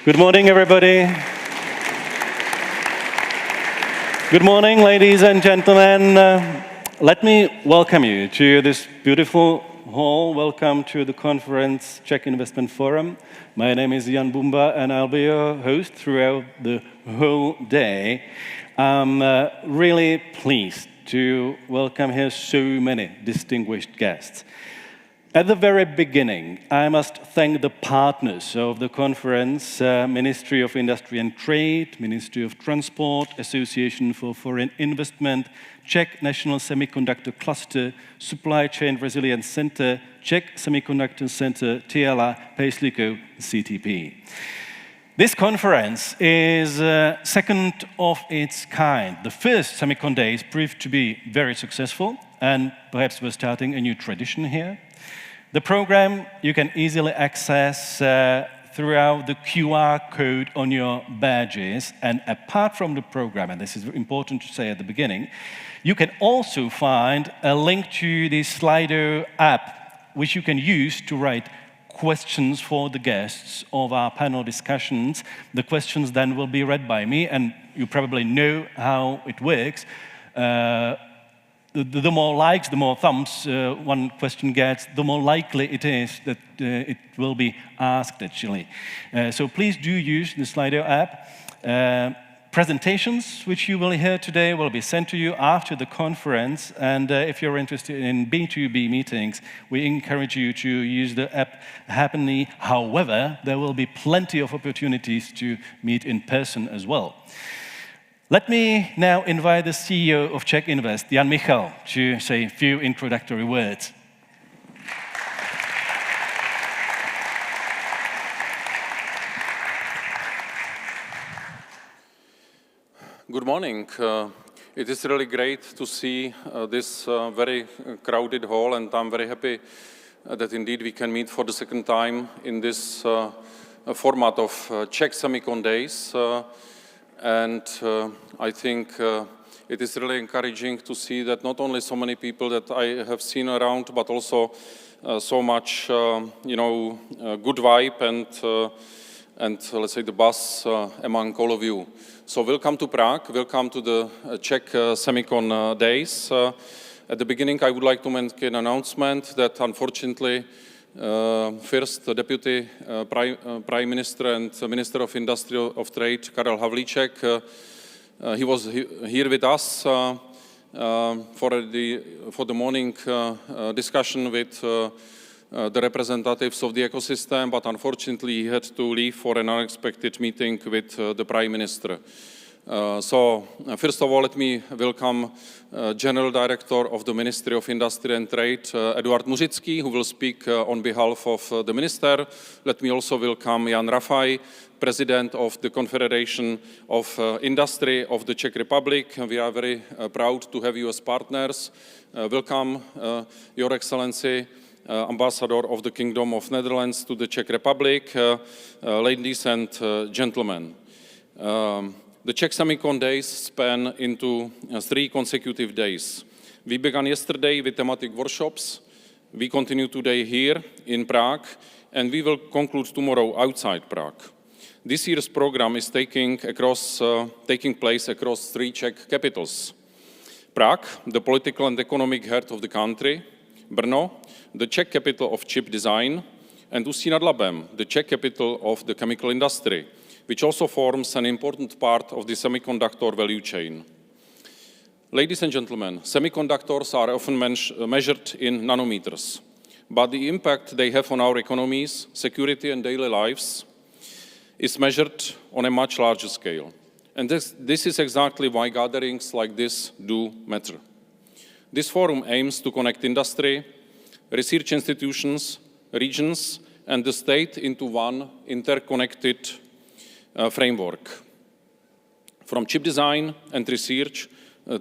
Good morning, everybody. Good morning, ladies and gentlemen. Let me welcome you to this beautiful hall. Welcome to the Konference Czech Investment Forum. My name is Jan Bumba, and I'll be your host throughout the whole day. I'm really pleased to welcome here so many distinguished guests. At the very beginning, I must thank the partners of the conference, Ministry of Industry and Trade, Ministry of Transport, Association for Foreign Investment, Czech National Semiconductor Cluster, Supply Chain Resilience Center, Czech Semicon Center, TLA, Payslíko, CTP. This conference is second of its kind. The first Semicon Days proved to be very successful, and perhaps we're starting a new tradition here. The program you can easily access throughout the QR code on your badges, and apart from the program, and this is important to say at the beginning, you can also find a link to the Slido app, which you can use to write questions for the guests of our panel discussions. The questions then will be read by me, and you probably know how it works. The more likes, the more thumbs one question gets, the more likely it is that it will be asked, actually. So please do use the Slido app. Presentations, which you will hear today, will be sent to you after the conference. And if you're interested in B2B meetings, we encourage you to use the app Happily. However, there will be plenty of opportunities to meet in person as well. Let me now invite the CEO of CzechInvest, Jan Michalem, to say a few introductory words. Good morning. It is really great to see this very crowded hall, and I'm very happy that indeed we can meet for the second time in this format of Czech Semicon Days. And I think it is really encouraging to see that not only so many people that I have seen around, but also so much, good vibe and let's say the buzz among all of you. So welcome to Prague, welcome to the Czech Semicon Days. At the beginning, I would like to make an announcement that unfortunately, first Deputy Prime Minister and Minister of Industry of Trade, Karel Havlíček, he was here with us for the morning discussion with the representatives of the ecosystem, but unfortunately he had to leave for an unexpected meeting with the Prime Minister. So, first of all, let me welcome General Director of the Ministry of Industry and Trade, Eduard Muřický, who will speak on behalf of the Minister. Let me also welcome Jan Rafaj, President of the Confederation of Industry of the Czech Republic. We are very proud to have you as partners. Welcome, Your Excellency, Ambassador of the Kingdom of Netherlands to the Czech Republic, ladies and gentlemen. The Czech Semicon Days span into 3 consecutive days. We began yesterday with thematic workshops. We continue today here in Prague, and we will conclude tomorrow outside Prague. This year's program is taking place across 3 Czech capitals. Prague, the political and economic heart of the country, Brno, the Czech capital of chip design, and Ústí nad Labem, the Czech capital of the chemical industry, which also forms an important part of the semiconductor value chain. Ladies and gentlemen, semiconductors are often measured in nanometers, but the impact they have on our economies, security and daily lives is measured on a much larger scale. And this is exactly why gatherings like this do matter. This forum aims to connect industry, research institutions, regions, and the state into one interconnected framework. From chip design and research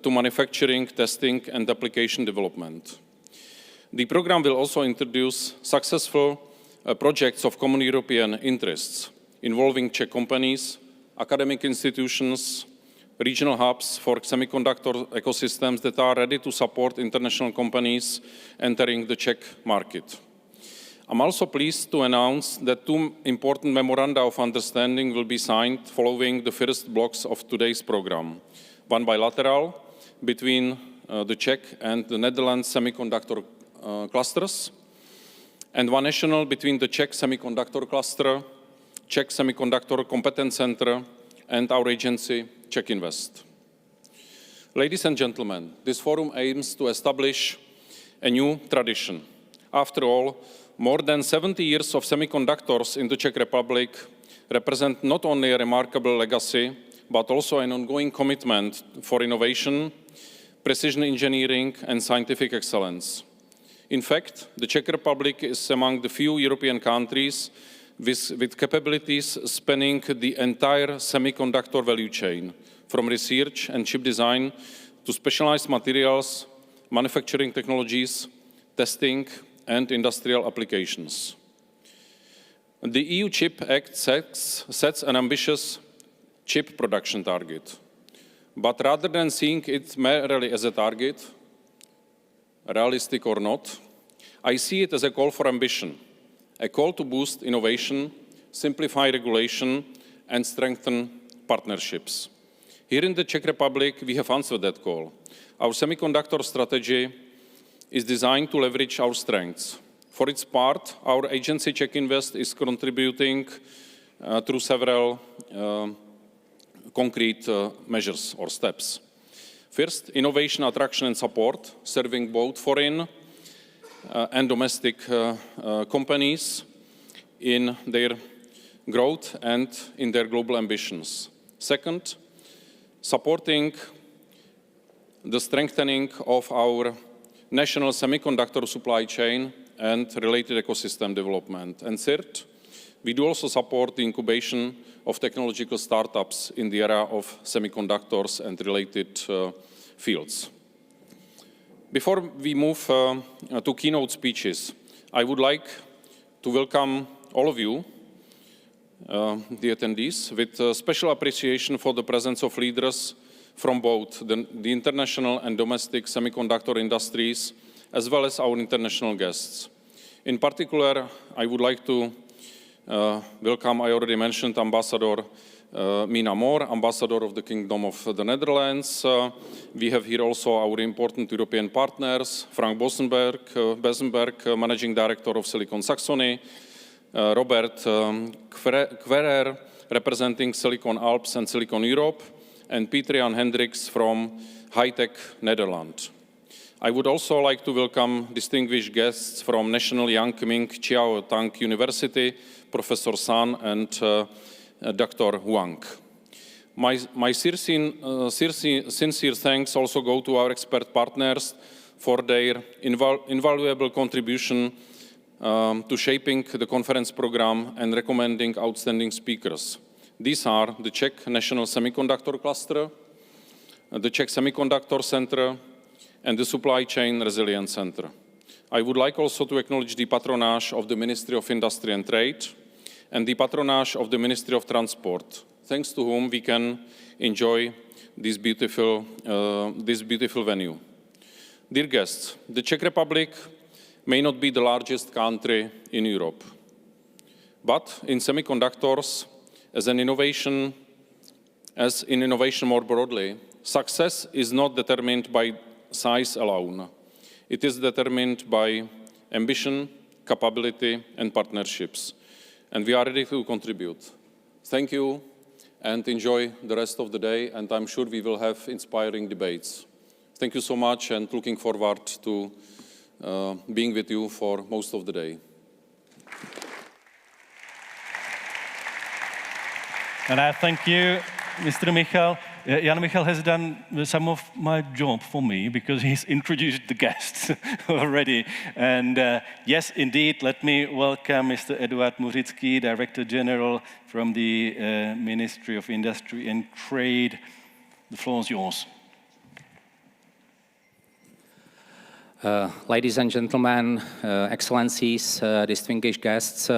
to manufacturing, testing, and application development. The program will also introduce successful projects of common European interests involving Czech companies, academic institutions, regional hubs for semiconductor ecosystems that are ready to support international companies entering the Czech market. I'm also pleased to announce that two important memoranda of understanding will be signed following the first blocks of today's program. One bilateral between the Czech and the Netherlands semiconductor clusters, and one national between the Czech Semiconductor Cluster, Czech Semiconductor Competence Center, and our agency, CzechInvest. Ladies and gentlemen, this forum aims to establish a new tradition. After all, more than 70 years of semiconductors in the Czech Republic represent not only a remarkable legacy, but also an ongoing commitment for innovation, precision engineering, and scientific excellence. In fact, the Czech Republic is among the few European countries with capabilities spanning the entire semiconductor value chain, from research and chip design to specialized materials, manufacturing technologies, testing, and industrial applications. The EU Chip Act sets an ambitious chip production target. But rather than seeing it merely as a target, realistic or not, I see it as a call for ambition, a call to boost innovation, simplify regulation, and strengthen partnerships. Here in the Czech Republic, we have answered that call. Our semiconductor strategy is designed to leverage our strengths. For its part, our agency CzechInvest is contributing through several concrete measures or steps. First, innovation, attraction and support, serving both foreign and domestic companies in their growth and in their global ambitions. Second, supporting the strengthening of our national semiconductor supply chain and related ecosystem development. And third, we do also support the incubation of technological startups in the area of semiconductors and related fields. Before we move to keynote speeches, I would like to welcome all of you, the attendees, with special appreciation for the presence of leaders from both the international and domestic semiconductor industries, as well as our international guests. In particular, I would like to welcome, I already mentioned, Ambassador Mina Moore, Ambassador of the Kingdom of the Netherlands. We have here also our important European partners, Frank Besenberg, Managing Director of Silicon Saxony, Robert Querer, representing Silicon Alps and Silicon Europe, and Pieter Jan Hendricks from High Tech Netherlands. I would also like to welcome distinguished guests from National Yang Ming Chiao Tang University, Professor San and Dr. Huang. My sincere thanks also go to our expert partners for their invaluable contribution to shaping the conference program and recommending outstanding speakers. These are the Czech National Semiconductor Cluster, the Czech Semiconductor Center, and the Supply Chain Resilience Center. I would like also to acknowledge the patronage of the Ministry of Industry and Trade and the patronage of the Ministry of Transport, thanks to whom we can enjoy this beautiful venue. Dear guests, the Czech Republic may not be the largest country in Europe, but in semiconductors, as in innovation more broadly, success is not determined by size alone. It is determined by ambition, capability, and partnerships. And we are ready to contribute. Thank you, and enjoy the rest of the day, and I'm sure we will have inspiring debates. Thank you so much, and looking forward to being with you for most of the day. And I thank you, Mr. Michal. Jan Michal has done some of my job for me because he's introduced the guests already. And yes, indeed, let me welcome Mr. Eduard Muřický, Director General from the Ministry of Industry and Trade. The floor is yours. Ladies and gentlemen, excellencies, distinguished guests,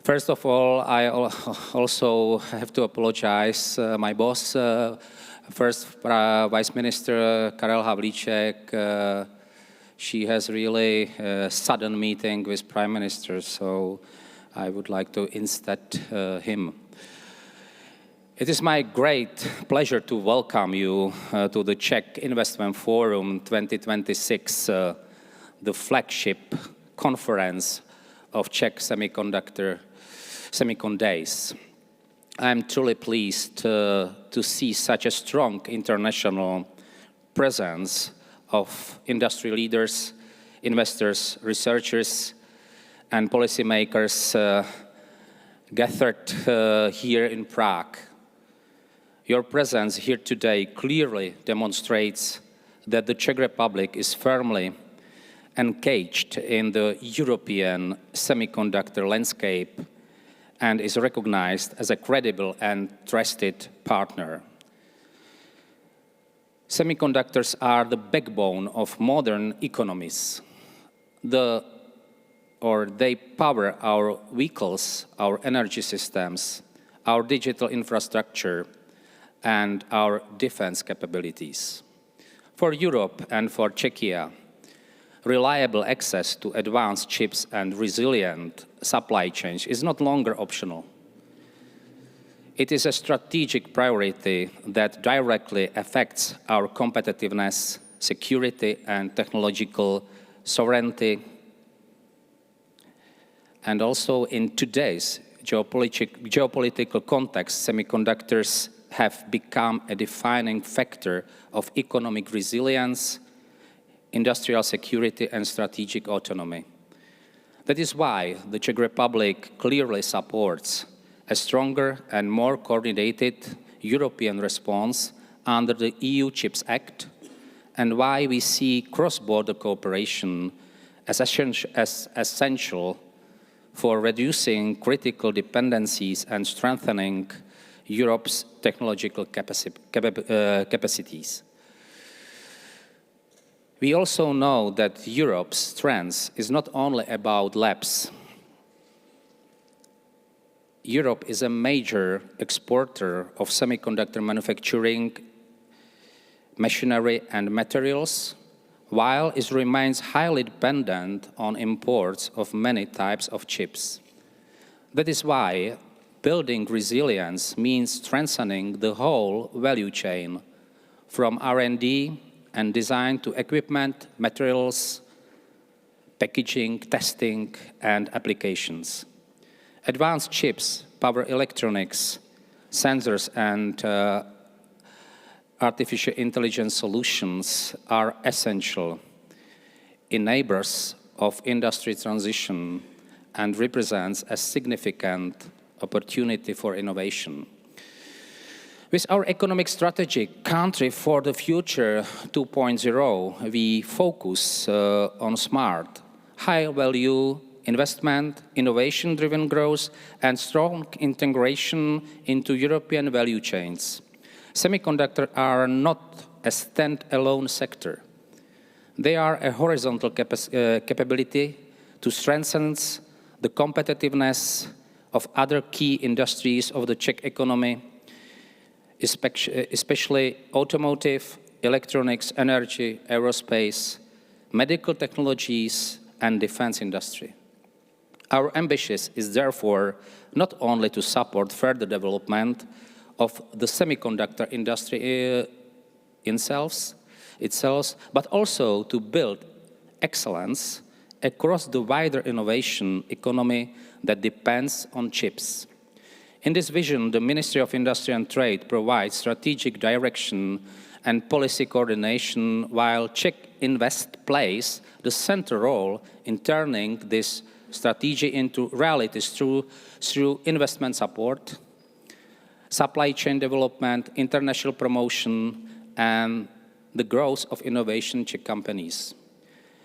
first of all, I also have to apologize. My boss, First Vice Minister Karel Havlíček, She has really a sudden meeting with Prime Minister, so I would like to instead him. It is my great pleasure to welcome you to the Czech Investment Forum 2026, the flagship conference of Czech Semicon Days. I'm truly pleased to see such a strong international presence of industry leaders, investors, researchers, and policymakers gathered here in Prague. Your presence here today clearly demonstrates that the Czech Republic is firmly engaged in the European semiconductor landscape and is recognized as a credible and trusted partner. Semiconductors are the backbone of modern economies. They power our vehicles, our energy systems, our digital infrastructure, and our defense capabilities. For Europe and for Czechia, reliable access to advanced chips and resilient supply chains is no longer optional. It is a strategic priority that directly affects our competitiveness, security, and technological sovereignty. And also in today's geopolitical context, semiconductors have become a defining factor of economic resilience, industrial security, and strategic autonomy. That is why the Czech Republic clearly supports a stronger and more coordinated European response under the EU Chips Act, and why we see cross-border cooperation as essential for reducing critical dependencies and strengthening Europe's technological capacities. We also know that Europe's strength is not only about labs. Europe is a major exporter of semiconductor manufacturing, machinery, and materials, while it remains highly dependent on imports of many types of chips. That is why building resilience means strengthening the whole value chain, from R&D and design to equipment, materials, packaging, testing, and applications. Advanced chips, power electronics, sensors, and artificial intelligence solutions are essential enablers of industry transition and represents a significant opportunity for innovation. With our economic strategy, Country for the Future 2.0, we focus on smart, high-value investment, innovation-driven growth, and strong integration into European value chains. Semiconductors are not a stand-alone sector. They are a horizontal capability to strengthen the competitiveness of other key industries of the Czech economy, especially automotive, electronics, energy, aerospace, medical technologies, and defense industry. Our ambition is therefore not only to support further development of the semiconductor industry itself, but also to build excellence across the wider innovation economy that depends on chips. In this vision, the Ministry of Industry and Trade provides strategic direction and policy coordination, while CzechInvest plays the central role in turning this strategy into realities through investment support, supply chain development, international promotion, and the growth of innovation Czech companies.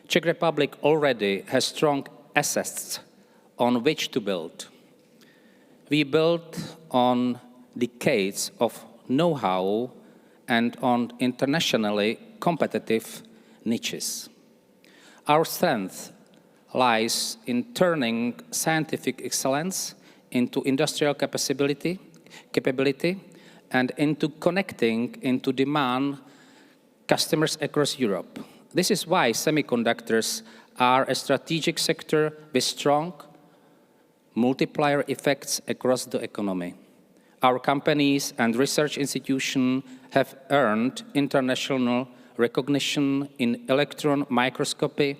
Czech Republic already has strong assets on which to build. We build on decades of know-how and on internationally competitive niches. Our strength lies in turning scientific excellence into industrial capability and into connecting into demand customers across Europe. This is why semiconductors are a strategic sector with strong multiplier effects across the economy. Our companies and research institutions have earned international recognition in electron microscopy,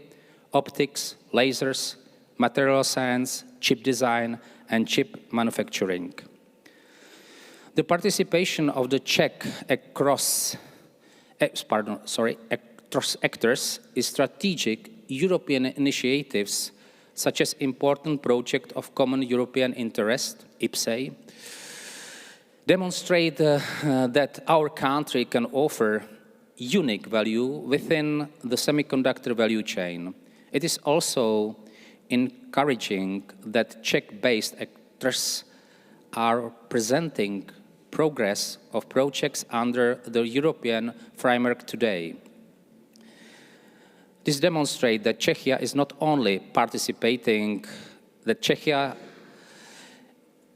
optics, lasers, material science, chip design, and chip manufacturing. The participation of the Czech actors in strategic European initiatives, such as important project of common European interest, IPCEI, demonstrate that our country can offer unique value within the semiconductor value chain. It is also encouraging that Czech-based actors are presenting progress of projects under the European framework today. This demonstrates that Czechia is not only participating, that Czechia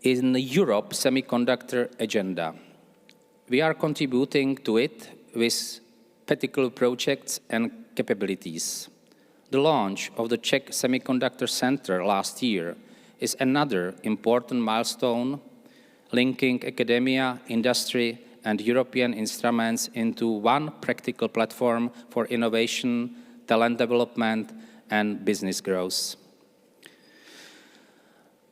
is in the Europe semiconductor agenda. We are contributing to it with particular projects and capabilities. The launch of the Czech Semiconductor Center last year is another important milestone, linking academia, industry, and European instruments into one practical platform for innovation, talent development, and business growth.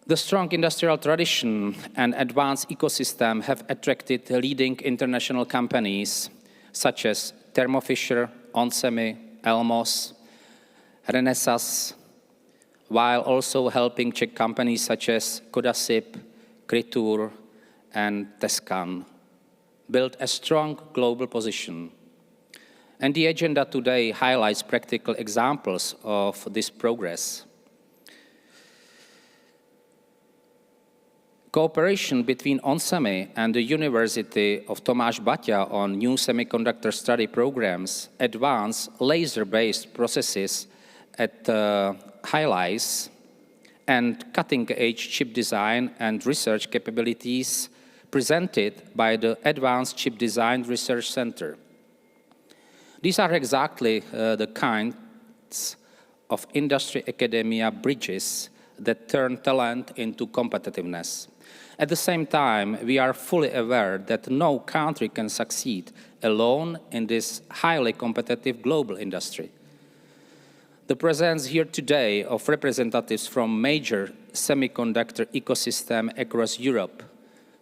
The strong industrial tradition and advanced ecosystem have attracted leading international companies such as Thermo Fisher, onsemi, Elmos, Renesas, while also helping Czech companies such as Kodasip, Kritur, and Tescan build a strong global position. And the agenda today highlights practical examples of this progress. Cooperation between onsemi and the University of Tomáš Baťa on new semiconductor study programs advance laser-based processes at highlights and cutting-edge chip design and research capabilities presented by the Advanced Chip Design Research Center. These are exactly the kinds of industry-academia bridges that turn talent into competitiveness. At the same time, we are fully aware that no country can succeed alone in this highly competitive global industry. The presence here today of representatives from major semiconductor ecosystem across Europe,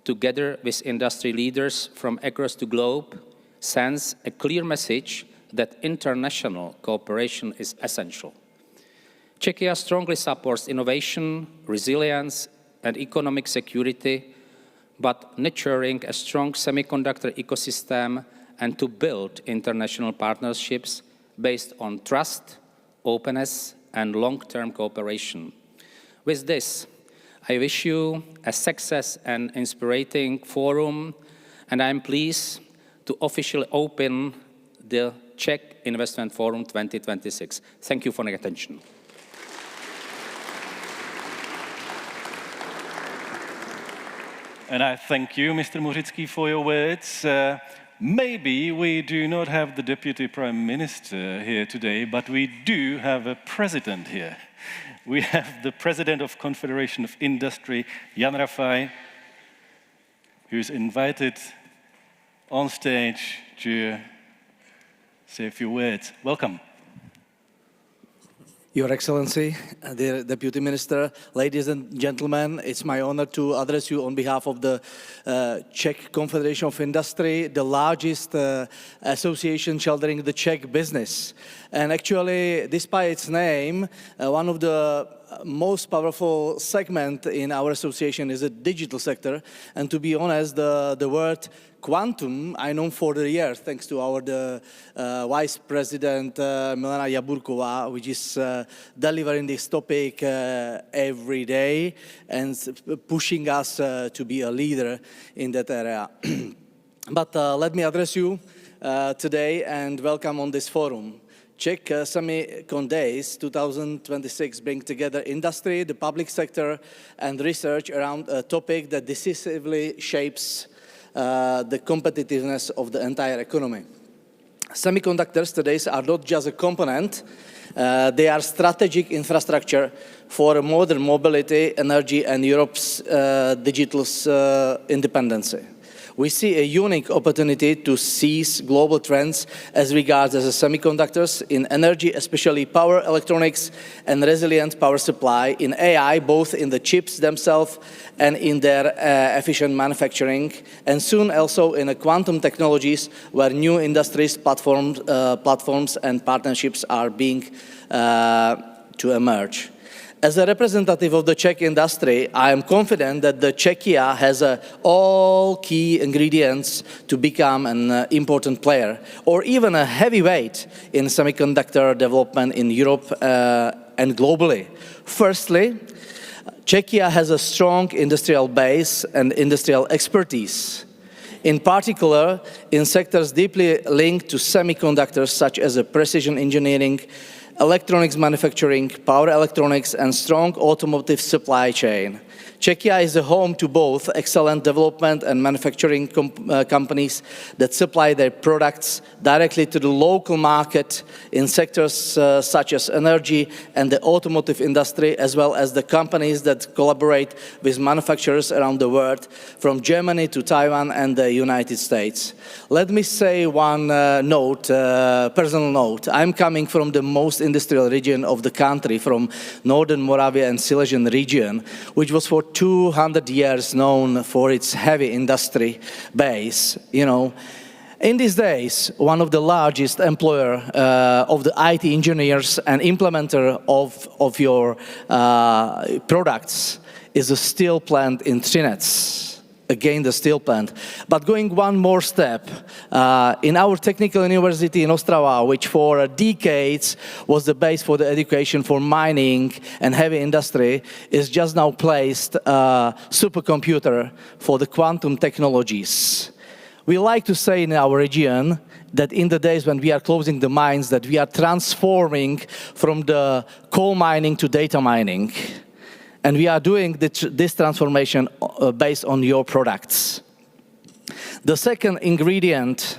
together with industry leaders from across the globe, sends a clear message that international cooperation is essential. Czechia strongly supports innovation, resilience, and economic security, but nurturing a strong semiconductor ecosystem and to build international partnerships based on trust, openness, and long-term cooperation. With this, I wish you a success and inspiring forum, and I'm pleased to officially open the Czech Investment Forum 2026. Thank you for your attention. And I thank you, Mr. Muřický, for your words. Maybe we do not have the Deputy Prime Minister here today, but we do have a president here. We have the President of Confederation of Industry, Jan Rafaj, who's invited on stage to say a few words. Welcome. Your Excellency, dear Deputy Minister, ladies and gentlemen, it's my honor to address you on behalf of the Czech Confederation of Industry, the largest association sheltering the Czech business. And actually, despite its name, one of the most powerful segment in our association is the digital sector. And to be honest, the word quantum, I know for the years, thanks to our Vice President Milena Jaburková, which is delivering this topic every day and pushing us to be a leader in that area. But let me address you today and welcome on this forum. Czech Semicon Days 2026 bring together industry, the public sector, and research around a topic that decisively shapes the competitiveness of the entire economy. Semiconductors today are not just a component, they are strategic infrastructure for modern mobility, energy, and Europe's digital independence. We see a unique opportunity to seize global trends as regards as semiconductors in energy, especially power electronics and resilient power supply, in AI, both in the chips themselves and in their efficient manufacturing, and soon also in quantum technologies where new industries, platforms and partnerships are being to emerge. As a representative of the Czech industry, I am confident that the Czechia has all key ingredients to become an important player, or even a heavyweight in semiconductor development in Europe and globally. Firstly, Czechia has a strong industrial base and industrial expertise, in particular in sectors deeply linked to semiconductors such as precision engineering, electronics manufacturing, power electronics, and strong automotive supply chain. Czechia is a home to both excellent development and manufacturing companies that supply their products directly to the local market in sectors such as energy and the automotive industry, as well as the companies that collaborate with manufacturers around the world, from Germany to Taiwan and the United States. Let me say one personal note. I'm coming from the most industrial region of the country, from Northern Moravia and Silesian region, which was for 200 years known for its heavy industry base. In these days, one of the largest employer of the IT engineers and implementer of your products is a steel plant in Třinec. Again, the steel plant. But going one more step, in our technical university in Ostrava, which for decades was the base for the education for mining and heavy industry, is just now placed a supercomputer for the quantum technologies. We like to say in our region that in the days when we are closing the mines, that we are transforming from the coal mining to data mining. And we are doing this transformation based on your products. The second ingredient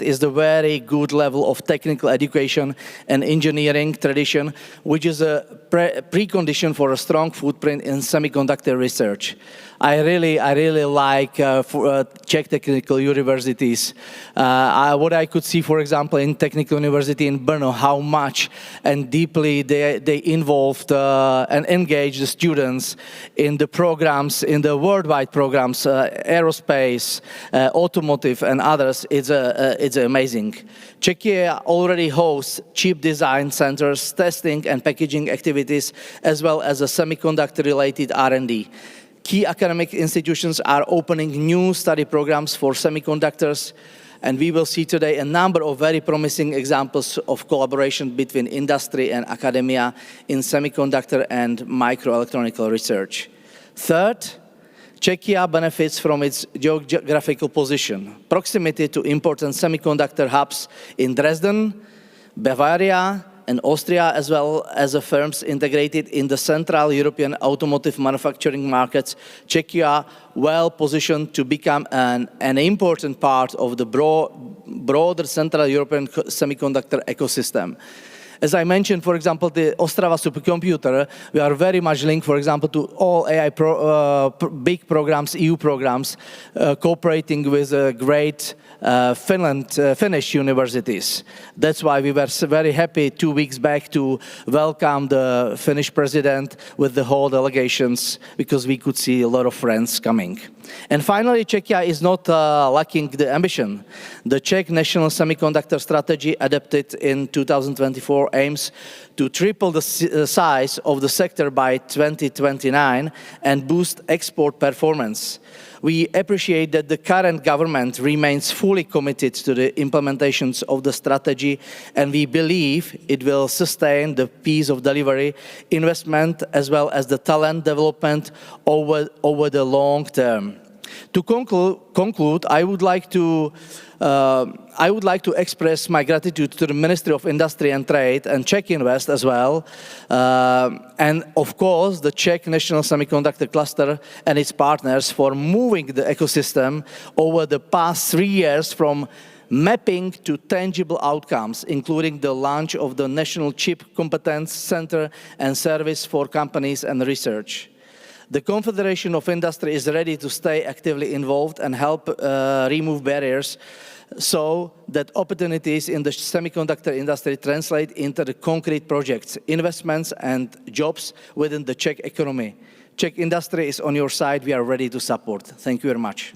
is the very good level of technical education and engineering tradition, which is a precondition for a strong footprint in semiconductor research. I really like Czech technical universities. What I could see, for example, in Technical University in Brno, how much and deeply they involved and engaged the students in the programs, in the worldwide programs, aerospace, automotive, and others. It's amazing. Czechia already hosts chip design centers, testing and packaging activities, as well as a semiconductor-related R&D. Key academic institutions are opening new study programs for semiconductors, and we will see today a number of very promising examples of collaboration between industry and academia in semiconductor and microelectronic research. Third, Czechia benefits from its geographical position, proximity to important semiconductor hubs in Dresden, Bavaria, and Austria, as well as firms integrated in the Central European automotive manufacturing markets. Czechia well positioned to become an important part of the broader Central European semiconductor ecosystem. As I mentioned, for example, the Ostrava supercomputer, we are very much linked, for example, to all AI big programs, EU programs, cooperating with great Finnish universities. That's why we were very happy 2 weeks back to welcome the Finnish president with the whole delegations, because we could see a lot of friends coming. And finally, Czechia is not lacking the ambition. The Czech National Semiconductor Strategy, adopted in 2024, aims to triple the size of the sector by 2029 and boost export performance. We appreciate that the current government remains fully committed to the implementations of the strategy, and we believe it will sustain the pace of delivery, investment, as well as the talent development over the long term. To conclude, I would like to express my gratitude to the Ministry of Industry and Trade and CzechInvest as well, and of course the Czech National Semiconductor Cluster and its partners for moving the ecosystem over the past 3 years from mapping to tangible outcomes, including the launch of the National Chip Competence Center and Service for Companies and Research. The Confederation of Industry is ready to stay actively involved and help remove barriers so that opportunities in the semiconductor industry translate into the concrete projects, investments and jobs within the Czech economy. Czech industry is on your side. We are ready to support. Thank you very much.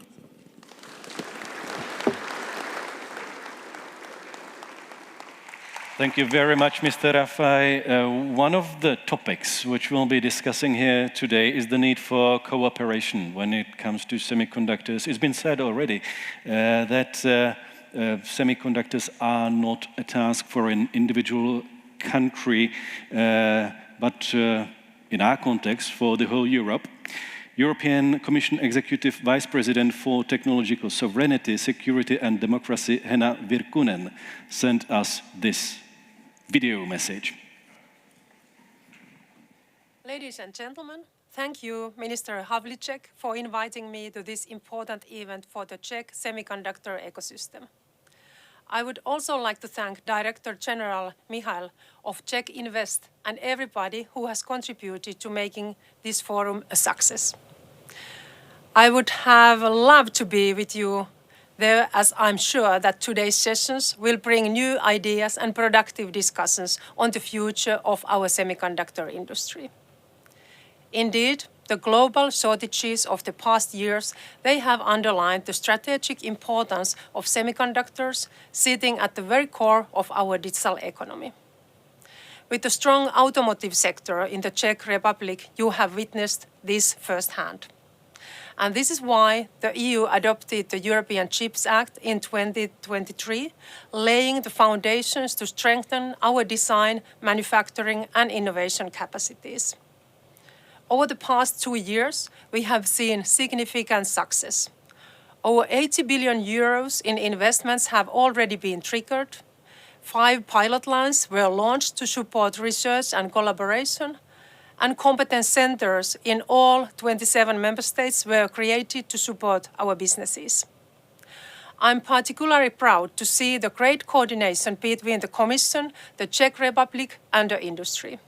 Thank you very much, Mr. Rafaj. One of the topics which we'll be discussing here today is the need for cooperation when it comes to semiconductors. It's been said already that semiconductors are not a task for an individual country, but in our context, for the whole Europe. European Commission Executive Vice President for Technological Sovereignty, Security and Democracy, Hennou Virkkunen, sent us this video message. Ladies and gentlemen, thank you, Minister Havlíček, for inviting me to this important event for the Czech semiconductor ecosystem. I would also like to thank Director General Michal of CzechInvest and everybody who has contributed to making this forum a success. I would have loved to be with you there, as I'm sure that today's sessions will bring new ideas and productive discussions on the future of our semiconductor industry. Indeed, the global shortages of the past years, they have underlined the strategic importance of semiconductors sitting at the very core of our digital economy. With the strong automotive sector in the Czech Republic, you have witnessed this firsthand. And this is why the EU adopted the European Chips Act in 2023, laying the foundations to strengthen our design, manufacturing and innovation capacities. Over the past 2 years, we have seen significant success. Over 80 billion euros in investments have already been triggered. 5 pilot lines were launched to support research and collaboration, and competence centers in all 27 member states were created to support our businesses. I'm particularly proud to see the great coordination between the Commission, the Czech Republic and the industry.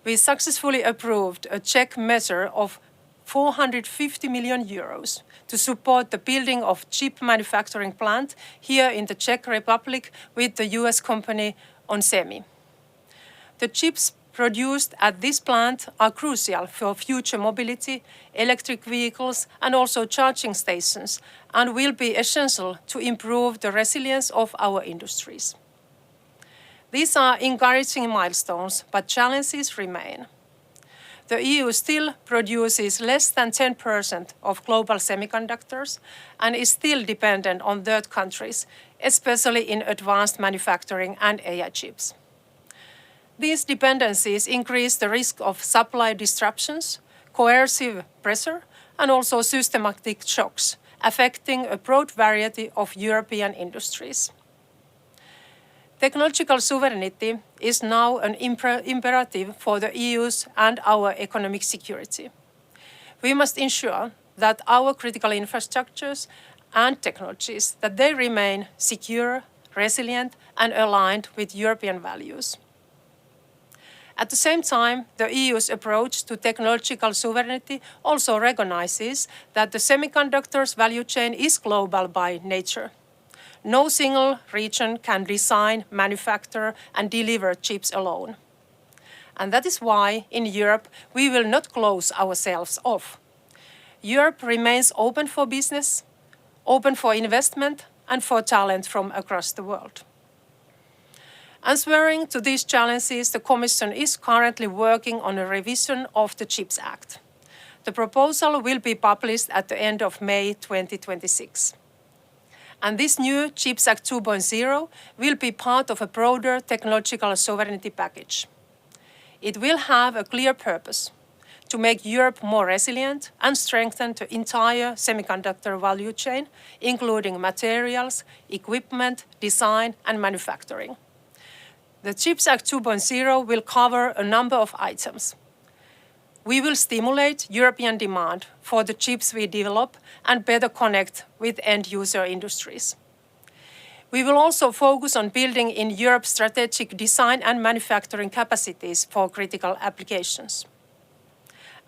We successfully approved a Czech measure of 450 million euros to support the building of chip manufacturing plant here in the Czech Republic with the US company onsemi. The chips produced at this plant are crucial for future mobility, electric vehicles and also charging stations, and will be essential to improve the resilience of our industries. These are encouraging milestones, but challenges remain. The EU still produces less than 10% of global semiconductors and is still dependent on third countries, especially in advanced manufacturing and AI chips. These dependencies increase the risk of supply disruptions, coercive pressure, and also systematic shocks, affecting a broad variety of European industries. Technological sovereignty is now an imperative for the EU's and our economic security. We must ensure that our critical infrastructures and technologies, that they remain secure, resilient, and aligned with European values. At the same time, the EU's approach to technological sovereignty also recognizes that the semiconductors value chain is global by nature. No single region can design, manufacture, and deliver chips alone. And that is why, in Europe, we will not close ourselves off. Europe remains open for business, open for investment, and for talent from across the world. Answering to these challenges, the Commission is currently working on a revision of the Chips Act. The proposal will be published at the end of May 2026. And this new Chips Act 2.0 will be part of a broader technological sovereignty package. It will have a clear purpose: to make Europe more resilient and strengthen the entire semiconductor value chain, including materials, equipment, design, and manufacturing. The Chips Act 2.0 will cover a number of items. We will stimulate European demand for the chips we develop and better connect with end-user industries. We will also focus on building in Europe strategic design and manufacturing capacities for critical applications.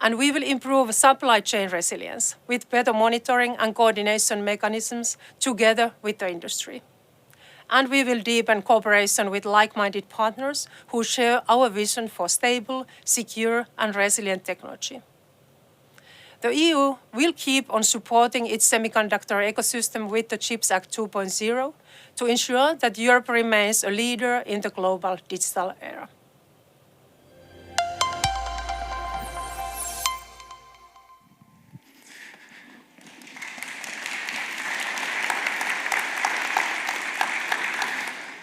And we will improve supply chain resilience with better monitoring and coordination mechanisms together with the industry. And we will deepen cooperation with like-minded partners who share our vision for stable, secure, and resilient technology. The EU will keep on supporting its semiconductor ecosystem with the CHIPS Act 2.0 to ensure that Europe remains a leader in the global digital era.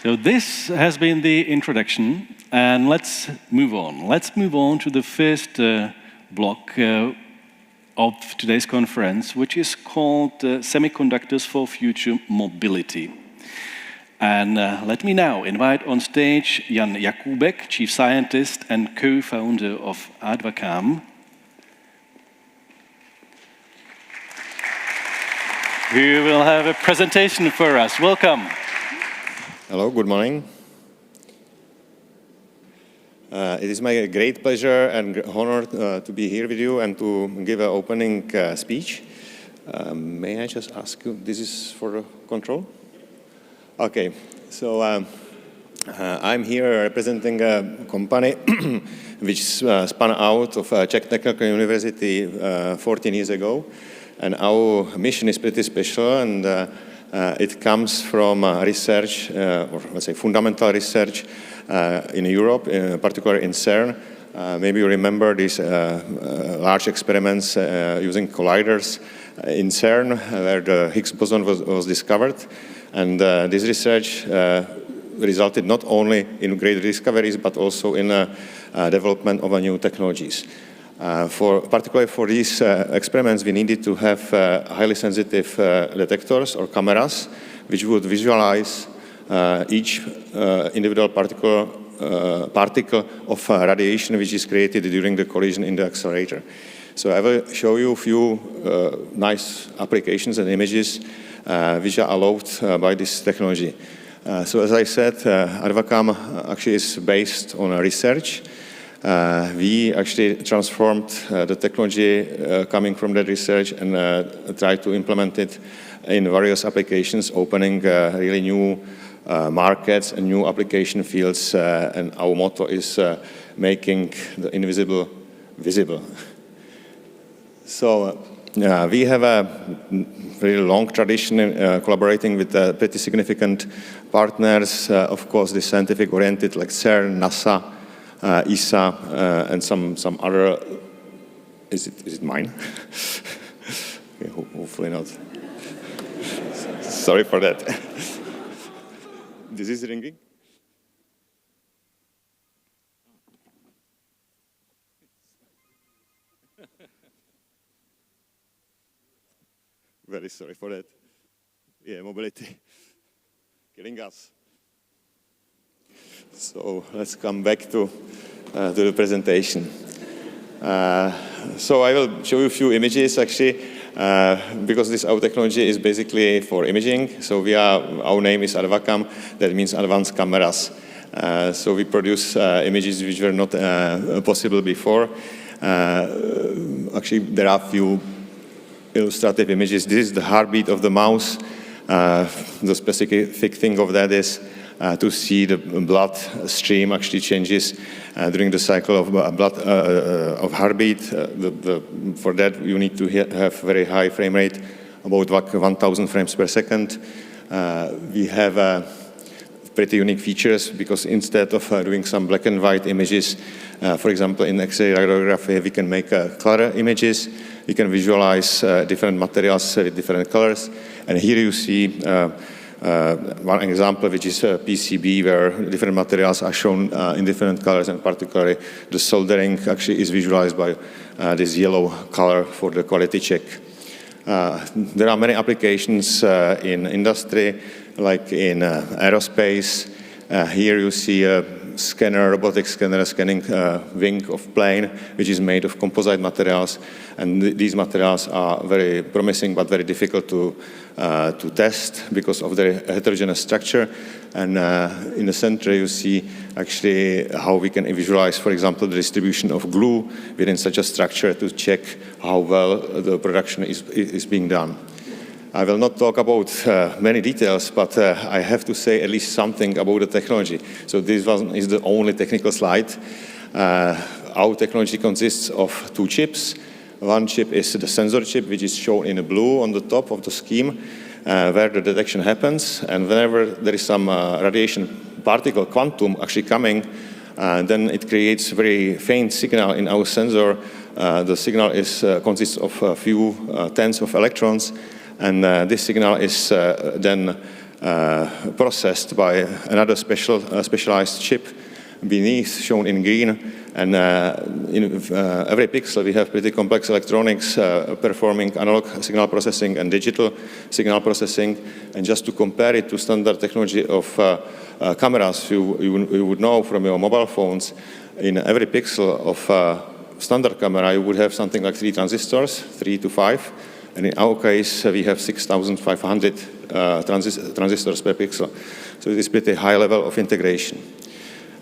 So this has been the introduction, and let's move on. Let's move on to the first block of today's conference, which is called Semiconductors for Future Mobility. And let me now invite on stage Jan Jakubek, Chief Scientist and co-founder of Advacam, who will have a presentation for us. Welcome. Hello, good morning. It is my great pleasure and honor to be here with you and to give an opening speech. May I just ask you, this is for the control? Okay, so I'm here representing a company which spun out of Czech Technical University 14 years ago. And our mission is pretty special, and it comes from research, or let's say fundamental research in Europe, particularly in CERN. Maybe you remember these large experiments using colliders in CERN, where the Higgs boson was discovered. And this research resulted not only in great discoveries, but also in development of new technologies. Particularly for these experiments, we needed to have highly sensitive detectors or cameras, which would visualize each individual particle of radiation which is created during the collision in the accelerator. So I will show you a few nice applications and images which are allowed by this technology. So as I said, Advacam actually is based on research. We actually transformed the technology coming from that research and tried to implement it in various applications, opening really new markets and new application fields. And our motto is making the invisible visible. So we have a very long tradition in collaborating with pretty significant partners. Of course, the scientific-oriented like CERN, NASA, ESA, and some other. Is it mine? Okay, hopefully not. Sorry for that. This is ringing. Very sorry for that. Yeah, mobility killing us. So let's come back to the presentation. So I will show you a few images actually, because our technology is basically for imaging. So our name is Advacam, that means advanced cameras. So we produce images which were not possible before. Actually, there are a few illustrative images. This is the heartbeat of the mouse. The specific thing of that is to see the blood stream actually changes during the cycle of of heartbeat. For that, you need to have very high frame rate, about 1,000 frames per second. We have pretty unique features because instead of doing some black and white images, for example, in X-ray radiography, we can make color images. We can visualize different materials with different colors. And here you see one example, which is a PCB, where different materials are shown in different colors, and particularly the soldering actually is visualized by this yellow color for the quality check. There are many applications in industry, like in aerospace. Here you see a scanner, robotic scanner scanning wing of plane, which is made of composite materials. And these materials are very promising, but very difficult to to test because of their heterogeneous structure. And in the center, you see actually how we can visualize, for example, the distribution of glue within such a structure to check how well the production is being done. I will not talk about many details, but I have to say at least something about the technology. So this one is the only technical slide. Our technology consists of two chips. One chip is the sensor chip, which is shown in blue on the top of the scheme, where the detection happens. And whenever there is some radiation particle quantum actually coming, then it creates very faint signal in our sensor. The signal consists of a few tens of electrons, and this signal is then processed by another specialized chip beneath, shown in green. And in every pixel, we have pretty complex electronics performing analog signal processing and digital signal processing. And just to compare it to standard technology of cameras, you would know from your mobile phones, in every pixel of standard camera, you would have something like 3 transistors, 3 to 5. And in our case, we have 6,500 transistors per pixel. So it is pretty high level of integration.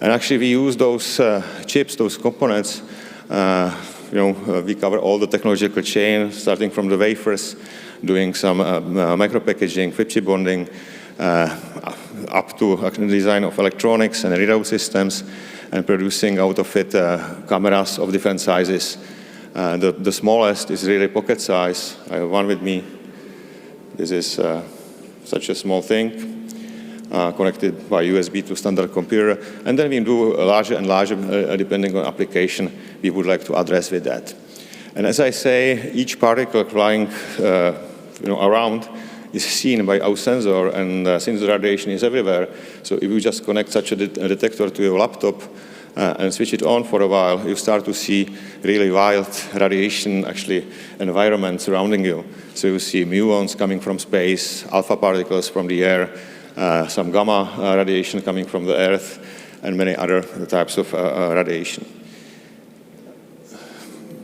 And actually, we use those chips, those components. We cover all the technological chain, starting from the wafers, doing some micro-packaging, flip chip bonding, up to actual design of electronics and readout systems, and producing out of it cameras of different sizes. The smallest is really pocket size. I have one with me. This is such a small thing. Connected by USB to standard computer, and then we do larger and larger depending on application we would like to address with that. And as I say, each particle flying around is seen by our sensor, and since the radiation is everywhere, so if you just connect such a detector to your laptop and switch it on for a while, you start to see really wild radiation actually environment surrounding you. So you see muons coming from space, alpha particles from the air, some gamma radiation coming from the Earth, and many other types of radiation.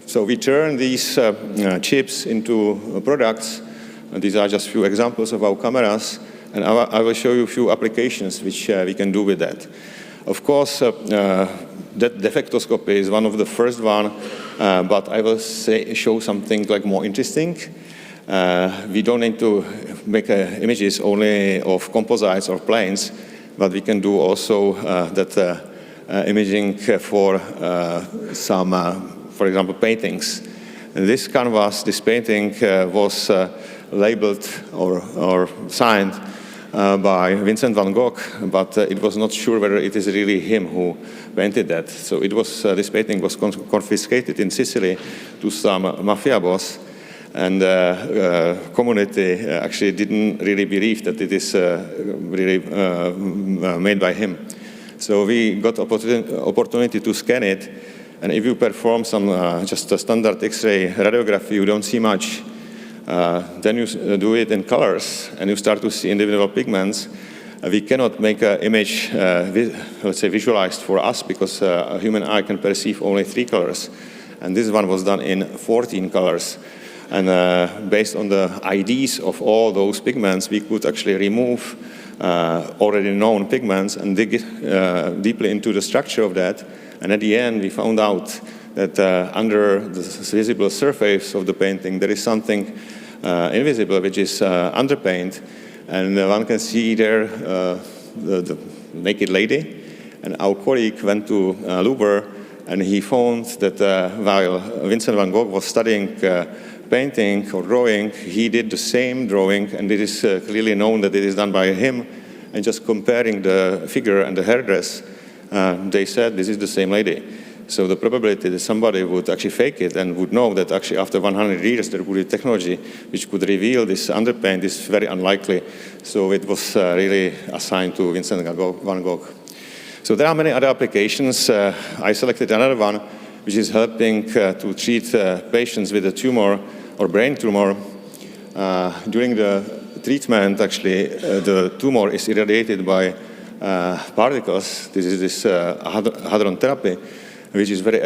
So we turn these chips into products. And these are just a few examples of our cameras, and I will show you a few applications which we can do with that. Of course, that defectoscopy is one of the first one, but I will show something like more interesting. We don't need to make images only of composites or planes, but we can do also that imaging for some, for example, paintings. And this canvas, this painting was labeled or signed by Vincent van Gogh, but it was not sure whether it is really him who painted that. So it was this painting was confiscated in Sicily to some mafia boss. And community actually didn't really believe that it is really made by him. So we got opportunity to scan it, and if you perform some just a standard X-ray radiography, you don't see much. Then you do it in colors, and you start to see individual pigments. We cannot make an image, let's say, visualized for us, because a human eye can perceive only 3 colors. And this one was done in 14 colors. And based on the IDs of all those pigments, we could actually remove already known pigments and dig deeply into the structure of that. And at the end, we found out that under the visible surface of the painting, there is something invisible, which is underpaint. And one can see there the naked lady. And our colleague went to Louvre, and he found that while Vincent van Gogh was studying painting or drawing, he did the same drawing, and it is clearly known that it is done by him. And just comparing the figure and the hairdress, they said this is the same lady. So the probability that somebody would actually fake it and would know that actually after 100 years there would be technology which could reveal this underpaint is very unlikely. So it was really assigned to Vincent van Gogh. So there are many other applications. I selected another one, which is helping to treat patients with a tumor or brain tumor. During the treatment, actually, the tumor is irradiated by particles. This is this hadron therapy, which is very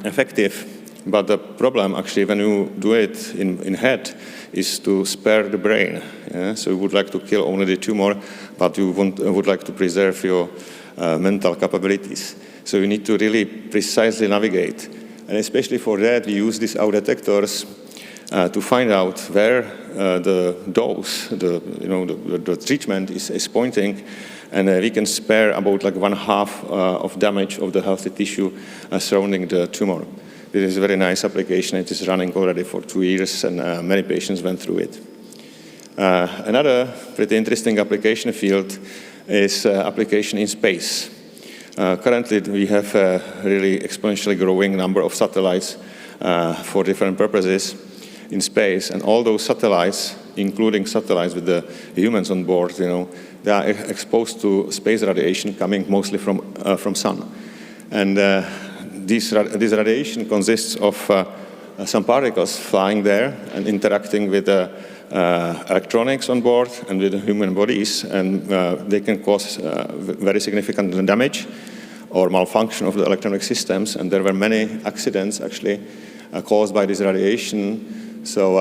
effective But the problem, actually, when you do it in head, is to spare the brain. Yeah? So you would like to kill only the tumor, but you would like to preserve your mental capabilities. So you need to really precisely navigate. And especially for that, we use these AU detectors to find out where the dose, the treatment is pointing, and we can spare about like 1/2 of damage of the healthy tissue surrounding the tumor. This is a very nice application. It is running already for 2 years, and many patients went through it. Another pretty interesting application field is application in space. Currently, we have a really exponentially growing number of satellites for different purposes in space, and all those satellites, including satellites with the humans on board, they are exposed to space radiation coming mostly from sun. And this radiation consists of some particles flying there and interacting with the electronics on board and with the human bodies, and they can cause very significant damage or malfunction of the electronic systems. And there were many accidents actually caused by this radiation. So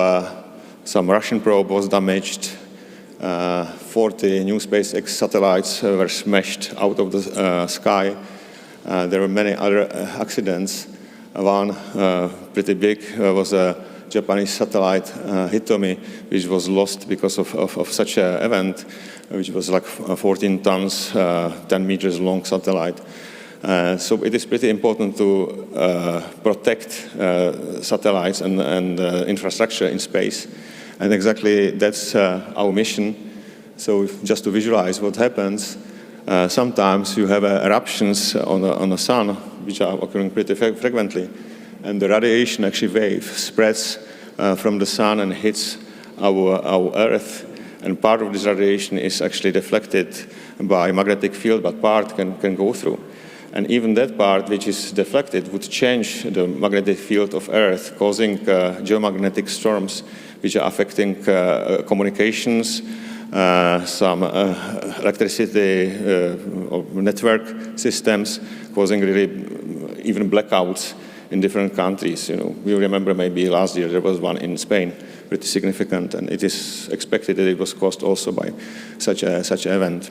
some Russian probe was damaged. 40 new SpaceX satellites were smashed out of the sky. There were many other accidents. One pretty big was a Japanese satellite, Hitomi, which was lost because of such an event, which was like 14 tons, 10 meters long satellite. So it is pretty important to protect satellites and infrastructure in space. And exactly that's our mission. So just to visualize what happens, sometimes you have eruptions on the sun, which are occurring pretty frequently. And the radiation actually wave spreads from the sun and hits our Earth. And part of this radiation is actually deflected by magnetic field, but part can go through. And even that part which is deflected would change the magnetic field of Earth, causing geomagnetic storms which are affecting communications, some electricity or network systems, causing really even blackouts in different countries. We remember maybe last year there was one in Spain, pretty significant, and it is expected that it was caused also by such an event.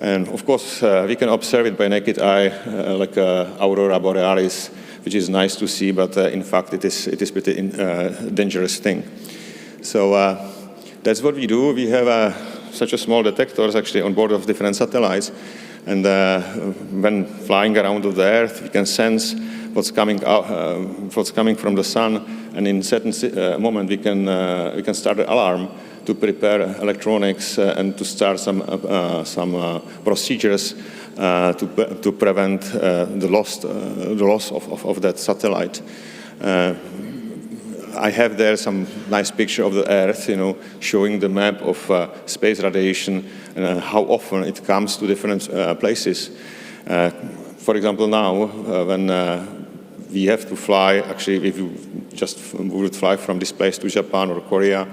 And of course, we can observe it by naked eye, like aurora borealis, which is nice to see, but in fact it is pretty dangerous thing. So that's what we do. We have such a small detectors actually on board of different satellites, and when flying around the Earth, we can sense what's coming from the sun, and in certain moment we can start an alarm to prepare electronics and to start some procedures to prevent the loss of that satellite. I have there some nice picture of the Earth, showing the map of space radiation and how often it comes to different places. For example, now when we have to fly, actually, if you just would fly from this place to Japan or Korea,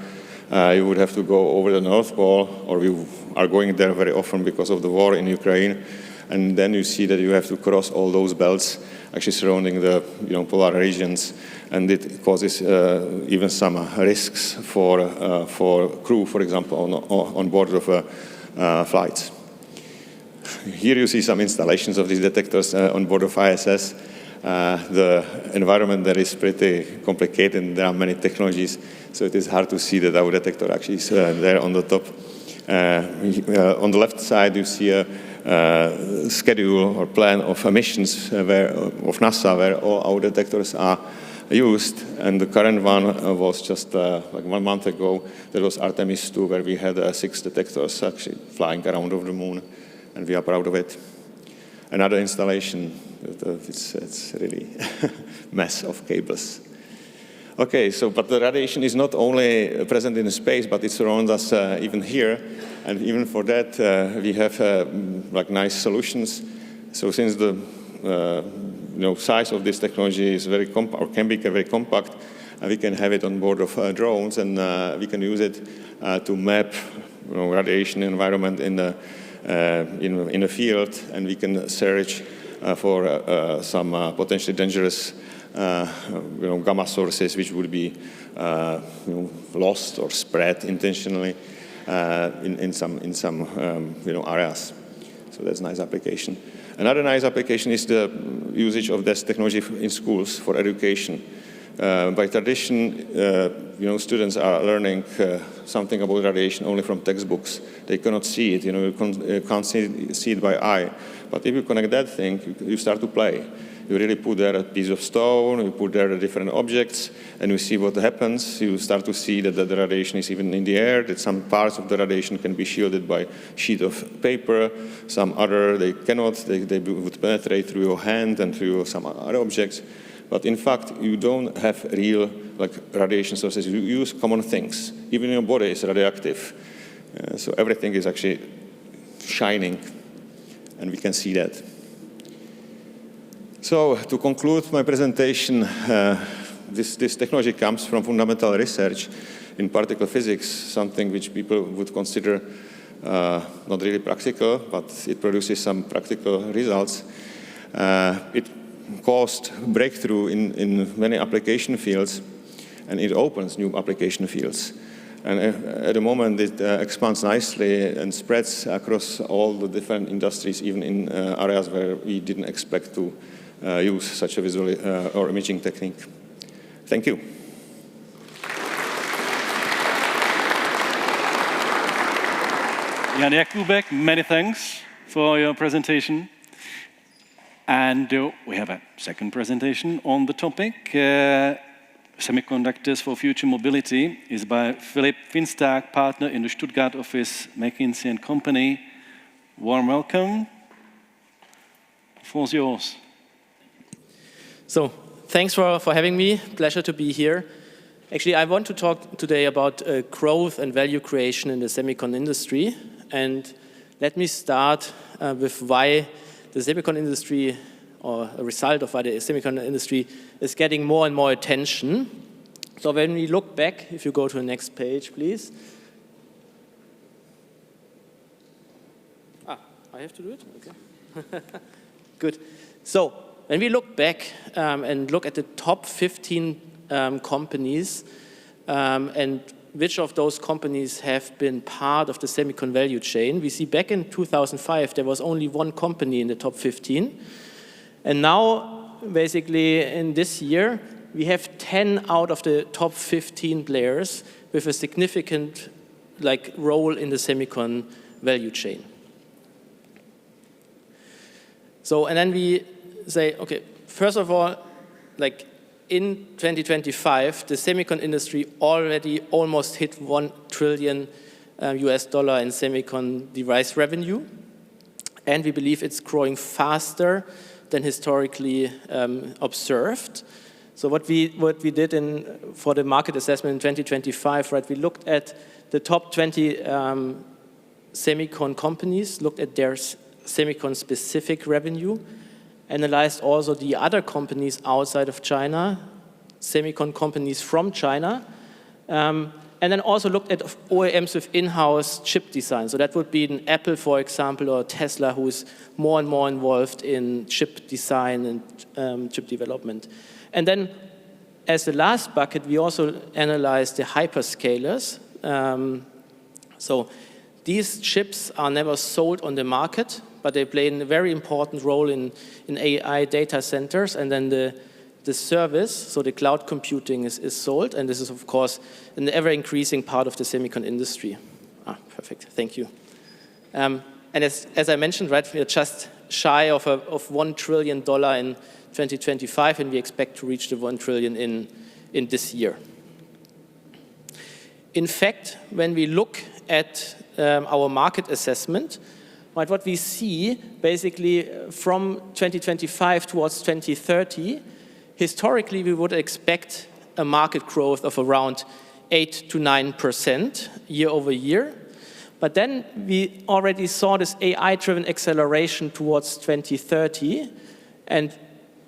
you would have to go over the North Pole, or we are going there very often because of the war in Ukraine. And then you see that you have to cross all those belts actually surrounding the polar regions, and it causes even some risks for crew, for example, on board of flights. Here you see some installations of these detectors on board of ISS. The environment there is pretty complicated. There are many technologies, so it is hard to see that our detector actually is there on the top. On the left side, you see a schedule or plan of missions of NASA, where all our detectors are used. And the current one was just like 1 month ago. That was Artemis 2, where we had 6 detectors actually flying around over the moon, and we are proud of it. Another installation, it's really a mess of cables. Okay, but the radiation is not only present in space, but it surrounds us even here. And even for that, we have like nice solutions. So since the size of this technology is very compact, or can be very compact, we can have it on board of drones, and we can use it to map radiation environment in the field, and we can search for some potentially dangerous gamma sources which would be lost or spread intentionally in some areas. So that's a nice application. Another nice application is the usage of this technology in schools for education. By tradition, students are learning something about radiation only from textbooks. They cannot see it, you can't see it by eye. But if you connect that thing, you start to play. You really put there a piece of stone, you put there the different objects, and you see what happens. You start to see that the radiation is even in the air, that some parts of the radiation can be shielded by a sheet of paper, some other they cannot, they would penetrate through your hand and through some other objects. But in fact, you don't have real radiation sources. You use common things. Even your body is radioactive. So everything is actually shining, and we can see that. So to conclude my presentation, this technology comes from fundamental research in particle physics, something which people would consider not really practical, but it produces some practical results. It caused breakthrough in many application fields, and it opens new application fields. And at the moment, it expands nicely and spreads across all the different industries, even in areas where we didn't expect to use such a visual or imaging technique. Thank you. Jan Jakubek, many thanks for your presentation. And we have a second presentation on the topic. Semiconductors for Future Mobility is by Philip Finstag, partner in the Stuttgart office, McKinsey & Company. Warm welcome. The floor is yours. So, thanks for having me. Pleasure to be here. Actually, I want to talk today about growth and value creation in the semicon industry. And let me start with why the semicon industry, or a result of why the semicon industry is getting more and more attention. So when we look back, if you go to the next page, please. I have to do it? Okay. Good. So, when we look back and look at the top 15 companies and which of those companies have been part of the semicon value chain, we see back in 2005 there was only one company in the top 15. And now, basically, in this year, we have 10 out of the top 15 players with a significant role in the semicon value chain. So, and then we say, okay, first of all, in 2025, the semicon industry already almost hit $1 trillion US in semicon device revenue. And we believe it's growing faster than historically observed. So what we did for the market assessment in 2025, right, we looked at the top 20 semicon companies, looked at their semicon specific revenue, analyzed also the other companies outside of China, semicon companies from China, and then also looked at OEMs with in-house chip design. So that would be an Apple, for example, or Tesla, who is more and more involved in chip design and chip development. And then, as the last bucket, we also analyzed the hyperscalers. So these chips are never sold on the market, but they play a very important role in AI data centers, and then the service, so the cloud computing is sold, and this is, of course, an ever-increasing part of the semicon industry. Perfect, thank you. And as I mentioned, right, we are just shy of $1 trillion in 2025, and we expect to reach the $1 trillion in this year. In fact, when we look at our market assessment, right, what we see basically from 2025 towards 2030, historically we would expect a market growth of around 8 to 9% year over year. But then we already saw this AI-driven acceleration towards 2030, and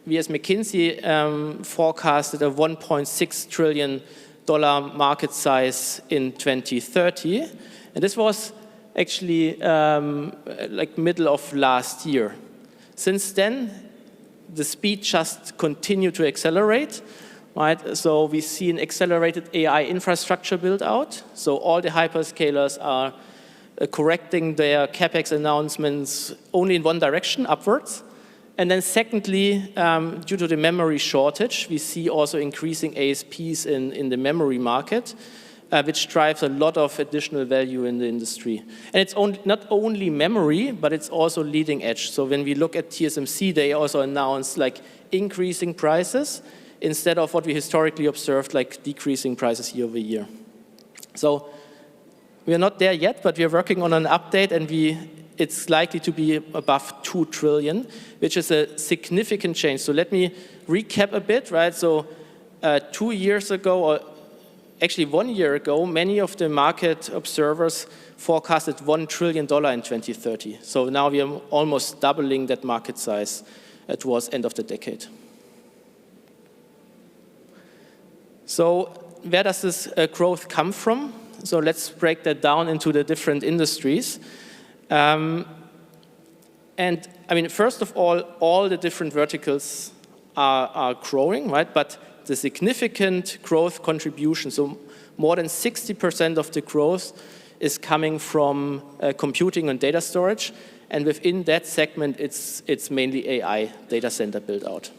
we as McKinsey forecasted a $1.6 trillion market size in 2030, and this was actually middle of last year. Since then, the speed just continue to accelerate, right? So we see an accelerated AI infrastructure build out. So all the hyperscalers are correcting their CapEx announcements only in one direction, upwards. And then secondly, due to the memory shortage, we see also increasing ASPs in the memory market, which drives a lot of additional value in the industry. And it's not only memory, but it's also leading edge. So when we look at TSMC, they also announced like increasing prices instead of what we historically observed, like decreasing prices year over year. So we are not there yet, but we are working on an update, and it's likely to be above 2 trillion, which is a significant change. So let me recap a bit, right? So 2 years ago, or actually 1 year ago, many of the market observers forecasted $1 trillion in 2030. So now we are almost doubling that market size towards end of the decade. So where does this growth come from? So let's break that down into the different industries. And I mean, first of all the different verticals are growing, right? But the significant growth contribution, so more than 60% of the growth is coming from computing and data storage. And within that segment, it's mainly AI data center build out.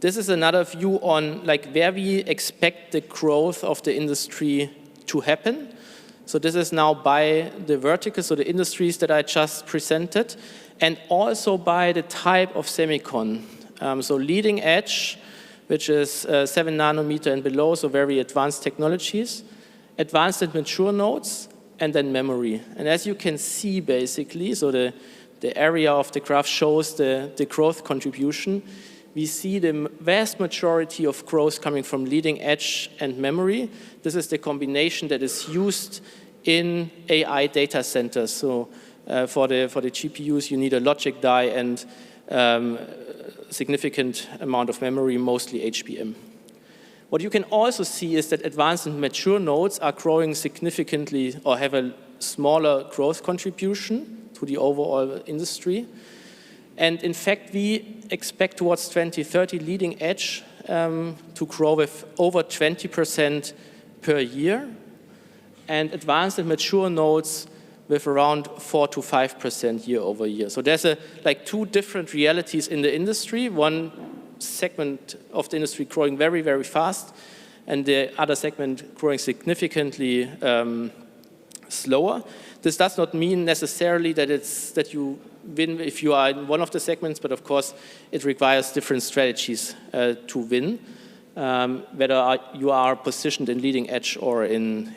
This is another view on like where we expect the growth of the industry to happen. So this is now by the verticals, so the industries that I just presented, and also by the type of semicon. So leading edge, which is 7 nanometer and below, so very advanced technologies, advanced and mature nodes, and then memory. And as you can see, basically, so the area of the graph shows the growth contribution. We see the vast majority of growth coming from leading edge and memory. This is the combination that is used in AI data centers. So for the GPUs, you need a logic die and significant amount of memory, mostly HBM. What you can also see is that advanced and mature nodes are growing significantly or have a smaller growth contribution to the overall industry. And in fact, we expect towards 2030 leading edge to grow with over 20% per year, and advanced and mature nodes with around 4 to 5% year over year. So there's like two different realities in the industry. One segment of the industry growing very, very fast, and the other segment growing significantly slower. This does not mean necessarily that you win if you are in one of the segments, but of course it requires different strategies to win, whether you are positioned in leading edge or in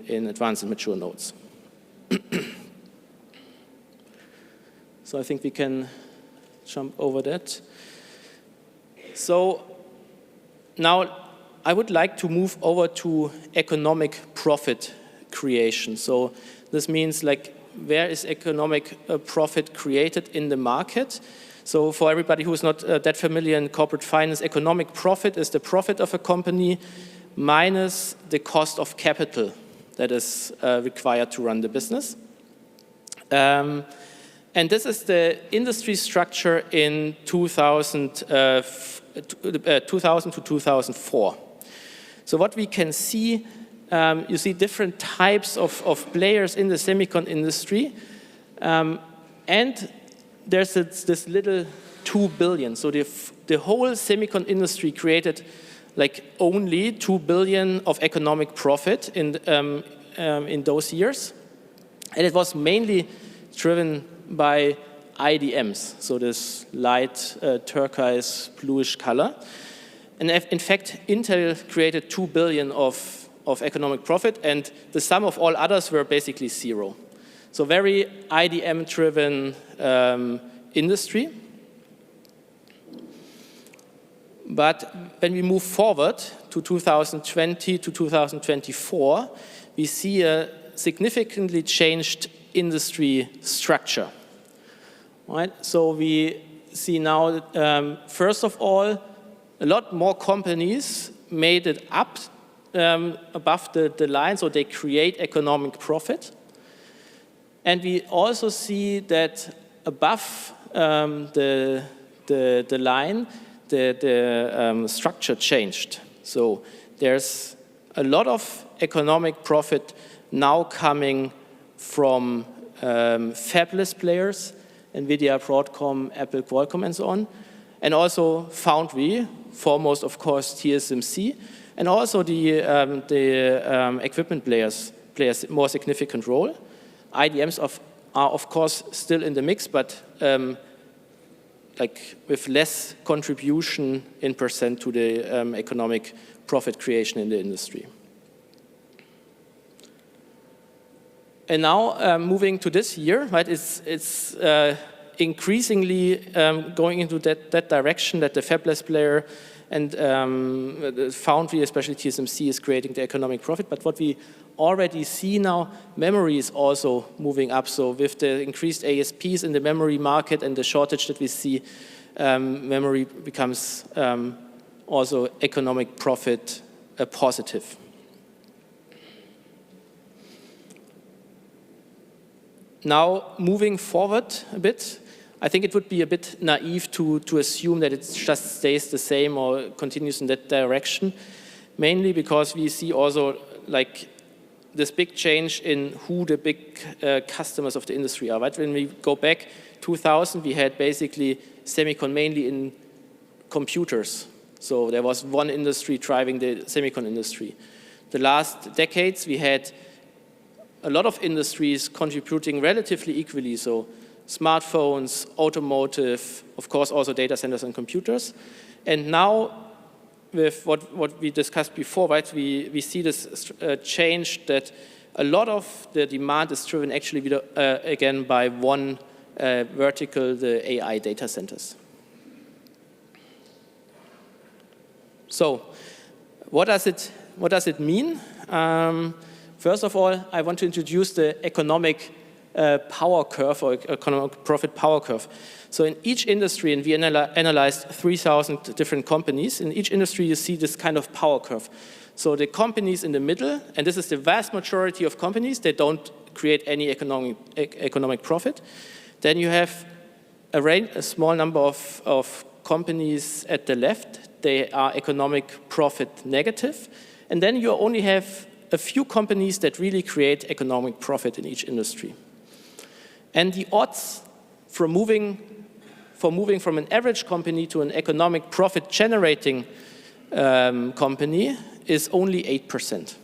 advanced and mature nodes. So I think we can jump over that. So now I would like to move over to economic profit creation. So this means like where is economic profit created in the market? So for everybody who is not that familiar in corporate finance, economic profit is the profit of a company minus the cost of capital that is required to run the business. And this is the industry structure in 2000 to 2004. So what we can see, you see different types of players in the semicon industry, and there's this little 2 billion. So the whole semicon industry created like only 2 billion of economic profit in those years, and it was mainly driven by IDMs, so this light turquoise bluish color. And in fact, Intel created 2 billion of economic profit, and the sum of all others were basically zero. So very IDM-driven industry. But when we move forward to 2020 to 2024, we see a significantly changed industry structure. Right? So we see now, first of all, a lot more companies made it up above the line, so they create economic profit. And we also see that above the line, the structure changed. So there's a lot of economic profit now coming from fabless players, NVIDIA, Broadcom, Apple, Qualcomm, and so on, and also foundry, foremost, of course, TSMC, and also the equipment players play a more significant role. IDMs are, of course, still in the mix, but like with less contribution in percent to the economic profit creation in the industry. And now moving to this year, right? It's increasingly going into that direction that the fabless player and the foundry, especially TSMC, is creating the economic profit. But what we already see now, memory is also moving up. So with the increased ASPs in the memory market and the shortage that we see, memory becomes also economic profit positive. Now, moving forward a bit, I think it would be a bit naive to assume that it just stays the same or continues in that direction, mainly because we see also like this big change in who the big customers of the industry are. Right? When we go back 2000, we had basically semicon mainly in computers. So there was one industry driving the semicon industry. The last decades, we had a lot of industries contributing relatively equally. So smartphones, automotive, of course, also data centers and computers. And now, with what we discussed before, right, we see this change that a lot of the demand is driven actually, again, by one vertical, the AI data centers. So, what does it mean? First of all, I want to introduce the economic power curve or economic profit power curve. So in each industry, and we analyzed 3,000 different companies, in each industry you see this kind of power curve. So the companies in the middle, and this is the vast majority of companies, they don't create any economic profit. Then you have a small number of companies at the left, they are economic profit negative. And then you only have a few companies that really create economic profit in each industry. And the odds for moving from an average company to an economic profit generating company is only 8%,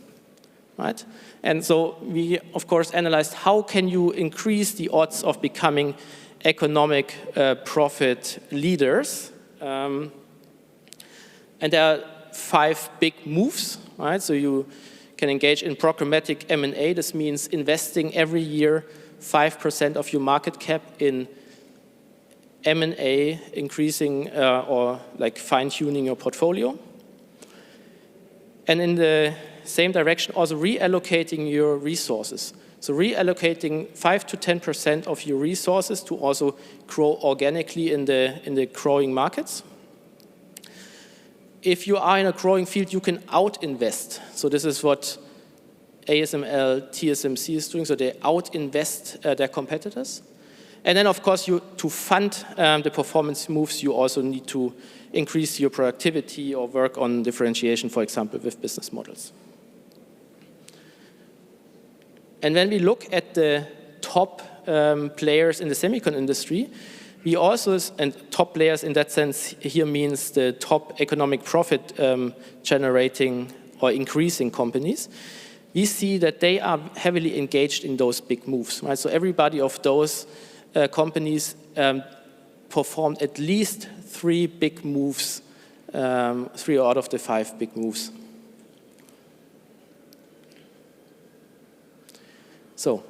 right? And so we, of course, analyzed how can you increase the odds of becoming economic profit leaders. And there are 5 big moves, right? So you can engage in programmatic M&A. This means investing every year 5% of your market cap in M&A, increasing or like fine-tuning your portfolio. And in the same direction, also reallocating your resources. So reallocating 5 to 10% of your resources to also grow organically in the growing markets. If you are in a growing field, you can out-invest. So this is what ASML, TSMC is doing. So they out-invest their competitors. And then, of course, to fund the performance moves, you also need to increase your productivity or work on differentiation, for example, with business models. And when we look at the top players in the semicon industry, we also, and top players in that sense here means the top economic profit generating or increasing companies, we see that they are heavily engaged in those big moves, right? So everybody of those companies performed at least 3 big moves, 3 out of the 5 big moves. So,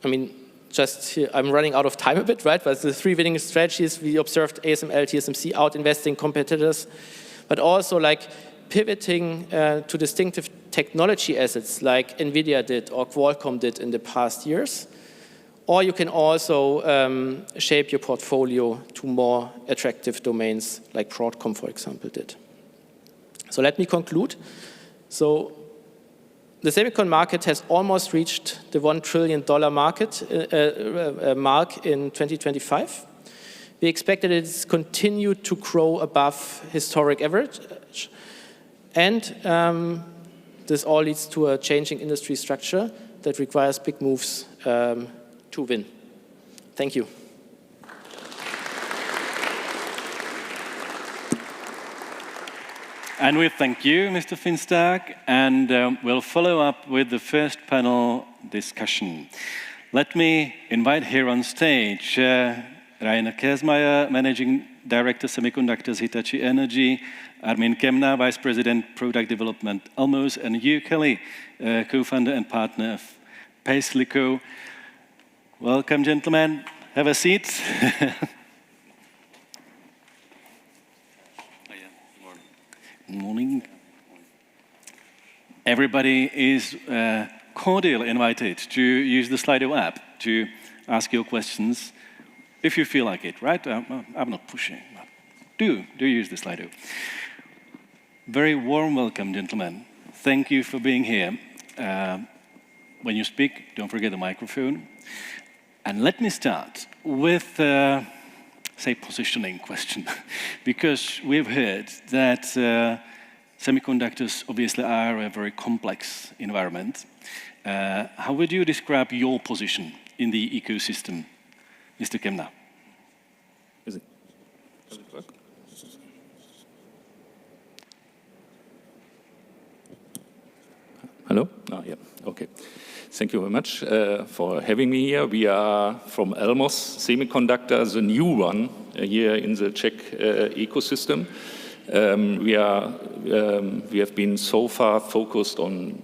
I mean, just here, I'm running out of time a bit, right? But the 3 winning strategies, we observed ASML, TSMC out-investing competitors, but also like pivoting to distinctive technology assets like NVIDIA did or Qualcomm did in the past years. Or you can also shape your portfolio to more attractive domains like Broadcom, for example, did. So let me conclude. So the semicon market has almost reached the $1 trillion mark in 2025. We expect that it's continued to grow above historic average. And this all leads to a changing industry structure that requires big moves to win. Thank you. And we thank you, Mr. Finstag, and we'll follow up with the first panel discussion. Let me invite here on stage Rainer Kersmayer, Managing Director, Semiconductors, Hitachi Energy, Armin Kemna, Vice President, Product Development, Elmos, and Hugh Kelly, co-founder and partner of Paislico. Welcome, gentlemen. Have a seat. Morning. Everybody is cordially invited to use the Slido app to ask your questions if you feel like it, right? I'm not pushing. Do use the Slido. Very warm welcome, gentlemen. Thank you for being here. When you speak, don't forget the microphone. And let me start with say, positioning question, because we've heard that semiconductors obviously are a very complex environment. How would you describe your position in the ecosystem, Mr. Kemna? Does it work? Hello? Oh, yeah, okay. Thank you very much for having me here. We are from Elmos Semiconductors, the new one here in the Czech ecosystem. We have been so far focused on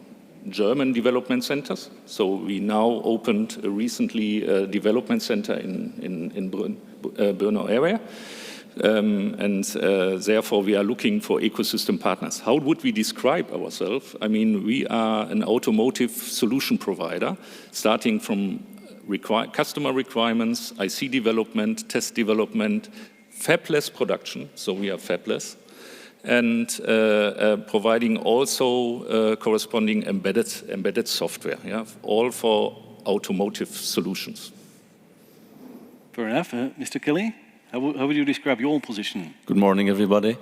German development centers. So we now opened a recently development center in Brno area. And therefore, we are looking for ecosystem partners. How would we describe ourselves? I mean, we are an automotive solution provider, starting from customer requirements, IC development, test development, fabless production, so we are fabless, and providing also corresponding embedded software, yeah, all for automotive solutions. Fair enough. Mr. Kelly? How would you describe your position? Good morning, everybody.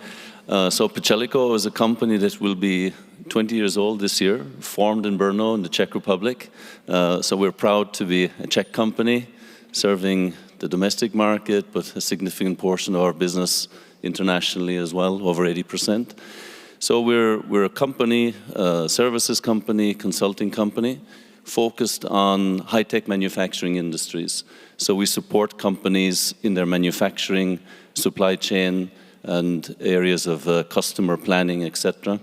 So Pečeliko is a company that will be 20 years old this year, formed in Brno in the Czech Republic. So we're proud to be a Czech company serving the domestic market, but a significant portion of our business internationally as well, over 80%. So we're a company, services company, consulting company, focused on high-tech manufacturing industries. So we support companies in their manufacturing, supply chain, and areas of customer planning, etc.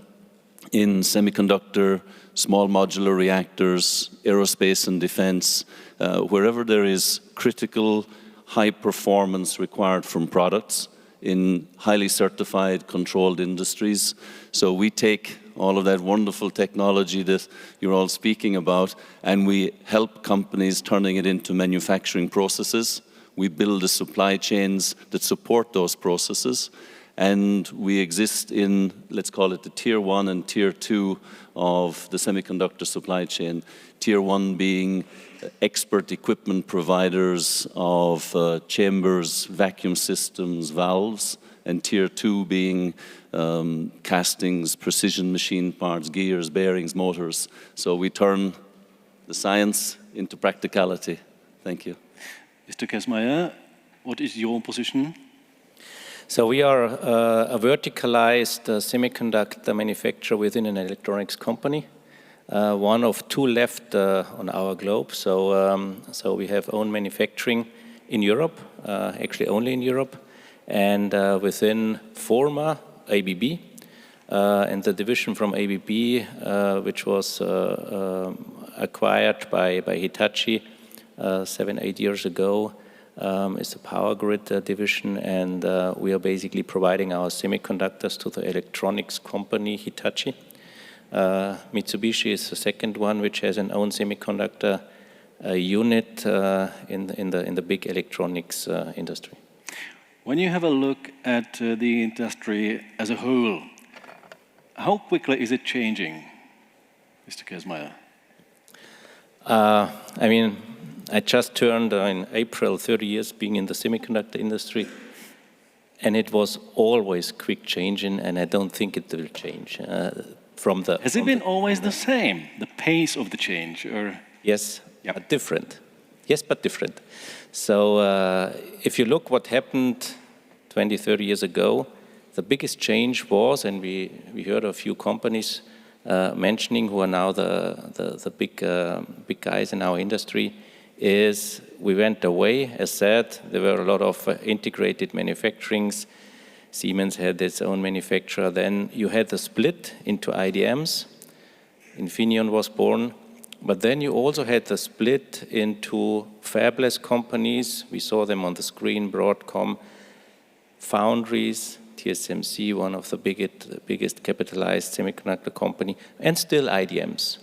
In semiconductor, small modular reactors, aerospace and defense, wherever there is critical high performance required from products in highly certified, controlled industries. So we take all of that wonderful technology that you're all speaking about, and we help companies turning it into manufacturing processes. We build the supply chains that support those processes, and we exist in, let's call it the tier 1 and tier 2 of the semiconductor supply chain. Tier 1 being expert equipment providers of chambers, vacuum systems, valves, and tier 2 being castings, precision machine parts, gears, bearings, motors. So we turn the science into practicality. Thank you. Mr. Kersmayer, what is your position? So we are a verticalized semiconductor manufacturer within an electronics company. One of two left on our globe. So we have own manufacturing in Europe, actually only in Europe, and within Forma, ABB, and the division from ABB, which was acquired by Hitachi 7-8 years ago, is the power grid division, and we are basically providing our semiconductors to the electronics company Hitachi. Mitsubishi is the second one, which has an own semiconductor unit in the big electronics industry. When you have a look at the industry as a whole, how quickly is it changing? Mr. Kersmayer. I mean, I just turned in April 30 years being in the semiconductor industry, and it was always quick changing, and I don't think it will change. Has it been always the same, the pace of the change, or? Yes, but different. Yes, but different. So if you look what happened 20, 30 years ago, the biggest change was, and we heard a few companies mentioning who are now the big guys in our industry, is we went away. As said, there were a lot of integrated manufacturings. Siemens had its own manufacturer. Then you had the split into IDMs. Infineon was born. But then you also had the split into fabless companies. We saw them on the screen, Broadcom, foundries, TSMC, one of the biggest capitalized semiconductor company, and still IDMs.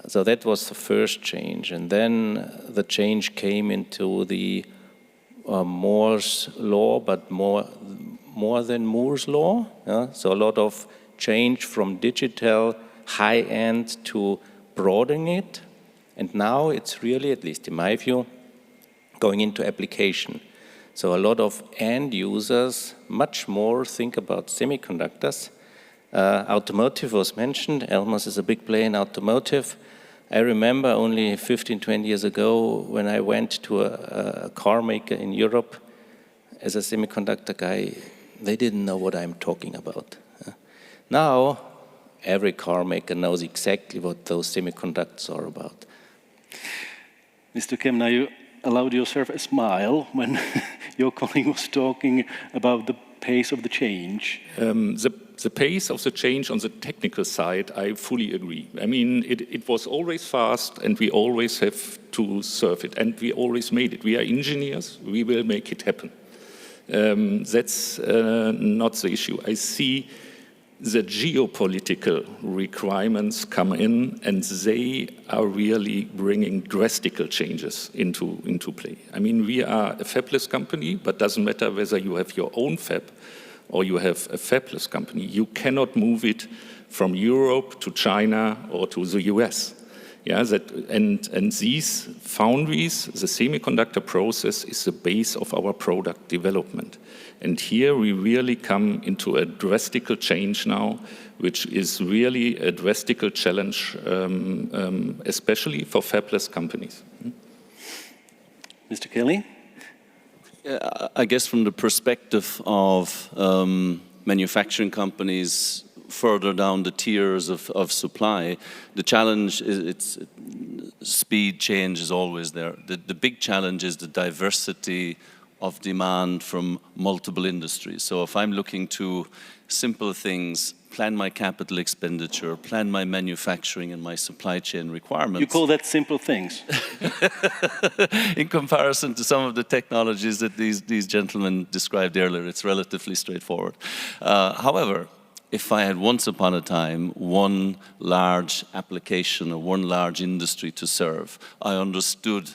So that was the first change. And then the change came into the Moore's law, but more than Moore's law. So a lot of change from digital high-end to broadening it. And now it's really, at least in my view, going into application. So a lot of end users much more think about semiconductors. Automotive was mentioned. Elmos is a big player in automotive. I remember only 15, 20 years ago when I went to a car maker in Europe as a semiconductor guy, they didn't know what I'm talking about. Now, every car maker knows exactly what those semiconductors are about. Mr. Kemna, you allowed yourself a smile when your colleague was talking about the pace of the change. The pace of the change on the technical side, I fully agree. I mean, it was always fast, and we always have to serve it, and we always made it. We are engineers, we will make it happen. That's not the issue. I see the geopolitical requirements come in, and they are really bringing drastic changes into play. I mean, we are a fabless company, but doesn't matter whether you have your own fab or you have a fabless company. You cannot move it from Europe to China or to the US. Yeah, and these foundries, the semiconductor process is the base of our product development. And here we really come into a drastic change now, which is really a drastic challenge, especially for fabless companies. Mr. Kelly? I guess from the perspective of manufacturing companies further down the tiers of supply, the challenge is speed change is always there. The big challenge is the diversity of demand from multiple industries. So if I'm looking to simple things, plan my capital expenditure, plan my manufacturing and my supply chain requirements. You call that simple things? In comparison to some of the technologies that these gentlemen described earlier, it's relatively straightforward. However, if I had once upon a time one large application or one large industry to serve, I understood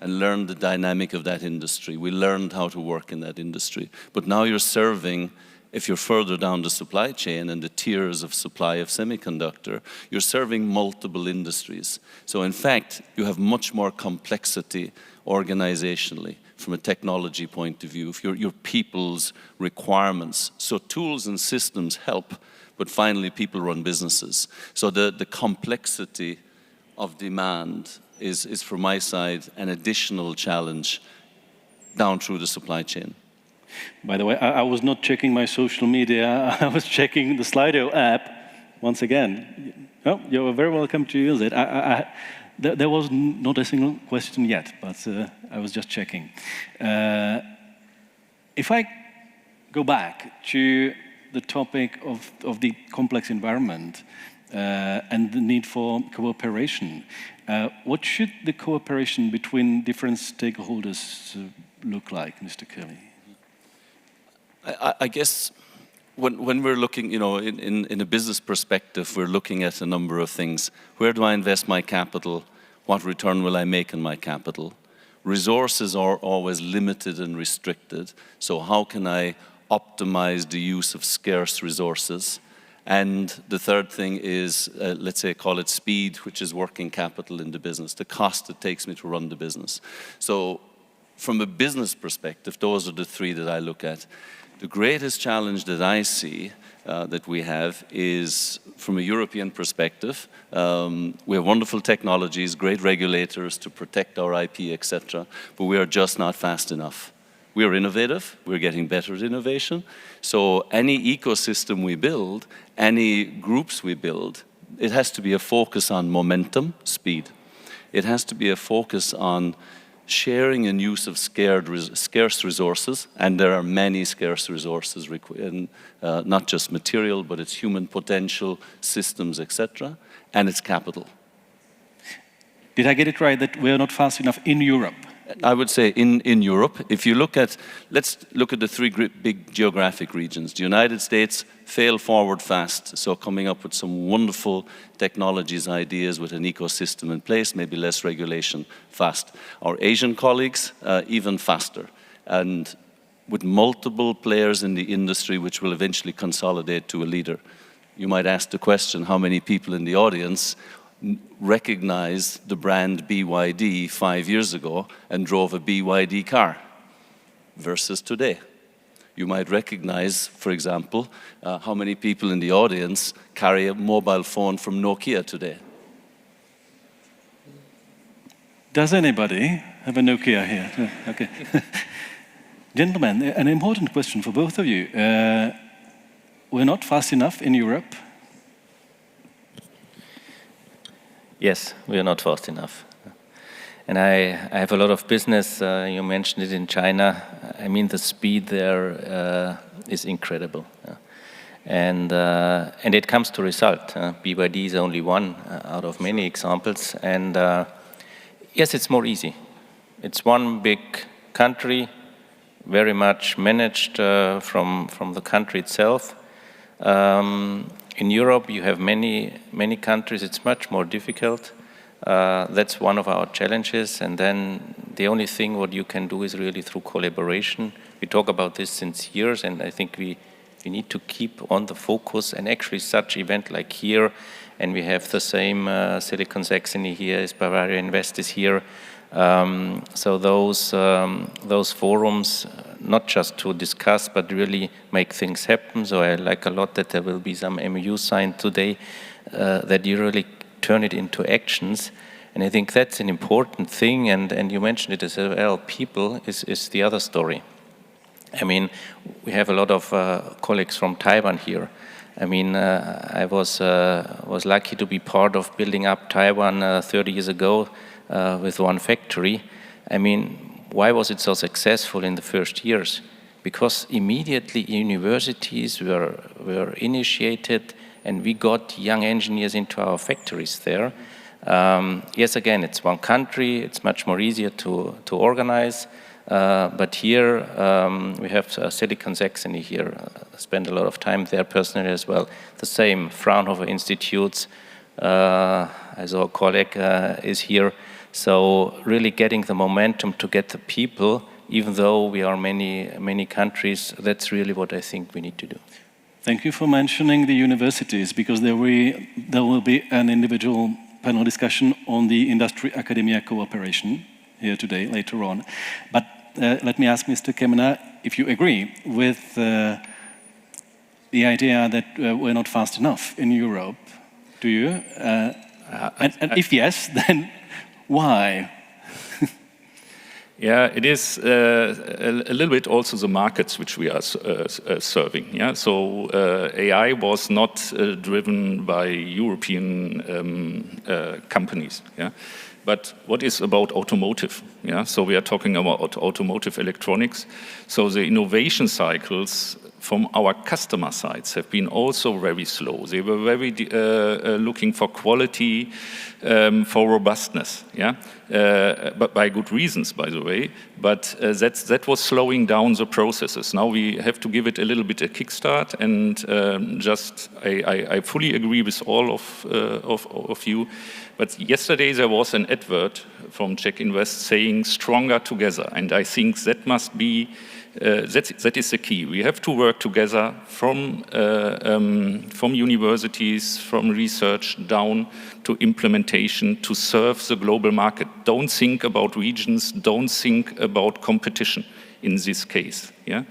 and learned the dynamic of that industry. We learned how to work in that industry. But now you're serving, if you're further down the supply chain and the tiers of supply of semiconductor, you're serving multiple industries. So in fact, you have much more complexity organizationally from a technology point of view, your people's requirements. So tools and systems help, but finally people run businesses. So the complexity of demand is from my side an additional challenge down through the supply chain. By the way, I was not checking my social media. I was checking the Slido app once again. Oh, you're very welcome to use it. There was not a single question yet, but I was just checking. If I go back to the topic of the complex environment and the need for cooperation, what should the cooperation between different stakeholders look like, Mr. Kelly? I guess when we're looking, in a business perspective, we're looking at a number of things. Where do I invest my capital? What return will I make on my capital? Resources are always limited and restricted. So how can I optimize the use of scarce resources? And the third thing is, let's say, call it speed, which is working capital in the business, the cost it takes me to run the business. So from a business perspective, those are the three that I look at. The greatest challenge that I see that we have is from a European perspective. We have wonderful technologies, great regulators to protect our IP, etc., but we are just not fast enough. We are innovative, we're getting better at innovation, so any ecosystem we build, any groups we build, it has to be a focus on momentum, speed. It has to be a focus on sharing and use of scarce resources, and there are many scarce resources, not just material, but it's human potential, systems, etc., and it's capital. Did I get it right that we're not fast enough in Europe? I would say in Europe, if you look at, let's look at the three big geographic regions. The United States fail forward fast, so coming up with some wonderful technologies, ideas with an ecosystem in place, maybe less regulation, fast. Our Asian colleagues, even faster. And with multiple players in the industry which will eventually consolidate to a leader. You might ask the question, how many people in the audience recognize the brand BYD 5 years ago and drove a BYD car versus today? You might recognize, for example, how many people in the audience carry a mobile phone from Nokia today? Does anybody have a Nokia here? Okay. Gentlemen, an important question for both of you. We're not fast enough in Europe. Yes, we are not fast enough. And I have a lot of business, you mentioned it in China. I mean, the speed there is incredible. And it comes to result. BYD is only one out of many examples. And yes, it's more easy. It's one big country, very much managed from the country itself. In Europe, you have many countries. It's much more difficult. That's one of our challenges. And then the only thing what you can do is really through collaboration. We talk about this since years, and I think we need to keep on the focus. And actually, such event like here, and we have the same Silicon Saxony here, is Bavaria Invest is here. So those forums, not just to discuss, but really make things happen. So I like a lot that there will be some MOU signed today, that you really turn it into actions. And I think that's an important thing, and you mentioned it as well, people is the other story. I mean, we have a lot of colleagues from Taiwan here. I mean, I was lucky to be part of building up Taiwan 30 years ago with one factory. I mean, why was it so successful in the first years? Because immediately universities were initiated, and we got young engineers into our factories there. Yes, again, it's one country, it's much more easier to organize. But here we have Silicon Saxony here. I spend a lot of time there personally as well. The same, Fraunhofer Institutes. I saw a colleague is here. So really getting the momentum to get the people, even though we are many countries, that's really what I think we need to do. Thank you for mentioning the universities, because there will be an individual panel discussion on the industry-academia cooperation here today, later on. But let me ask Mr. Kemner if you agree with the idea that we're not fast enough in Europe. Do you? And if yes, then why? Yeah, it is a little bit also the markets which we are serving. Yeah, so AI was not driven by European companies. Yeah, but what is about automotive? Yeah, so we are talking about automotive electronics. So the innovation cycles from our customer sides have been also very slow. They were very looking for quality, for robustness, yeah, but by good reasons, by the way. But that was slowing down the processes. Now we have to give it a little bit a kickstart, and I fully agree with all of you. But yesterday there was an advert from CzechInvest saying stronger together. And I think that must be, that is the key. We have to work together from universities, from research down to implementation to serve the global market. Don't think about regions, don't think about competition in this case. Yeah?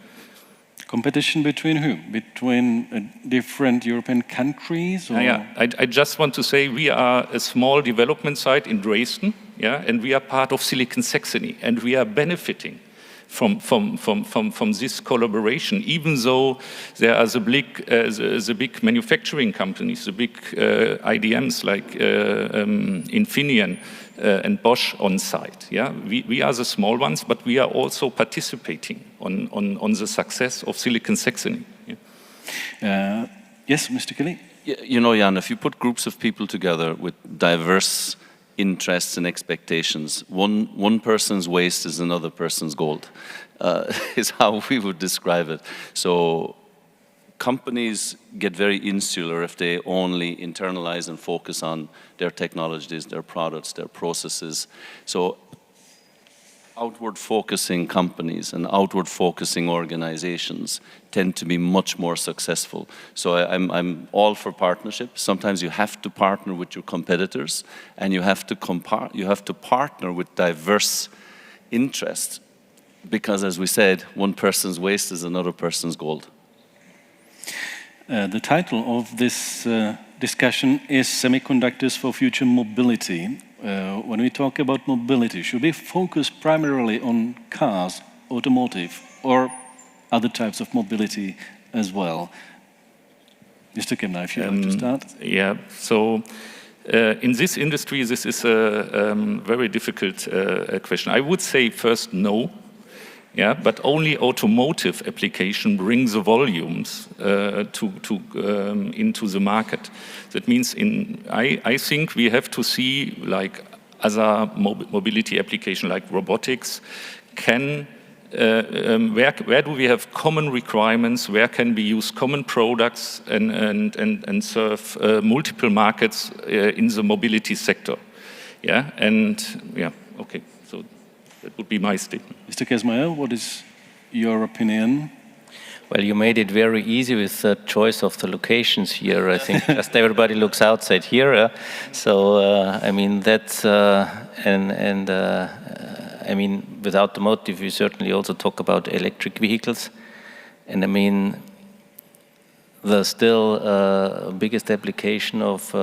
Competition between who? Between different European countries? Or? Yeah, I just want to say we are a small development site in Dresden, yeah, and we are part of Silicon Saxony, and we are benefiting from this collaboration, even though there are the big manufacturing companies, the big IDMs like Infineon and Bosch on site. Yeah, we are the small ones, but we are also participating on the success of Silicon Saxony. Yeah. Yes, Mr. Kelly? You know, Jan, if you put groups of people together with diverse interests and expectations, one person's waste is another person's gold, is how we would describe it. So companies get very insular if they only internalize and focus on their technologies, their products, their processes. So outward-focusing companies and outward-focusing organizations tend to be much more successful. So I'm all for partnership. Sometimes you have to partner with your competitors, and you have to partner with diverse interests, because, as we said, one person's waste is another person's gold. The title of this discussion is Semiconductors for Future Mobility. When we talk about mobility, should we focus primarily on cars, automotive, or other types of mobility as well? Mr. Kemner, if you'd like to start. Yeah, so in this industry, this is a very difficult question. I would say first, no. Yeah, but only automotive application brings the volumes into the market. That means I think we have to see like other mobility application like robotics. Where do we have common requirements? Where can we use common products and serve multiple markets in the mobility sector? Yeah, and yeah, okay. So that would be my statement. Mr. Kesmayer, what is your opinion? Well, you made it very easy with the choice of the locations here. I think just everybody looks outside here. So, I mean, that's, I mean, with automotive, we certainly also talk about electric vehicles. And I mean, the still biggest application of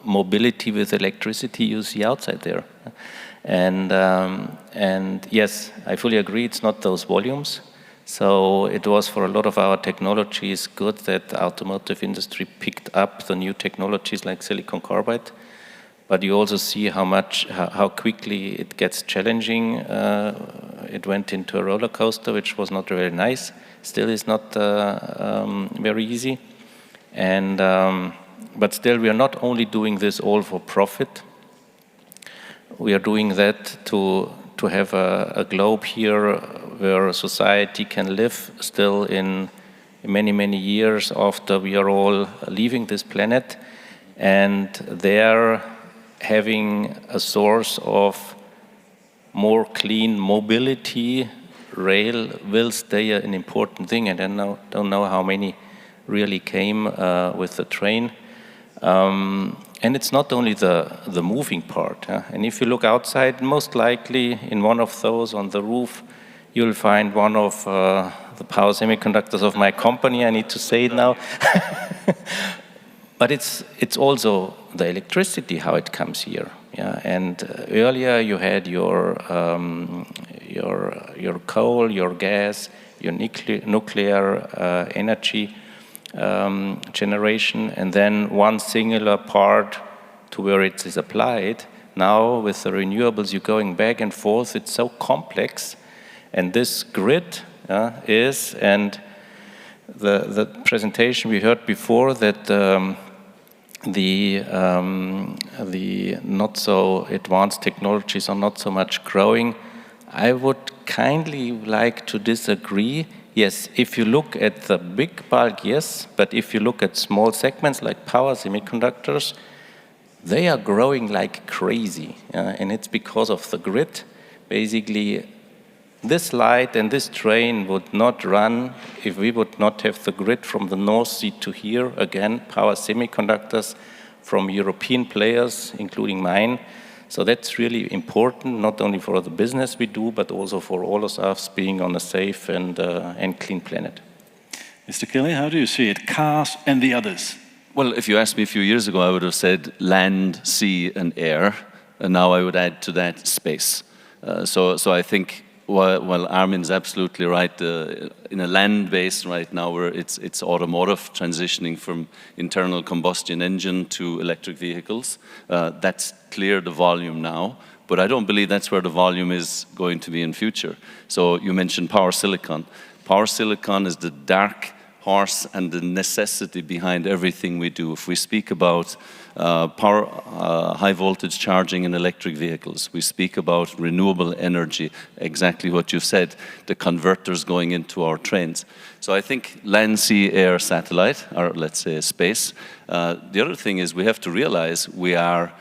mobility with electricity you see outside there. And yes, I fully agree, it's not those volumes. So it was for a lot of our technologies good that the automotive industry picked up the new technologies like silicon carbide. But you also see how quickly it gets challenging. It went into a roller coaster, which was not very nice. Still is not very easy. And but still, we are not only doing this all for profit. We are doing that to have a globe here where society can live still in many, many years after we are all leaving this planet, and there having a source of more clean mobility. Rail will stay an important thing, and I don't know how many really came with the train. And it's not only the moving part. And if you look outside, most likely in one of those on the roof, you'll find one of the power semiconductors of my company. I need to say it now. But it's also the electricity, how it comes here. Yeah, and earlier you had your coal, your gas, your nuclear energy generation, and then one singular part to where it is applied. Now with the renewables, you're going back and forth. It's so complex, and this grid is, and the presentation we heard before that the not so advanced technologies are not so much growing. I would kindly like to disagree. Yes, if you look at the big bulk, yes, but if you look at small segments like power semiconductors, they are growing like crazy, and it's because of the grid. Basically, this light and this train would not run if we would not have the grid from the North Sea to here, again, power semiconductors from European players, including mine. So that's really important, not only for the business we do, but also for all of us being on a safe and clean planet. Mr. Kelly, how do you see it? Cars and the others. Well, if you asked me a few years ago, I would have said land, sea, and air, and now I would add to that space. So I think, well, Armin's absolutely right. In a land base right now, where it's automotive transitioning from internal combustion engine to electric vehicles, that's clear the volume now. But I don't believe that's where the volume is going to be in future. So you mentioned power silicon. Power silicon is the dark horse and the necessity behind everything we do. If we speak about high voltage charging in electric vehicles, we speak about renewable energy, exactly what you said, the converters going into our trains. So I think land, sea, air, satellite, or let's say space. The other thing is we have to realize we are,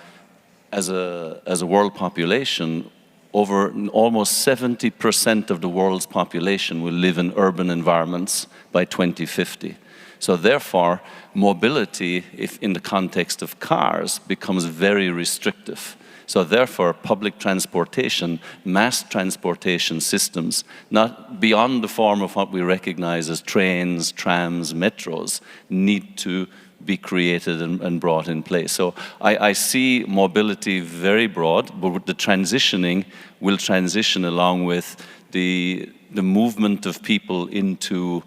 as a world population, over almost 70% of the world's population will live in urban environments by 2050. So therefore, mobility, if in the context of cars, becomes very restrictive. So therefore, public transportation, mass transportation systems, not beyond the form of what we recognize as trains, trams, metros, need to be created and brought in place. So I see mobility very broad, but the transitioning will transition along with the movement of people into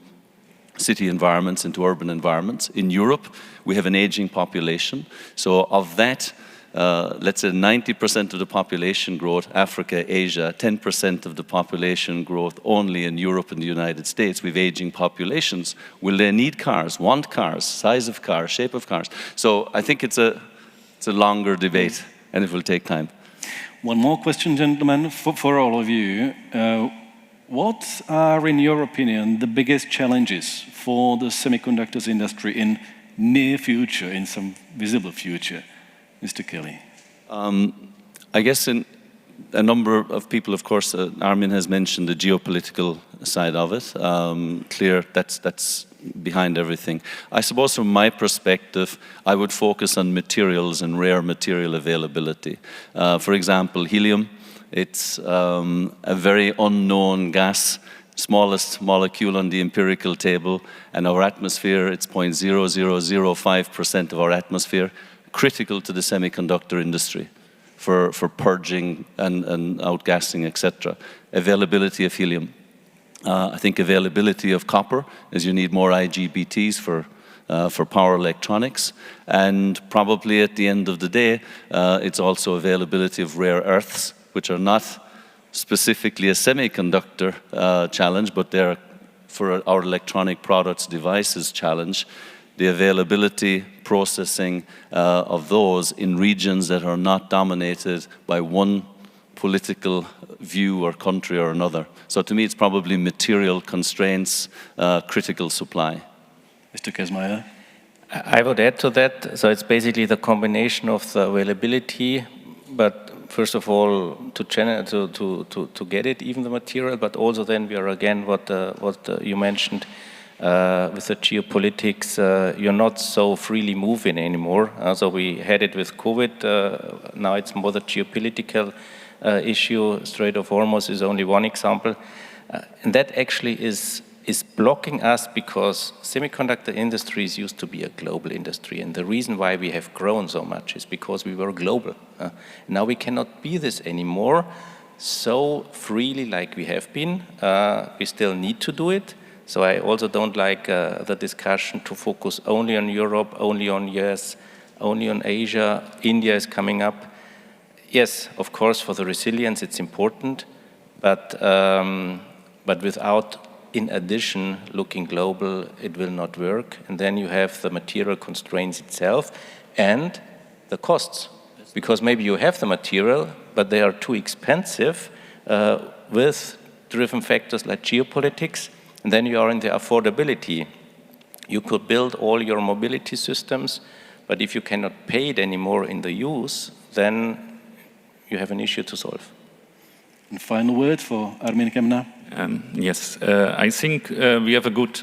city environments, into urban environments. In Europe, we have an aging population. So of that, let's say 90% of the population growth, Africa, Asia, 10% of the population growth only in Europe and the United States. We have aging populations. Will they need cars, want cars, size of cars, shape of cars? So I think it's a longer debate, and it will take time. One more question, gentlemen, for all of you. What are, in your opinion, the biggest challenges for the semiconductors industry in near future, in some visible future? Mr. Kelly. I guess in a number of people, of course, Armin has mentioned the geopolitical side of it. Clear, that's behind everything. I suppose from my perspective, I would focus on materials and rare material availability. For example, helium, it's a very unknown gas, smallest molecule on the empirical table, and our atmosphere, it's 0.0005% of our atmosphere. Critical to the semiconductor industry for purging and outgassing, etc. Availability of helium. I think availability of copper, as you need more IGBTs for power electronics. And probably at the end of the day, it's also availability of rare earths, which are not specifically a semiconductor challenge, but they're for our electronic products, devices challenge. The availability, processing of those in regions that are not dominated by one political view or country or another. So to me, it's probably material constraints, critical supply. Mr. Kesmayer? I would add to that, so it's basically the combination of the availability, but first of all, to get it, even the material, but also then we are again, what you mentioned, with the geopolitics, you're not so freely moving anymore. So we had it with COVID. Now it's more the geopolitical issue. Strait of Hormuz is only one example. And that actually is blocking us because semiconductor industries used to be a global industry. And the reason why we have grown so much is because we were global. Now we cannot be this anymore so freely like we have been. We still need to do it. So I also don't like the discussion to focus only on Europe, only on US, only on Asia. India is coming up. Yes, of course, for the resilience it's important, but without, in addition, looking global, it will not work. And then you have the material constraints itself and the costs. Because maybe you have the material, but they are too expensive with driven factors like geopolitics. And then you are in the affordability. You could build all your mobility systems, But if you cannot pay it anymore in the use, then you have an issue to solve. And final word for Armin Kemna. Yes, I think we have a good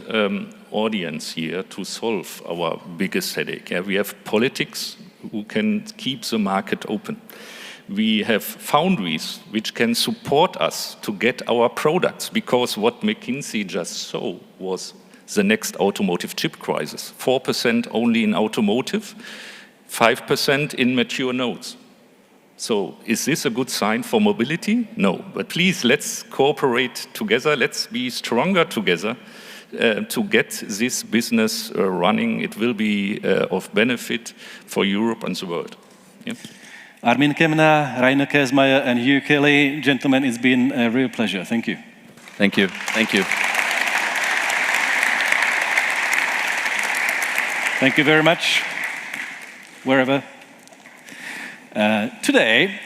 audience here to solve our biggest headache. We have politics who can keep the market open. We have foundries which can support us to get our products, because what McKinsey just saw was the next automotive chip crisis. 4% only in automotive, 5% in mature nodes. So is this a good sign for mobility? No, but please let's cooperate together, let's be stronger together to get this business running. It will be of benefit for Europe and the world. Yeah. Armin Kemna, Rainer Kersmayer, and Hugh Kelly. Gentlemen, it's been a real pleasure. Thank you. Thank you. Thank you. Thank you very much, wherever. Today,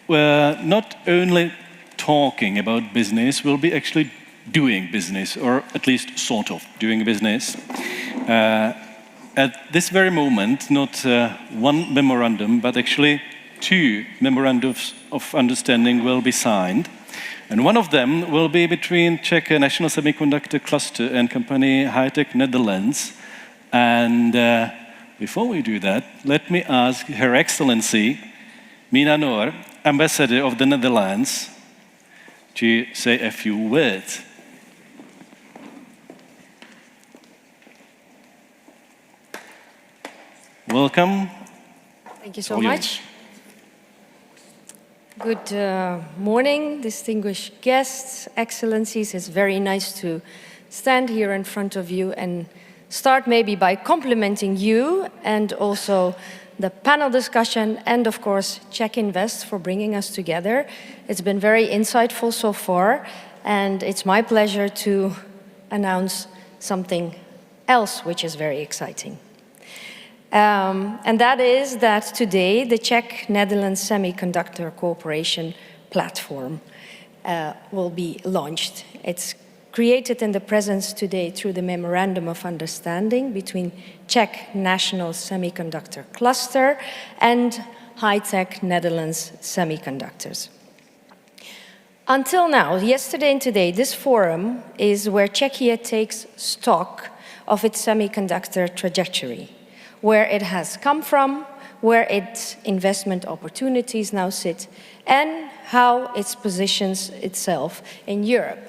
we're not only talking about business, we'll be actually doing business, or at least sort of doing business. At this very moment, not one memorandum, but actually 2 memorandums of understanding will be signed. And one of them will be between Czech National Semiconductor Cluster and company High-Tech Netherlands. And before we do that, let me ask Her Excellency Mina Noor, Ambassador of the Netherlands, to say a few words. Welcome. Thank you so much. Good morning, distinguished guests, excellencies. It's very nice to stand here in front of you and start maybe by complimenting you and also the panel discussion and, of course, CzechInvest for bringing us together. It's been very insightful so far, and it's my pleasure to announce something else which is very exciting. And that is that today the Czech-Netherlands Semiconductor Cooperation Platform will be launched. It's created in the presence today through the Memorandum of Understanding between Czech National Semiconductor Cluster and High-Tech Netherlands Semiconductors. Until now, yesterday and today, this forum is where Czechia takes stock of its semiconductor trajectory, where it has come from, where its investment opportunities now sit, and how it positions itself in Europe.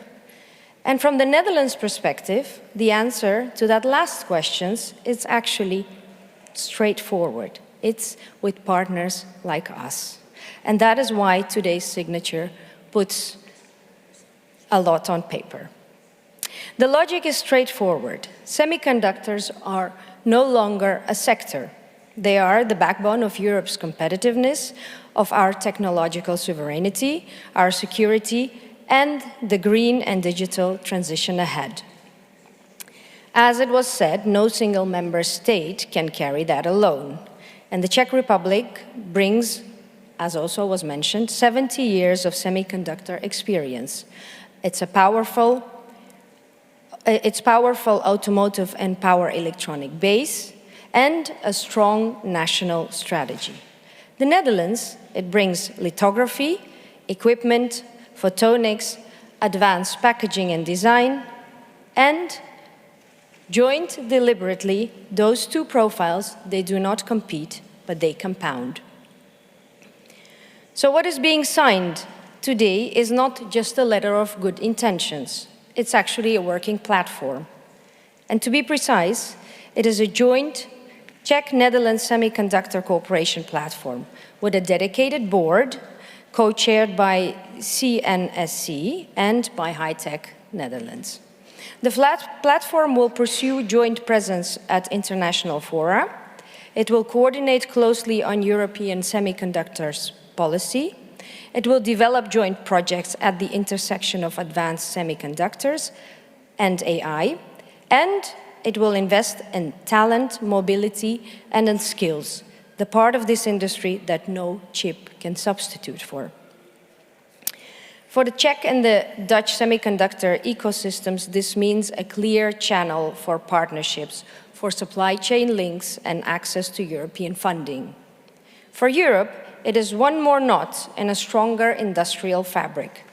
And from the Netherlands' perspective, the answer to that last question is actually straightforward. It's with partners like us. And that is why today's signature puts a lot on paper. The logic is straightforward. Semiconductors are no longer a sector. They are the backbone of Europe's competitiveness, of our technological sovereignty, our security, and the green and digital transition ahead. As it was said, no single member state can carry that alone. And the Czech Republic brings, as also was mentioned, 70 years of semiconductor experience. It's powerful automotive and power electronic base, and a strong national strategy. The Netherlands, it brings lithography, equipment, photonics, advanced packaging and design, and joined deliberately, those 2 profiles, they do not compete, but they compound. So what is being signed today is not just a letter of good intentions. It's actually a working platform. And to be precise, it is a joint Czech-Netherlands Semiconductor Cooperation Platform with a dedicated board co-chaired by CNSC and by High-Tech Netherlands. The platform will pursue joint presence at international fora. It will coordinate closely on European semiconductors policy. It will develop joint projects at the intersection of advanced semiconductors and AI, and it will invest in talent, mobility, and in skills, the part of this industry that no chip can substitute for. For the Czech and the Dutch semiconductor ecosystems, this means a clear channel for partnerships for supply chain links and access to European funding. For Europe, it is one more knot in a stronger industrial fabric.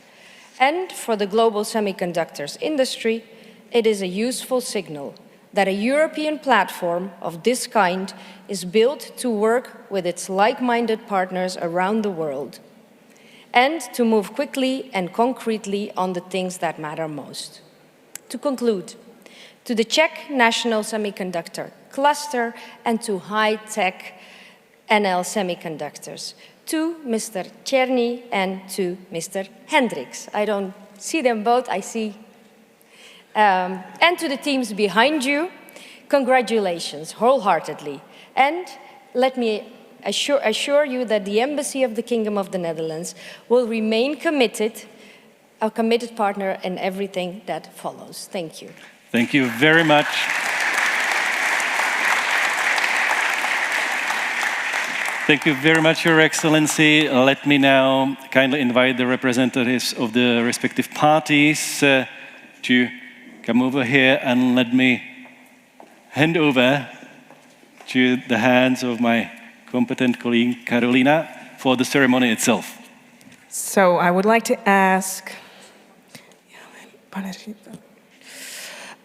And for the global semiconductors industry, it is a useful signal that a European platform of this kind is built to work with its like-minded partners around the world and to move quickly and concretely on the things that matter most. To conclude, to the Czech National Semiconductor Cluster and to high-tech NL Semiconductors, to Mr. Černý and to Mr. Hendricks. I don't see them both, I see. And to the teams behind you, congratulations wholeheartedly. And let me assure you that the Embassy of the Kingdom of the Netherlands will remain committed, a committed partner in everything that follows. Thank you. Thank you very much. Thank you very much, Your Excellency. Let me now kindly invite the representatives of the respective parties to come over here, and let me hand over to the hands of my competent colleague Karolina for the ceremony itself. So I would like to ask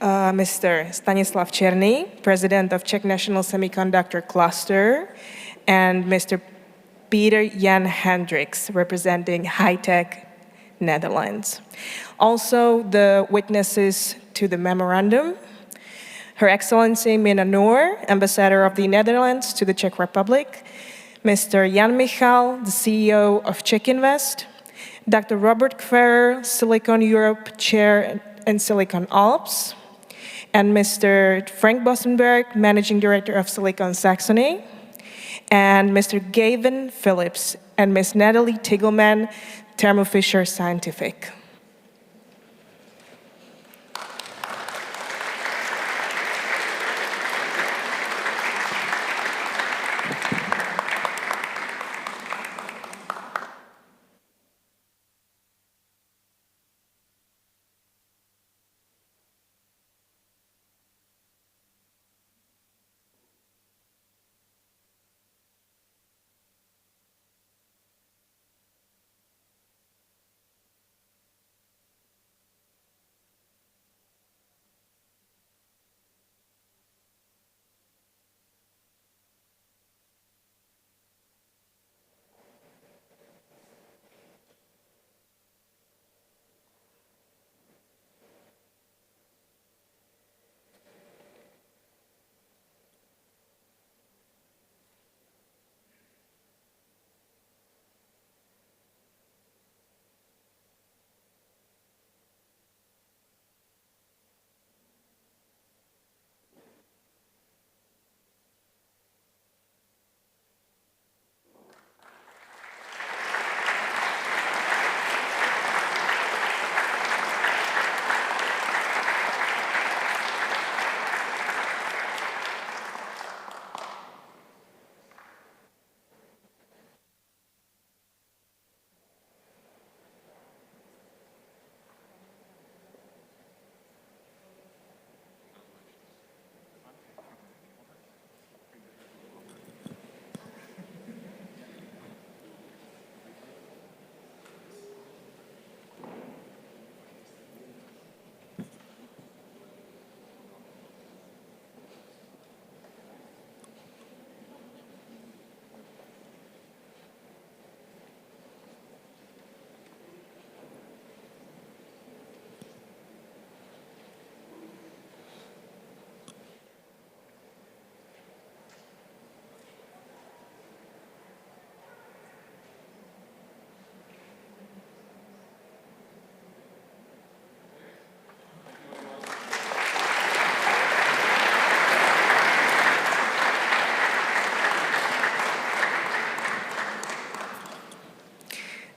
Mr. Stanislav Černý, President of Czech National Semiconductor Cluster, and Mr. Peter Jan Hendricks, representing High-Tech Netherlands. Also, the witnesses to the memorandum, Her Excellency Mina Noor, Ambassador of the Netherlands to the Czech Republic, Mr. Jan Michal, the CEO of CzechInvest, Dr. Robert Kverer, Silicon Europe Chair in Silicon Alps, and Mr. Frank Bosenberg, Managing Director of Silicon Saxony, and Mr. Gavin Phillips and Ms. Natalie Tigelman, Thermo Fisher Scientific.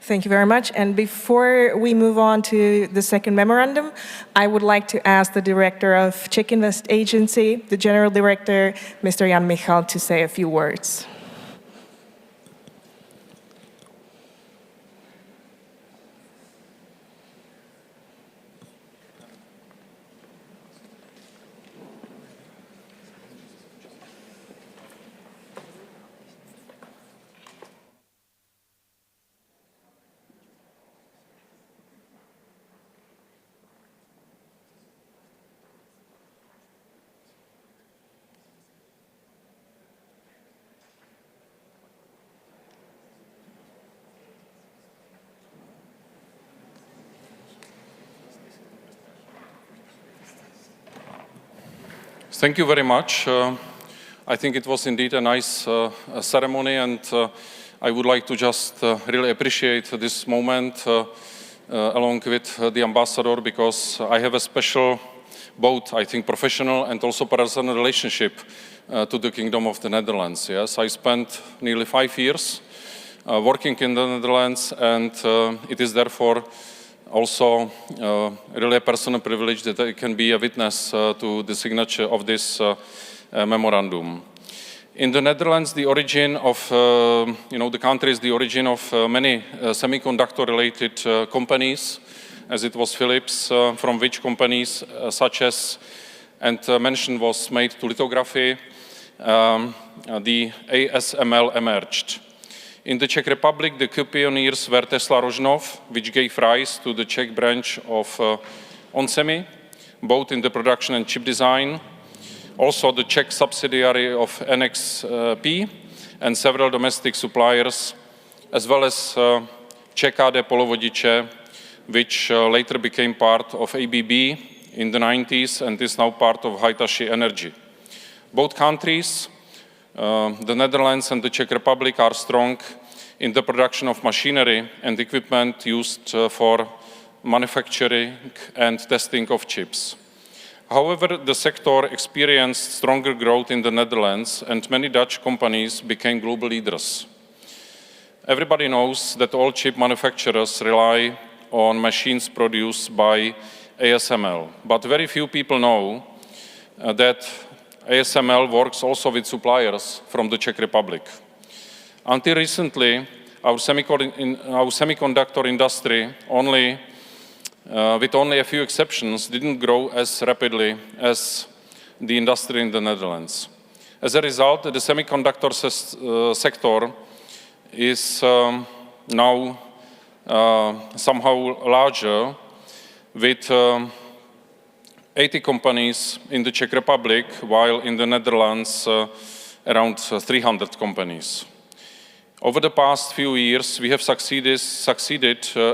Thank you very much. And before we move on to the second memorandum, I would like to ask the director of CzechInvest Agency, the general director, Mr. Jan Michal, to say a few words. Thank you very much. I think it was indeed a nice ceremony, and I would like to just really appreciate this moment along with the ambassador, because I have a special, both I think professional and also personal relationship to the Kingdom of the Netherlands. Yes, I spent nearly 5 years working in the Netherlands, and it is therefore also really a personal privilege that I can be a witness to the signature of this memorandum. In the Netherlands, the origin of, the country is the origin of many semiconductor-related companies, as it was Philips, from which companies such as, and mention was made to lithography, the ASML emerged. In the Czech Republic, the key pioneers were Tesla Rožnov, which gave rise to the Czech branch of onsemi, both in the production and chip design. Also the Czech subsidiary of NXP and several domestic suppliers, as well as ČR polovodiče, which later became part of ABB in the 90s and is now part of Hitachi Energy. Both countries, the Netherlands and the Czech Republic, are strong in the production of machinery and equipment used for manufacturing and testing of chips. However, the sector experienced stronger growth in the Netherlands, and many Dutch companies became global leaders. Everybody knows that all chip manufacturers rely on machines produced by ASML, but very few people know that ASML works also with suppliers from the Czech Republic. Until recently, our semiconductor industry, with only a few exceptions, didn't grow as rapidly as the industry in the Netherlands. As a result, the semiconductor sector is now somehow larger, with 80 companies in the Czech Republic, while in the Netherlands around 300 companies. Over the past few years, we have succeeded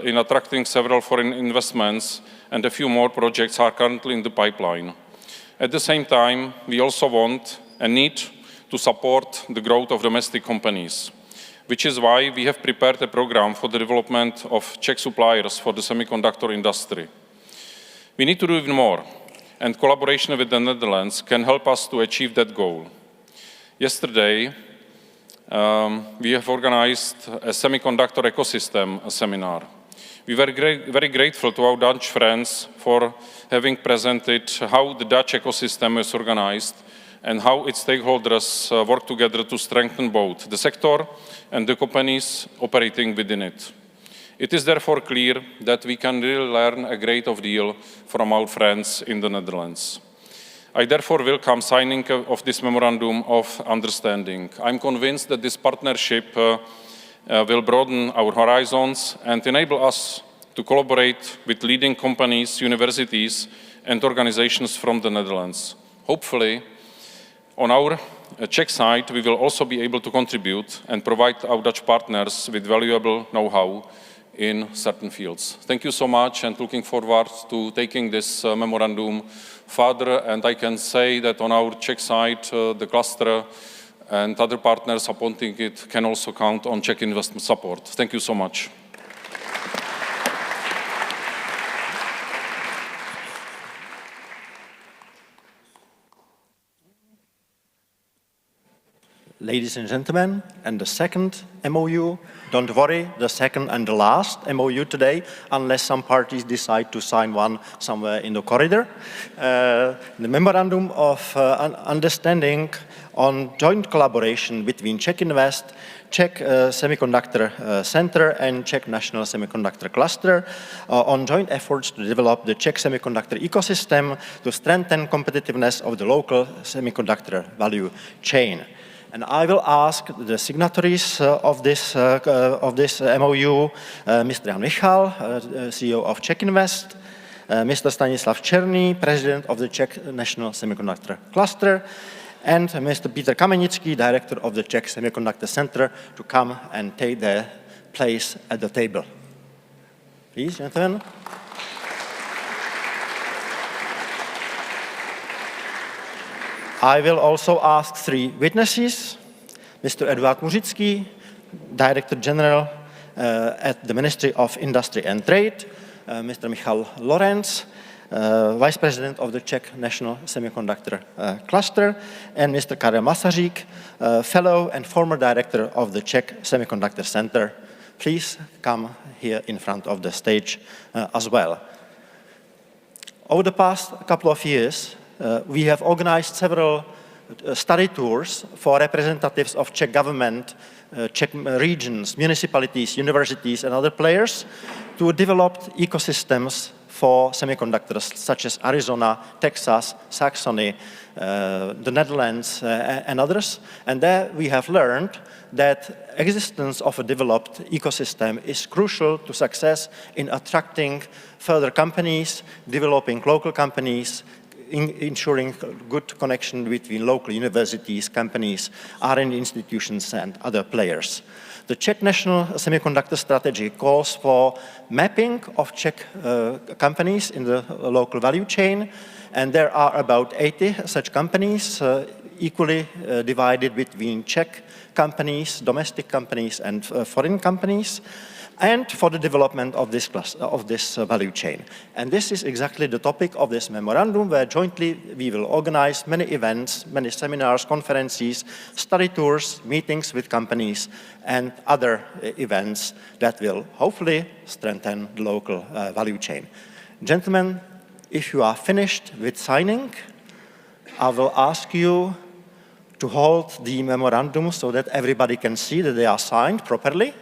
in attracting several foreign investments, and a few more projects are currently in the pipeline. At the same time, we also want and need to support the growth of domestic companies, which is why we have prepared a program for the development of Czech suppliers for the semiconductor industry. We need to do even more, and collaboration with the Netherlands can help us to achieve that goal. Yesterday, we have organized a semiconductor ecosystem seminar. We were very grateful to our Dutch friends for having presented how the Dutch ecosystem is organized and how its stakeholders work together to strengthen both the sector and the companies operating within it. It is therefore clear that we can really learn a great deal from our friends in the Netherlands. I therefore welcome signing of this memorandum of understanding. I'm convinced that this partnership will broaden our horizons and enable us to collaborate with leading companies, universities, and organizations from the Netherlands. Hopefully, on our Czech side, we will also be able to contribute and provide our Dutch partners with valuable know-how in certain fields. Thank you so much, and looking forward to taking this memorandum further. And I can say that on our Czech side, the cluster and other partners supporting it can also count on Czech investment support. Thank you so much. Ladies and gentlemen, and the second MOU, don't worry, the second and the last MOU today, unless some parties decide to sign one somewhere in the corridor. The Memorandum of Understanding on joint collaboration between CzechInvest, Czech Semiconductor Center and Czech National Semiconductor Cluster on joint efforts to develop the Czech semiconductor ecosystem to strengthen competitiveness of the local semiconductor value chain. And I will ask the signatories of this MOU, Mr. Jan Michal, CEO of CzechInvest, Mr. Stanislav Černý, President of the Czech National Semiconductor Cluster, and Mr. Peter Kamenický, Director of the Czech Semiconductor Center, to come and take their place at the table. Please, gentlemen. I will also ask 3 witnesses, Mr. Eduard Muřický, Director General at the Ministry of Industry and Trade, Mr. Michal Lorenz, Vice President of the Czech National Semiconductor Cluster, and Mr. Karel Masařík, Fellow and former Director of the Czech Semiconductor Center. Please come here in front of the stage as well. Over the past couple of years, we have organized several study tours for representatives of Czech government, Czech regions, municipalities, universities, and other players to develop ecosystems for semiconductors, such as Arizona, Texas, Saxony, the Netherlands, and others. And there we have learned that existence of a developed ecosystem is crucial to success in attracting further companies, developing local companies, ensuring good connection between local universities, companies, R&D institutions, and other players. The Czech National Semiconductor Strategy calls for mapping of Czech companies in the local value chain, and there are about 80 such companies, equally divided between Czech companies, domestic companies, and foreign companies, and for the development of this value chain. And this is exactly the topic of this memorandum, where jointly we will organize many events, many seminars, conferences, study tours, meetings with companies, and other events that will hopefully strengthen the local value chain. Gentlemen, if you are finished with signing, I will ask you to hold the memorandum so that everybody can see that they are signed properly.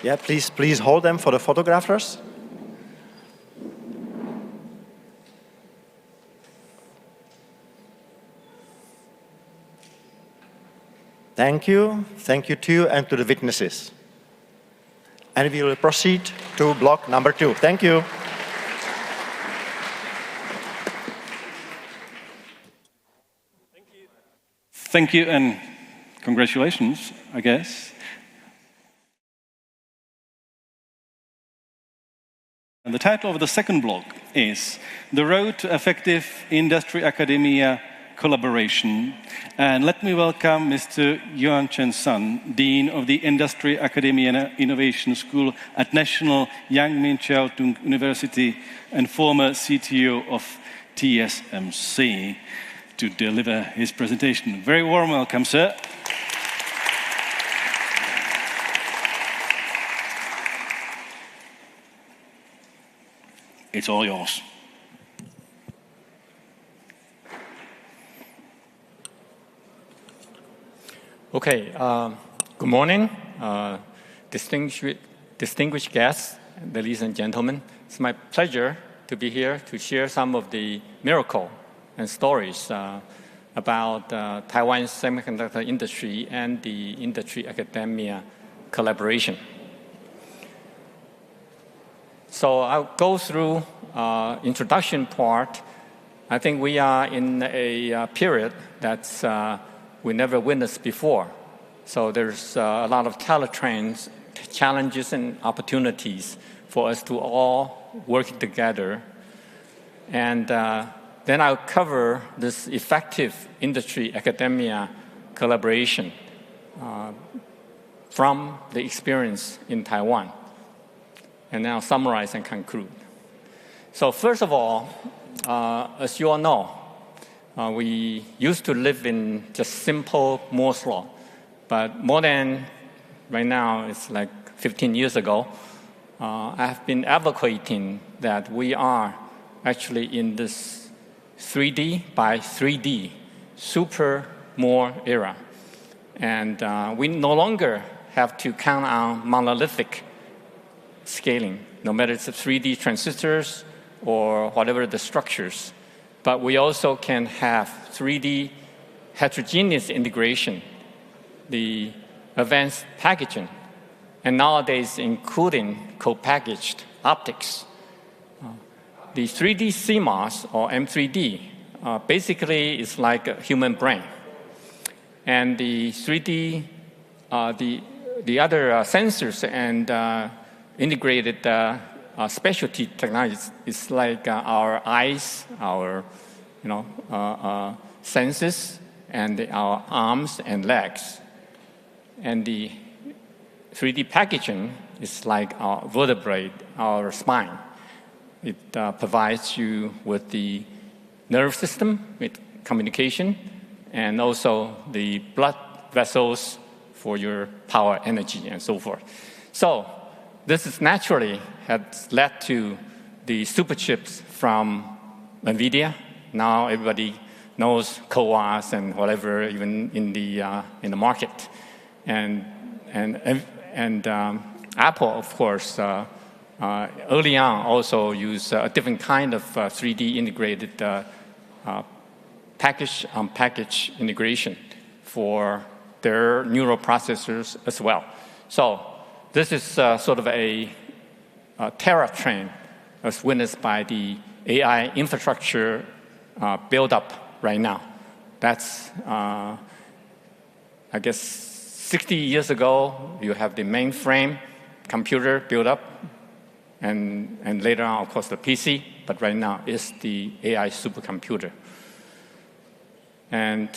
Yeah, please hold them for the photographers. Thank you to you and to the witnesses. And we will proceed to block number 2. Thank you. Thank you and congratulations, I guess. And the title of the second block is The Road to Effective Industry-Academia Collaboration. And let me welcome Mr. Yuan Chen-sun, Dean of the Industry Academia and Innovation School at National Yang Min Chiao Tung University and former CTO of TSMC, to deliver his presentation. Very warm welcome, sir. It's all yours. Okay, good morning, distinguished guests, ladies and gentlemen. It's my pleasure to be here to share some of the miracle and stories about Taiwan's semiconductor industry and the industry-academia collaboration. So I'll go through introduction part. I think we are in a period that's we never witnessed before. So there's a lot of teletrends, challenges and opportunities for us to all work together. And then I'll cover this effective industry-academia collaboration from the experience in Taiwan. And then I'll summarize and conclude. So first of all, as you all know, we used to live in just simple Moore's law. But more than, right now, it's like 15 years ago, I have been advocating that we are actually in this 3D by 3D super Moore era. And we no longer have to count on monolithic scaling, no matter it's 3D transistors or whatever the structures. But we also can have 3D heterogeneous integration, the advanced packaging, and nowadays including co-packaged optics. the 3D CMOS, or M3D, basically is like a human brain. And the 3D, the other sensors and integrated specialty technologies is like our eyes, our senses, and our arms and legs. And the 3D packaging is like our vertebrae, our spine. It provides you with the nerve system, with communication, and also the blood vessels for your power, energy, and so forth. So this is naturally has led to the super chips from NVIDIA. Now everybody knows CoWoS and whatever, even in the market. And Apple, of course, early on also used a different kind of 3D integrated package-on-package integration for their neural processors as well. So this is sort of a terror train as witnessed by the AI infrastructure build-up right now. That's, I guess, 60 years ago, you have the mainframe computer built up, and later on, of course, the PC, but right now it's the AI supercomputer. And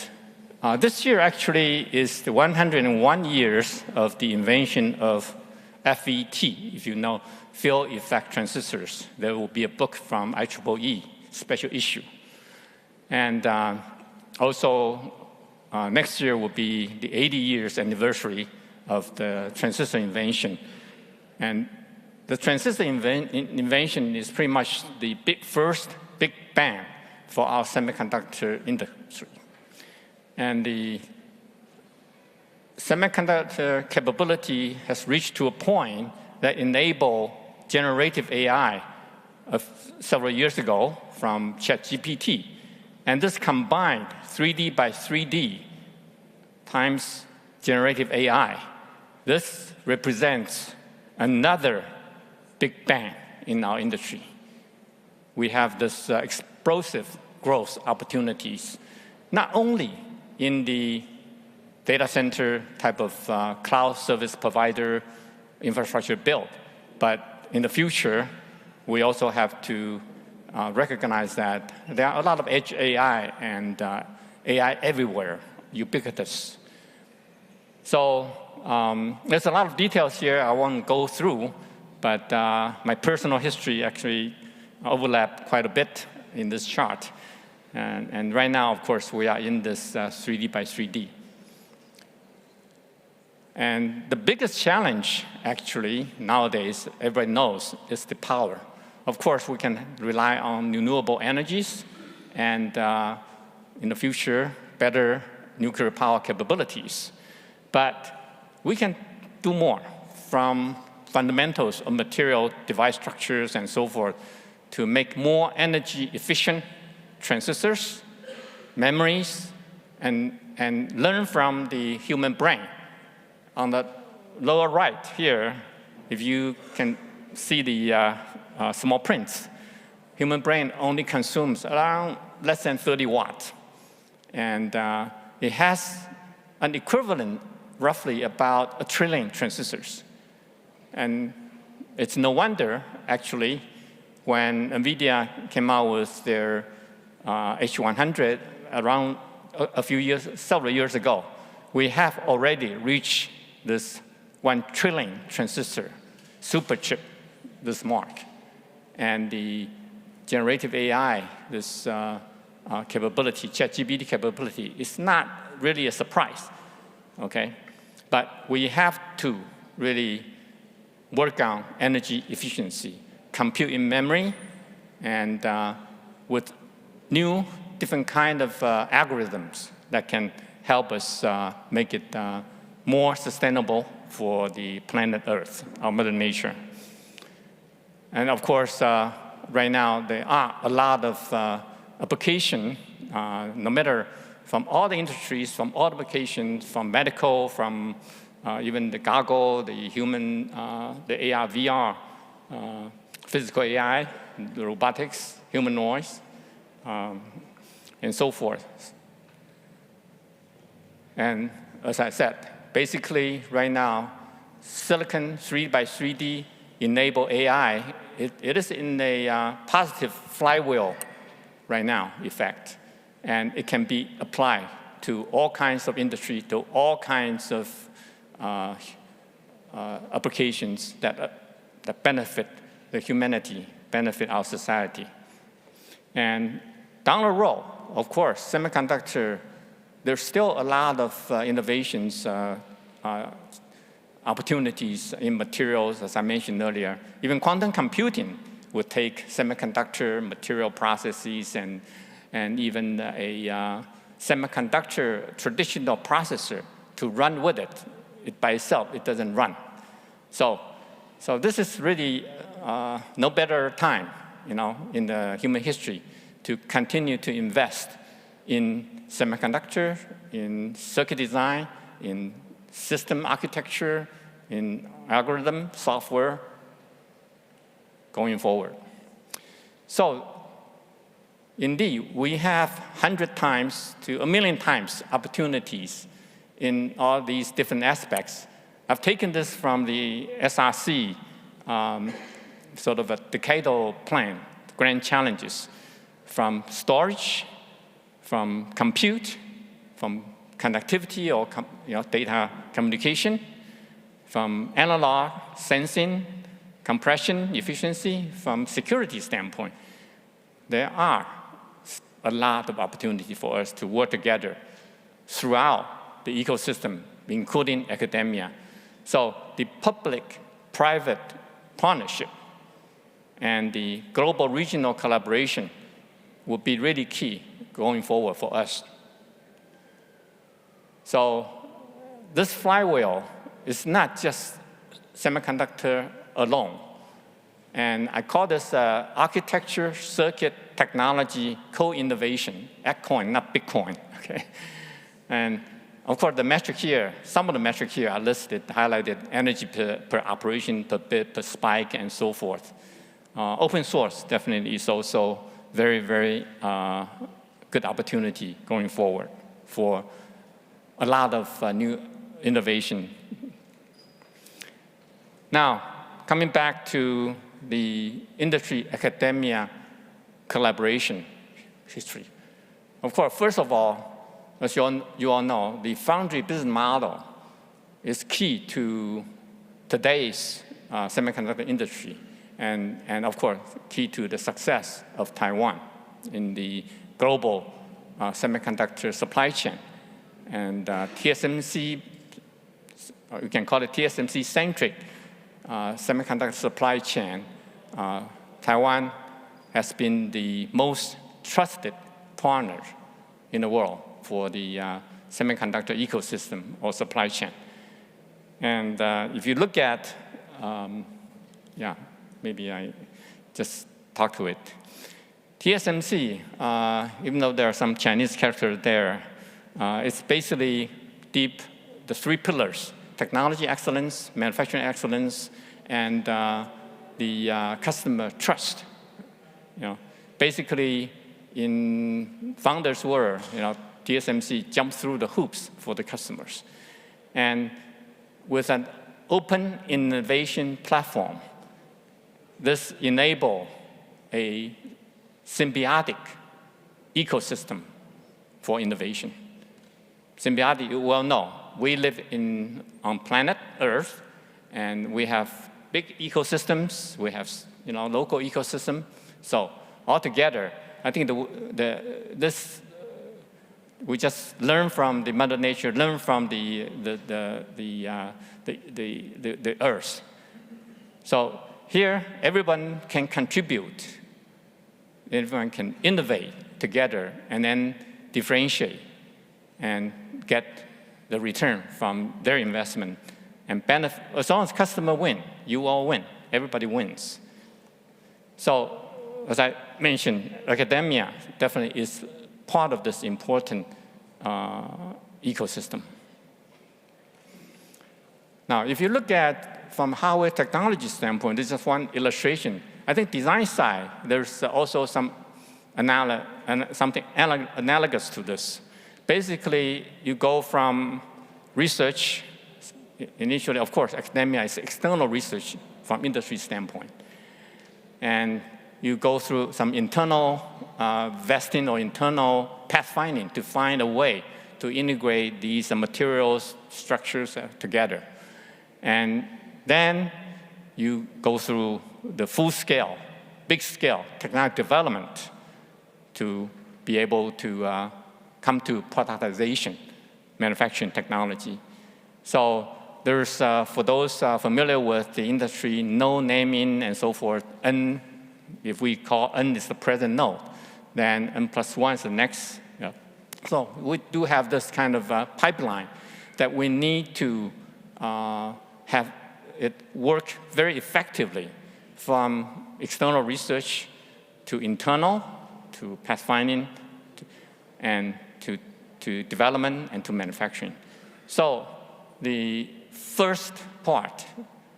this year actually is the 101 years of the invention of FET, if you know, field effect transistors. There will be a book from IEEE, special issue. And also, next year will be the 80 years anniversary of the transistor invention. And the transistor invention is pretty much the first big bang for our semiconductor industry. And the semiconductor capability has reached to a point that enabled generative AI several years ago from ChatGPT. And this combined 3D by 3D times generative AI. This represents another big bang in our industry. We have this explosive growth opportunities, not only in the data center type of cloud service provider infrastructure build, but in the future, we also have to recognize that there are a lot of edge AI and AI everywhere, ubiquitous. So there's a lot of details here I won't go through, but my personal history actually overlapped quite a bit in this chart. And right now, of course, we are in this 3D by 3D. And the biggest challenge, actually, nowadays, everybody knows, is the power. Of course, we can rely on renewable energies and, in the future, better nuclear power capabilities. But we can do more, from fundamentals of material device structures and so forth, to make more energy efficient transistors, memories, and learn from the human brain. On the lower right here, if you can see the small prints, human brain only consumes around less than 30 watts. And it has an equivalent, roughly about 1 trillion transistors. And it's no wonder, actually, when NVIDIA came out with their H100 around several years ago, we have already reached this 1 trillion transistor super chip, this mark. And the generative AI, this capability, ChatGPT capability, is not really a surprise, okay? But we have to really work on energy efficiency, compute in memory, and with new, different kind of algorithms that can help us make it more sustainable for the planet Earth, our Mother Nature. And of course, right now, there are a lot of applications, no matter from all the industries, from all the applications, from medical, from even the goggle, the human, the AR, VR, physical AI, the robotics, humanoids, and so forth. And as I said, basically right now, silicon 3x3D enable AI, it is in a positive flywheel right now effect. And it can be applied to all kinds of industry, to all kinds of applications that benefit the humanity, benefit our society. And down the road, of course, semiconductor, there's still a lot of innovations, opportunities in materials, as I mentioned earlier. Even quantum computing would take semiconductor material processes and even a semiconductor traditional processor to run with it. It by itself, it doesn't run. So this is really no better time, in the human history to continue to invest in semiconductor, in circuit design, in system architecture, in algorithm, software, going forward. So indeed, we have 100 times to 1,000,000 times opportunities in all these different aspects. I've taken this from the SRC, sort of a decadal plan, grand challenges, from storage, from compute, from connectivity or data communication, from analog sensing, compression, efficiency, from security standpoint. There are a lot of opportunity for us to work together throughout the ecosystem, including academia. So the public-private partnership and the global regional collaboration will be really key going forward for us. So this flywheel is not just semiconductor alone. And I call this architecture, circuit, technology, co-innovation, ACCOIN, not Bitcoin, okay? And of course, the metric here, some of the metric here are listed, highlighted, energy per operation, per bit, per spike, and so forth. Open source definitely is also very, very good opportunity going forward for a lot of new innovation. Now, coming back to the industry-academia collaboration history. Of course, first of all, as you all know, the foundry business model is key to today's semiconductor industry, and of course, key to the success of Taiwan in the global semiconductor supply chain. And TSMC, you can call it TSMC-centric semiconductor supply chain. Taiwan has been the most trusted partner in the world for the semiconductor ecosystem or supply chain. And if you look at, maybe I just talk to it. TSMC, even though there are some Chinese characters there, it's basically the three pillars: technology excellence, manufacturing excellence, and the customer trust. Basically, in founders' world, TSMC jumped through the hoops for the customers. And with an open innovation platform, this enables a symbiotic ecosystem for innovation. Symbiotic, you well know, we live on planet Earth, and we have big ecosystems, we have local ecosystem. So altogether, I think we just learn from the Mother Nature, learn from the Earth. So here, everyone can contribute, everyone can innovate together, and then differentiate and get the return from their investment and benefit. As long as customers win, you all win, everybody wins. So, as I mentioned, academia definitely is part of this important ecosystem. Now, if you look at from hardware technology standpoint, this is one illustration I think design side, there's also something analogous to this. Basically, you go from research, initially, of course, academia is external research from industry standpoint. And you go through some internal vesting or internal pathfinding to find a way to integrate these materials, structures together. And then you go through the full scale, big scale technology development to be able to come to productization, manufacturing technology. So there's, for those familiar with the industry, no naming and so forth, N, if we call N is the present node, then N+1 is the next. Yeah. So we do have this kind of pipeline that we need to have it work very effectively from external research to internal, to pathfinding, and to development and to manufacturing. So the first part,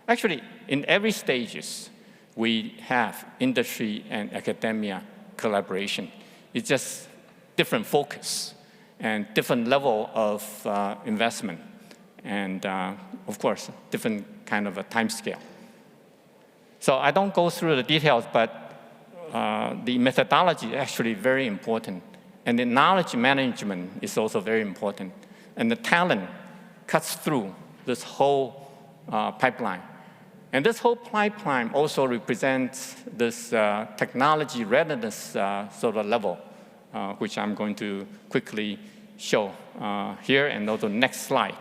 actually in every stages, we have industry and academia collaboration. It's just different focus and different level of investment and, of course, different kind of a time scale. So I don't go through the details, but the methodology is actually very important. And the knowledge management is also very important. And the talent cuts through this whole pipeline. And this whole pipeline also represents this technology readiness sort of level, which I'm going to quickly show here and also next slide.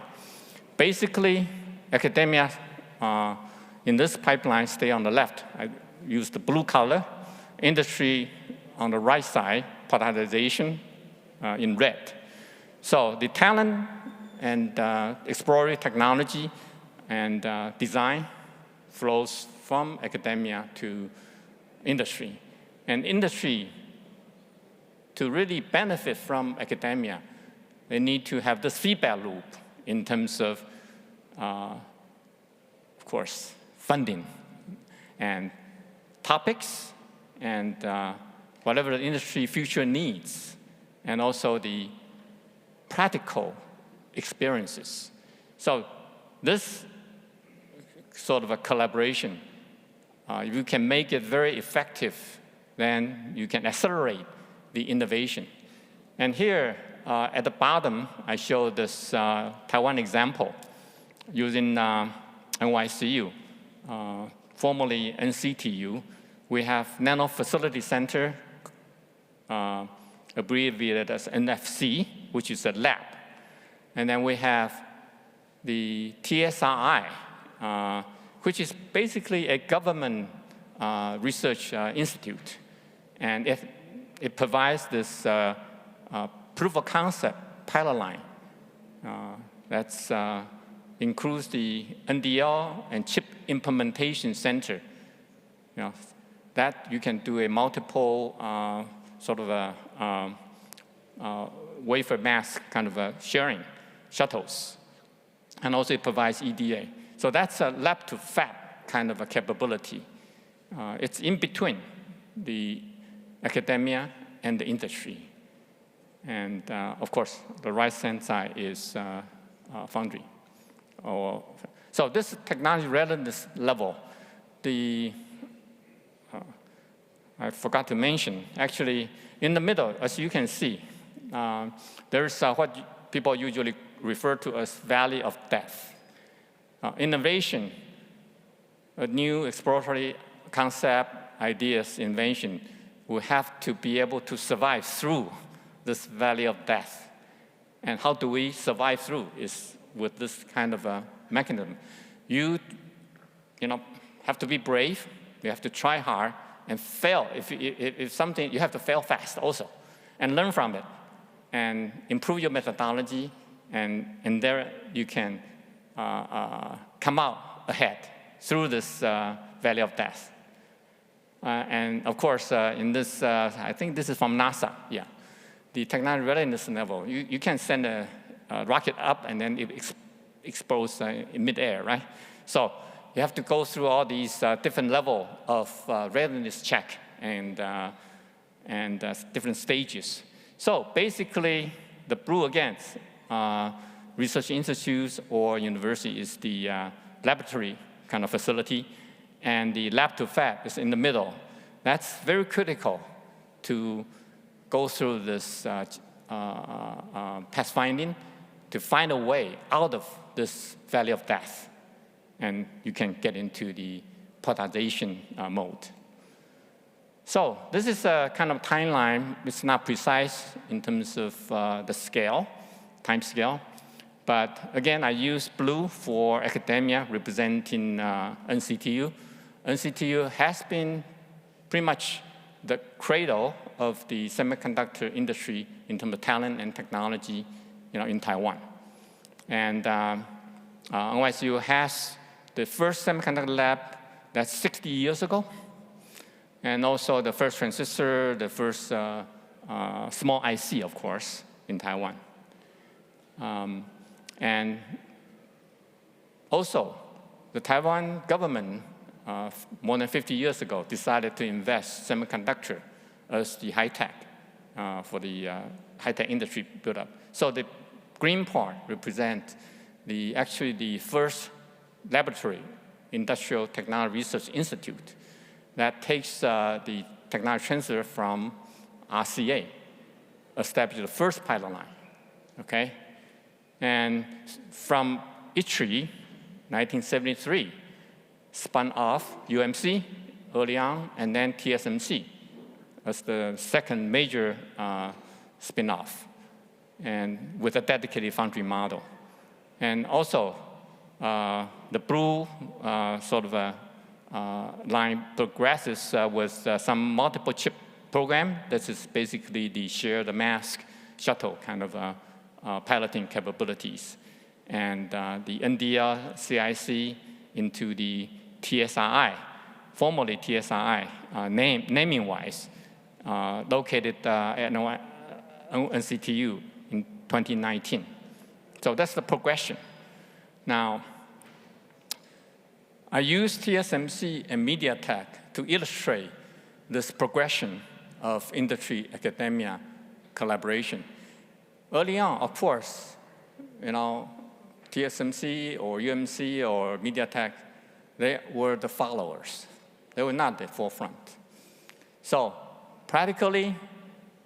Basically, academia in this pipeline stay on the left. I use the blue color. Industry on the right side, productization in red. So the talent and exploratory technology and design flows from academia to industry. And industry, to really benefit from academia, they need to have this feedback loop in terms of course, funding and topics and whatever the industry future needs, and also the practical experiences. So this sort of a collaboration, if you can make it very effective, then you can accelerate the innovation. And here, at the bottom, I show this Taiwan example using NYCU, formerly NCTU. We have Nano Facility Center, abbreviated as NFC, which is a lab. And then we have the TSRI, which is basically a government research institute. And it provides this proof of concept pilot line that's includes the NDL and chip implementation center. You know, that you can do a multiple sort of a wafer mask kind of a sharing shuttles. And also it provides EDA. So that's a lab to fab kind of a capability. It's in between the academia and the industry. And of course, the right-hand side is foundry. So this technology readiness level, I forgot to mention, actually, in the middle, as you can see, there's what people usually refer to as valley of death. Innovation, a new exploratory concept, ideas, invention, will have to be able to survive through this valley of death. And how do we survive through is with this kind of a mechanism. You have to be brave, you have to try hard, and fail. If something, you have to fail fast also, and learn from it, and improve your methodology, and there you can come out ahead through this valley of death. And of course, in this, I think this is from NASA, yeah. The technology readiness level, you can send a rocket up and then it explodes in midair, right? So you have to go through all these different level of readiness check and different stages. So basically, the blue again, research institutes or university is the laboratory kind of facility, and the lab to fab is in the middle. That's very critical to go through this pathfinding to find a way out of this valley of death, and you can get into the productization mode. So this is a kind of timeline. It's not precise in terms of the scale, time scale. But again, I use blue for academia representing NCTU. NCTU has been pretty much the cradle of the semiconductor industry in terms of talent and technology, in Taiwan. And NYSU has the first semiconductor lab that's 60 years ago, and also the first transistor, the first small IC, of course, in Taiwan. And also, the Taiwan government, more than 50 years ago, decided to invest semiconductor as the high-tech for the high-tech industry build-up. So the green part represents actually the first laboratory, Industrial Technology Research Institute, that takes the technology transfer from RCA, established the first pilot line, okay? And from ITRI, 1973, spun off UMC early on, and then TSMC as the second major spin-off, and with a dedicated foundry model. And also, the blue sort of line progresses with some multiple chip program. This is basically the shared mask shuttle kind of piloting capabilities. And the NDL CIC into the TSRI, formerly TSRI, naming-wise, located at NCTU in 2019. So that's the progression. Now, I use TSMC and MediaTek to illustrate this progression of industry-academia collaboration. Early on, of course, TSMC or UMC or MediaTek, they were the followers. They were not the forefront. So practically,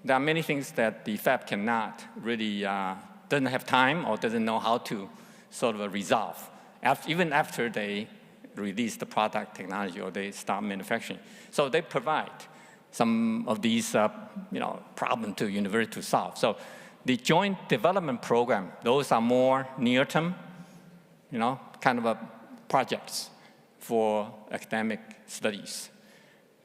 there are many things that the fab cannot really, doesn't have time or doesn't know how to sort of resolve, even after they release the product technology or they start manufacturing. So they provide some of these problems to university to solve. So the joint development program, those are more near-term, kind of projects for academic studies.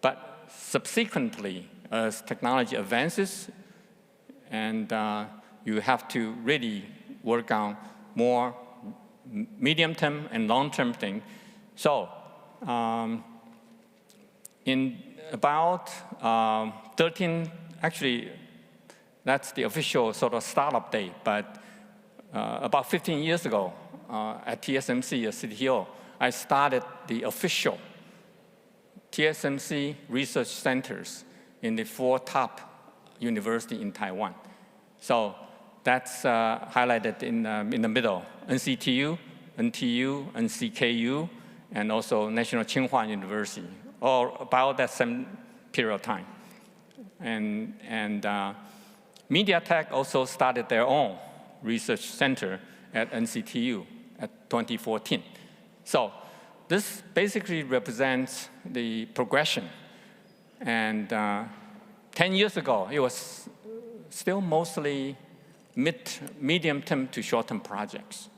But subsequently, as technology advances, and you have to really work on more medium-term and long-term things. So in about 13, actually, that's the official sort of startup date, but about 15 years ago at TSMC, City Hill, I started the official TSMC research centers in the 4 top universities in Taiwan. So that's highlighted in the middle, NCTU, NTU, NCKU, and also National Tsinghua University, all about that same period of time. And MediaTek also started their own research center at NCTU at 2014. So this basically represents the progression. And 10 years ago, it was still mostly medium-term to short-term projects.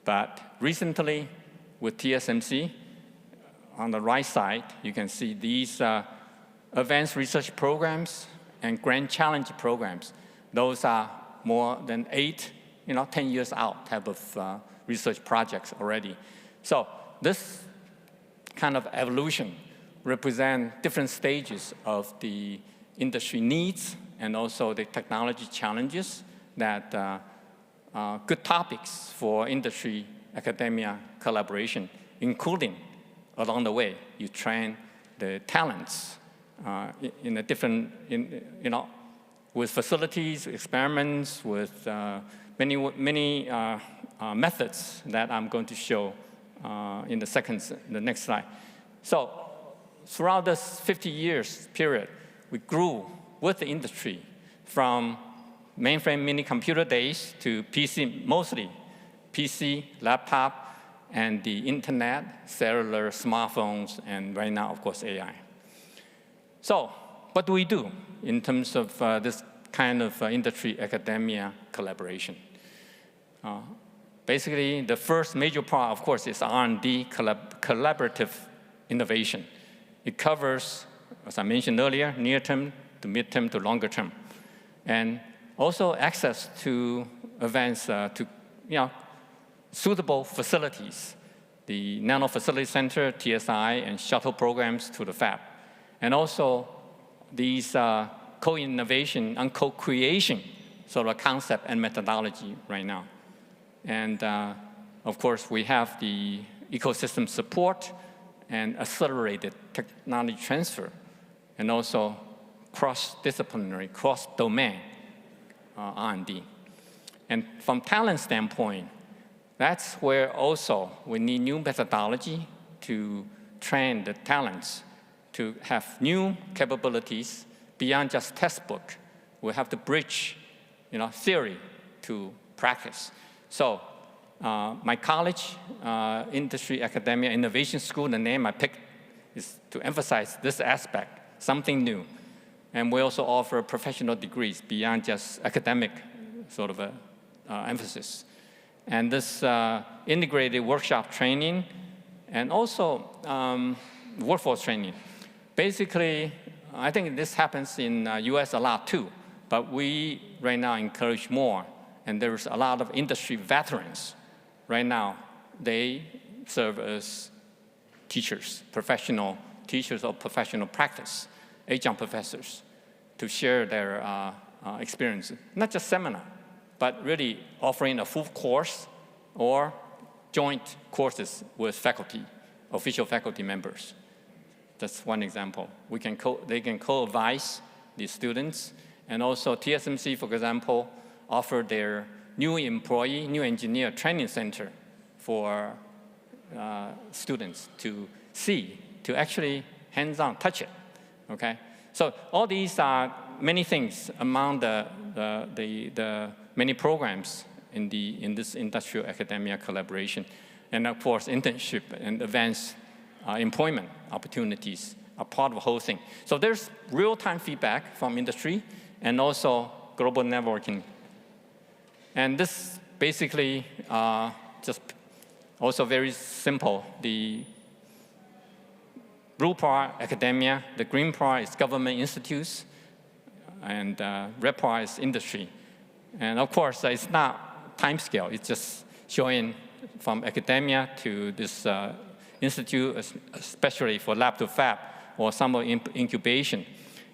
But recently, with TSMC, on the right side, you can see these advanced research programs and grand challenge programs. Those are more than 8, 10 years out type of research projects already. So this kind of evolution represents different stages of the industry needs and also the technology challenges that good topics for industry academia collaboration. including along the way, you train the talents in a different, with facilities, experiments, with many methods that I'm going to show in the next slide. So throughout this 50 years period, we grew with the industry from mainframe mini computer days to PC, mostly PC, laptop, and the internet, cellular, smartphones, and right now, of course, AI. So what do we do in terms of this kind of industry-academia collaboration? Basically, the first major part, of course, is R&D collaborative innovation. It covers, as I mentioned earlier, near-term to mid-term to longer-term. And also access to advanced, suitable facilities, the Nano Facility Center, TSI, and shuttle programs to the fab. And also these co-innovation and co-creation sort of concept and methodology right now. And of course, we have the ecosystem support and accelerated technology transfer, and also cross-disciplinary, cross-domain R&D. And from talent standpoint, that's where also we need new methodology to train the talents to have new capabilities beyond just textbook. We have to bridge, theory to practice. So my college, Industry Academia Innovation School, the name I picked is to emphasize this aspect, something new. And we also offer professional degrees beyond just academic sort of emphasis. And this integrated workshop training and also workforce training. Basically, I think this happens in US a lot too, but we right now encourage more. And there's a lot of industry veterans. Right now, they serve as teachers, professional teachers of professional practice, adjunct professors, to share their experience. Not just seminar, but really offering a full course or joint courses with faculty, official faculty members. That's one example. They can co-advise the students. And also TSMC, for example, offer their new employee, new engineer training center for students to see, to actually hands-on touch it, okay? So all these are many things among the many programs in this industrial academia collaboration. And of course, internship and advanced employment opportunities are part of the whole thing. So there's real-time feedback from industry and also global networking. And this basically just also very simple. The blue part, academia. The green part is government institutes. And red part is industry. And of course, it's not time scale. It's just showing from academia to this institute, especially for lab to fab or summer incubation.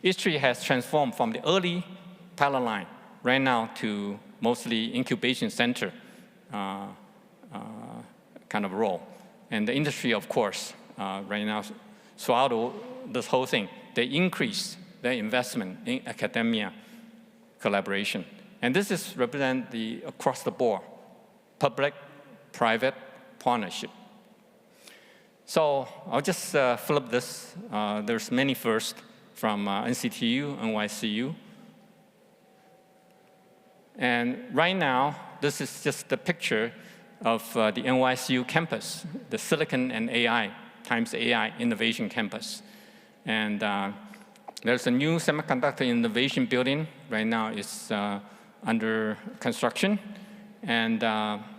History has transformed from the early pilot line right now to mostly incubation center kind of role. And the industry, of course, right now, throughout this whole thing, they increase their investment in academia collaboration. And this is represent the across the board, public-private partnership. So I'll just flip this. There's many firsts from NCTU, NYCU. And right now, this is just the picture of the NYCU campus, the Silicon and AI times AI Innovation Campus. And there's a new semiconductor innovation building. Right now it's under construction. And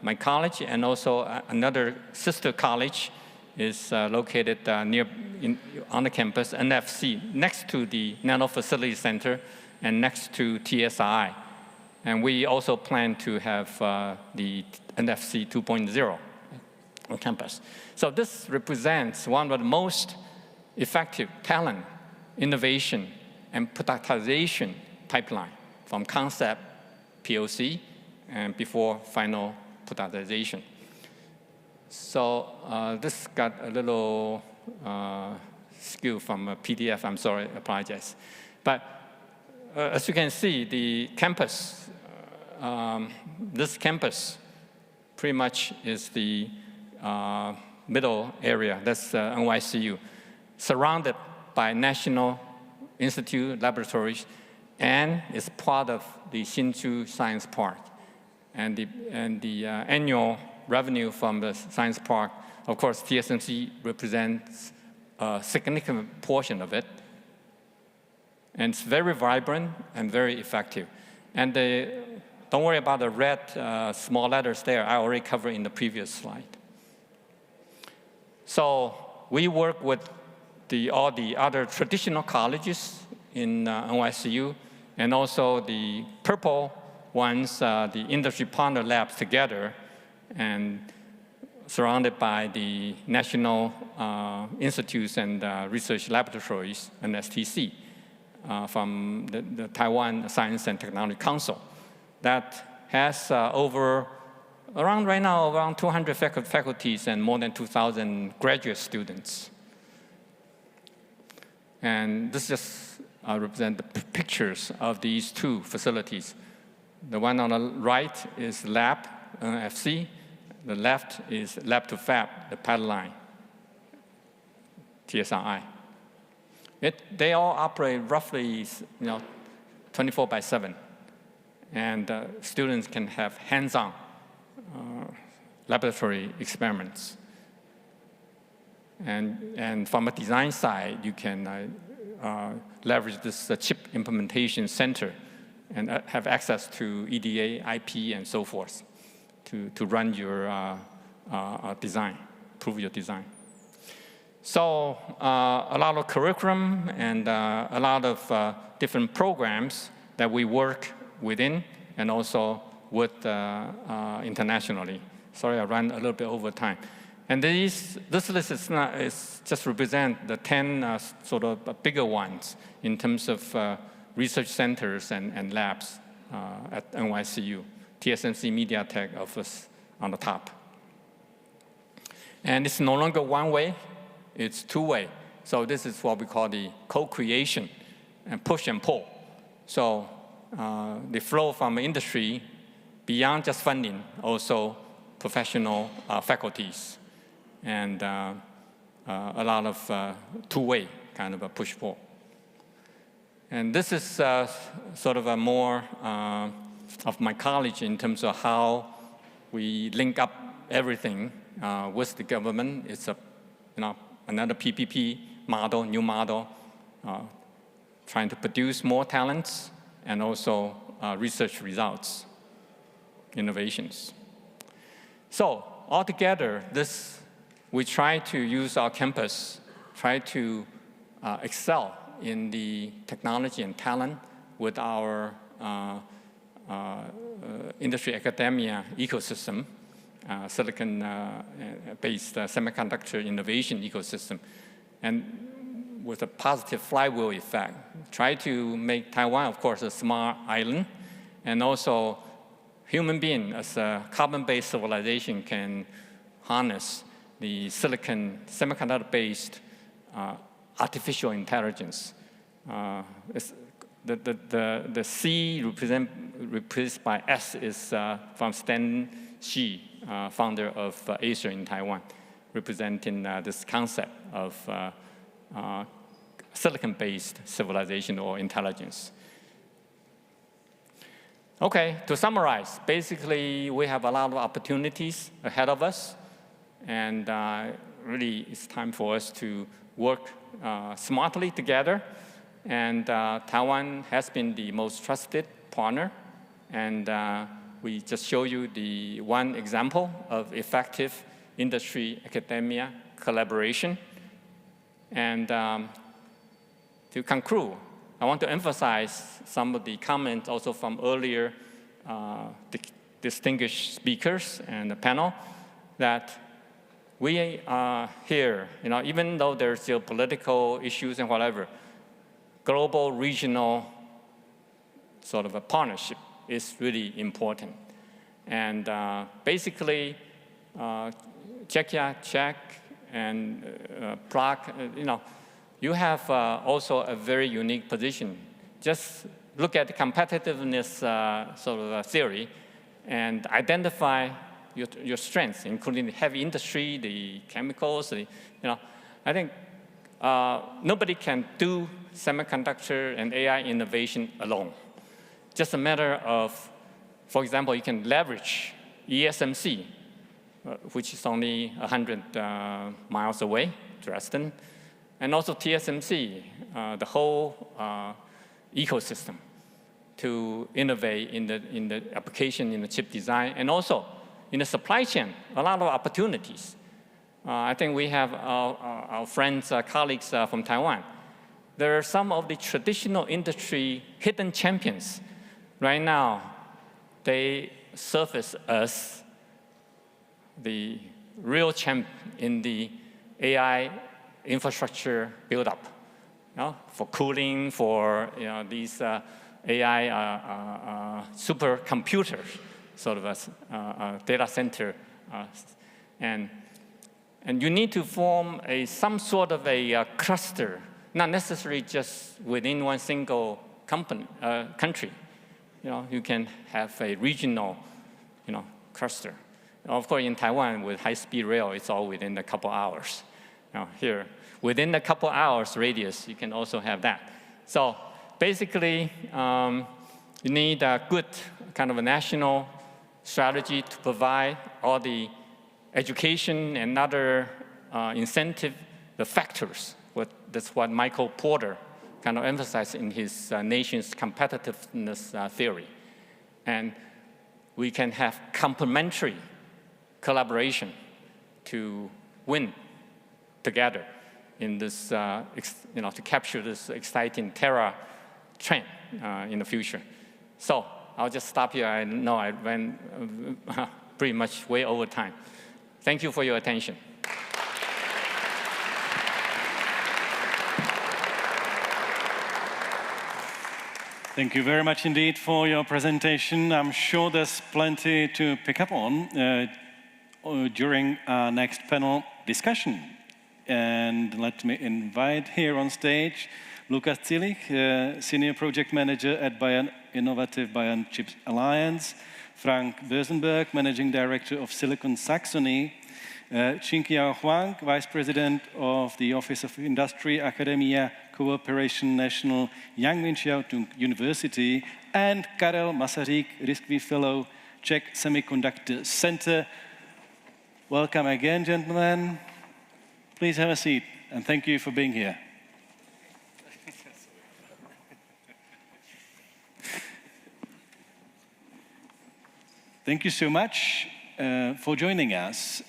my college and also another sister college is located on the campus, NFC, next to the Nano Facility Center and next to TSI. And we also plan to have the NFC 2.0 on campus. So this represents one of the most effective talent, innovation, and productization pipeline from concept, POC, and before final productization. So this got a little skew from a PDF. I'm sorry, I apologize. But as you can see, the campus, this campus pretty much is the middle area. That's NYCU, surrounded by National Institute laboratories, and is part of the Hsinchu Science Park. And the annual revenue from the science park, of course, TSMC represents a significant portion of it. And it's very vibrant and very effective. And don't worry about the red small letters there. I already covered in the previous slide. So we work with all the other traditional colleges in NYCU, and also the purple ones, the industry partner labs together, and surrounded by the national institutes and research laboratories, and STC, from the Taiwan Science and Technology Council. That has right now, around 200 faculties and more than 2,000 graduate students. And this just represents the pictures of these two facilities. The one on the right is Lab, FC. The left is Lab to Fab, the pilot line, TSRI. They all operate roughly 24/7. And students can have hands-on laboratory experiments. And from a design side, you can leverage this chip implementation center and have access to EDA, IP, and so forth to run your design, prove your design. So a lot of curriculum and a lot of different programs that we work within and also with internationally. Sorry, I ran a little bit over time. And this list is just represent the 10 sort of bigger ones in terms of research centers and labs at NYCU. TSMC MediaTek office on the top. And it's no longer one way, it's two-way. So this is what we call the co-creation and push and pull. So the flow from industry beyond just funding, also professional faculties, and a lot of two-way kind of a push-pull. And this is sort of a more of my college in terms of how we link up everything with the government. It's another PPP model, new model, trying to produce more talents and also research results, innovations. So altogether, we try to use our campus, try to excel in the technology and talent with our industry academia ecosystem, silicon-based semiconductor innovation ecosystem, and with a positive flywheel effect. Try to make Taiwan, of course, a smart island, and also human being as a carbon-based civilization can harness the silicon semiconductor-based artificial intelligence. The C replaced by S is from Stan Shi, founder of Acer in Taiwan, representing this concept of silicon-based civilization or intelligence. Okay, to summarize, basically we have a lot of opportunities ahead of us, and really it's time for us to work smartly together. And Taiwan has been the most trusted partner, and we just show you the one example of effective industry-academia collaboration. And to conclude, I want to emphasize some of the comments also from earlier distinguished speakers and the panel, that we are here, even though there's geopolitical issues and whatever, global, regional sort of a partnership is really important. And basically, Czechia, Czech, and Prague, you have also a very unique position. Just look at the competitiveness sort of theory and identify your strengths, including the heavy industry, the chemicals. I think nobody can do semiconductor and AI innovation alone. Just a matter of, for example, you can leverage ESMC, which is only 100 miles away, Dresden, and also TSMC, the whole ecosystem to innovate in the application, in the chip design, and also in the supply chain, a lot of opportunities. I think we have our friends, colleagues from Taiwan. There are some of the traditional industry hidden champions. Right now, they surface as the real champ in the AI infrastructure build-up, for cooling, for these AI supercomputers, sort of a data center, and you need to form some sort of a cluster, not necessarily just within one single country. You can have a regional, cluster. Of course, in Taiwan, with high-speed rail, it's all within a couple hours. Here, within a couple hours radius, you can also have that. So basically, you need a good kind of a national strategy to provide all the education and other incentive, the factors. That's what Michael Porter kind of emphasized in his nation's competitiveness theory. And we can have complementary collaboration to win together in this, to capture this exciting terra trend in the future. So I'll just stop here. I know I went pretty much way over time. Thank you for your attention. Thank you very much indeed for your presentation. I'm sure there's plenty to pick up on during our next panel discussion. And let me invite here on stage Lukas Zilich, Senior Project Manager at Innovative Bayern Chips Alliance, Frank Bösenberg, Managing Director of Silicon Saxony, Qingqiao Huang, Vice President of the Office of Industry, Academia, Cooperation, National Yang Minxiao University, and Karel Masaryk, Riskvy Fellow, Czech Semiconductor Center. Welcome again, gentlemen. Please have a seat, and thank you for being here. Thank you so much for joining us.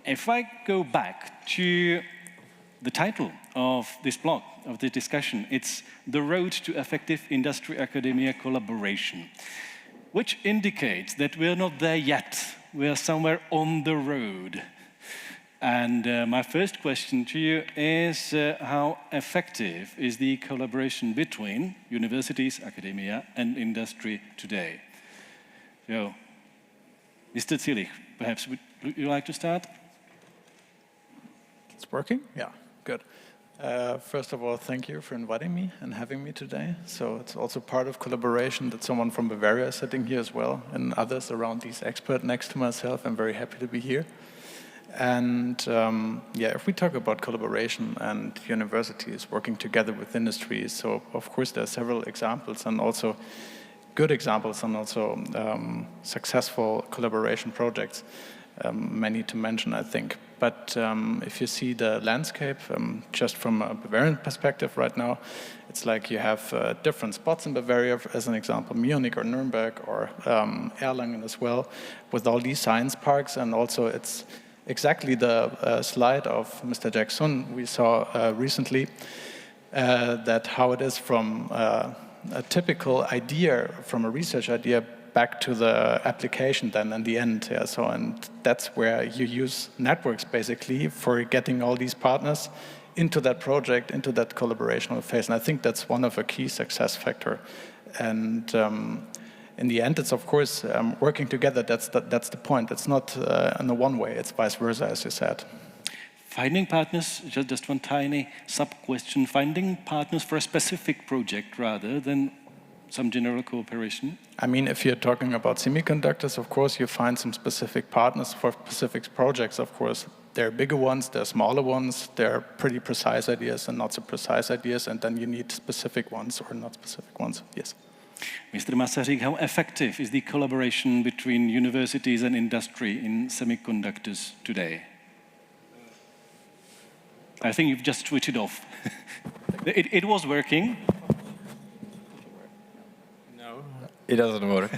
If I go back to the title of this blog, of the discussion, it's The Road to Effective Industry-Academia Collaboration, which indicates that we're not there yet. We're somewhere on the road. And my first question to you is how effective is the collaboration between universities, academia, and industry today? So, Mr. Zilich, perhaps would you like to start? It's working? Yeah, good. First of all, thank you for inviting me and having me today. So it's also part of collaboration that someone from Bavaria is sitting here as well, and others around these experts next to myself. I'm very happy to be here. And if we talk about collaboration and universities working together with industries, so of course there are several examples and also good examples and also successful collaboration projects, many to mention, I think. But if you see the landscape, just from a Bavarian perspective right now, it's like you have different spots in Bavaria, as an example, Munich or Nuremberg or Erlangen as well, with all these science parks. And also it's exactly the slide of Mr. Jackson we saw recently, that how it is from a typical idea, from a research idea, back to the application then in the end. Yeah, so, and that's where you use networks basically for getting all these partners into that project, into that collaborational phase. And I think that's one of a key success factor. And in the end, it's of course working together. That's the point. It's not in a one way. It's vice versa, as you said. Finding partners, just one tiny sub-question, finding partners for a specific project rather than some general cooperation? I mean, if you're talking about semiconductors, of course, you find some specific partners for specific projects, of course. There are bigger ones, there are smaller ones, there are pretty precise ideas and not so precise ideas, and then you need specific ones or not specific ones, yes. Mr. Masaryk, how effective is the collaboration between universities and industry in semiconductors today? I think you've just switched it off. It was working. No, it doesn't work.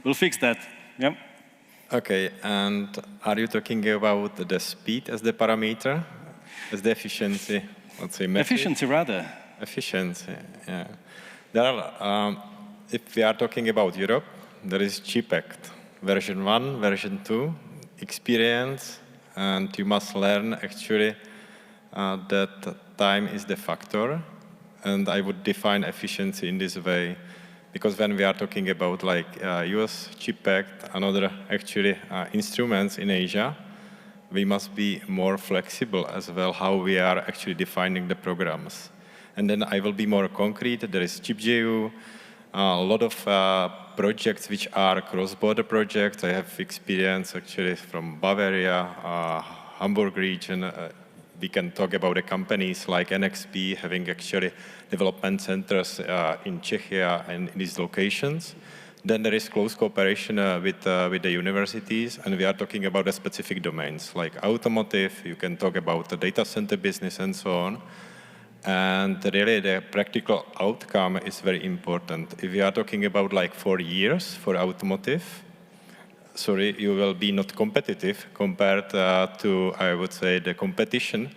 We'll fix that. Yep. Okay, and are you talking about the speed as the parameter, as the efficiency? Let's say method? Efficiency, rather. Efficiency, yeah. There are, if we are talking about Europe, there is CHIP Act, version 1, version 2, experience, and you must learn actually that time is the factor, and I would define efficiency in this way, because when we are talking about like US CHIP Act and other actually instruments in Asia, we must be more flexible as well how we are actually defining the programs. And then I will be more concrete. There is ChipJU, a lot of projects which are cross-border projects. I have experience actually from Bavaria, Hamburg region. We can talk about the companies like NXP having actually development centers in Czechia and in these locations. Then there is close cooperation with the universities, and we are talking about the specific domains like automotive. You can talk about the data center business and so on. And really the practical outcome is very important. If we are talking about like 4 years for automotive, sorry, you will be not competitive compared to, I would say, the competition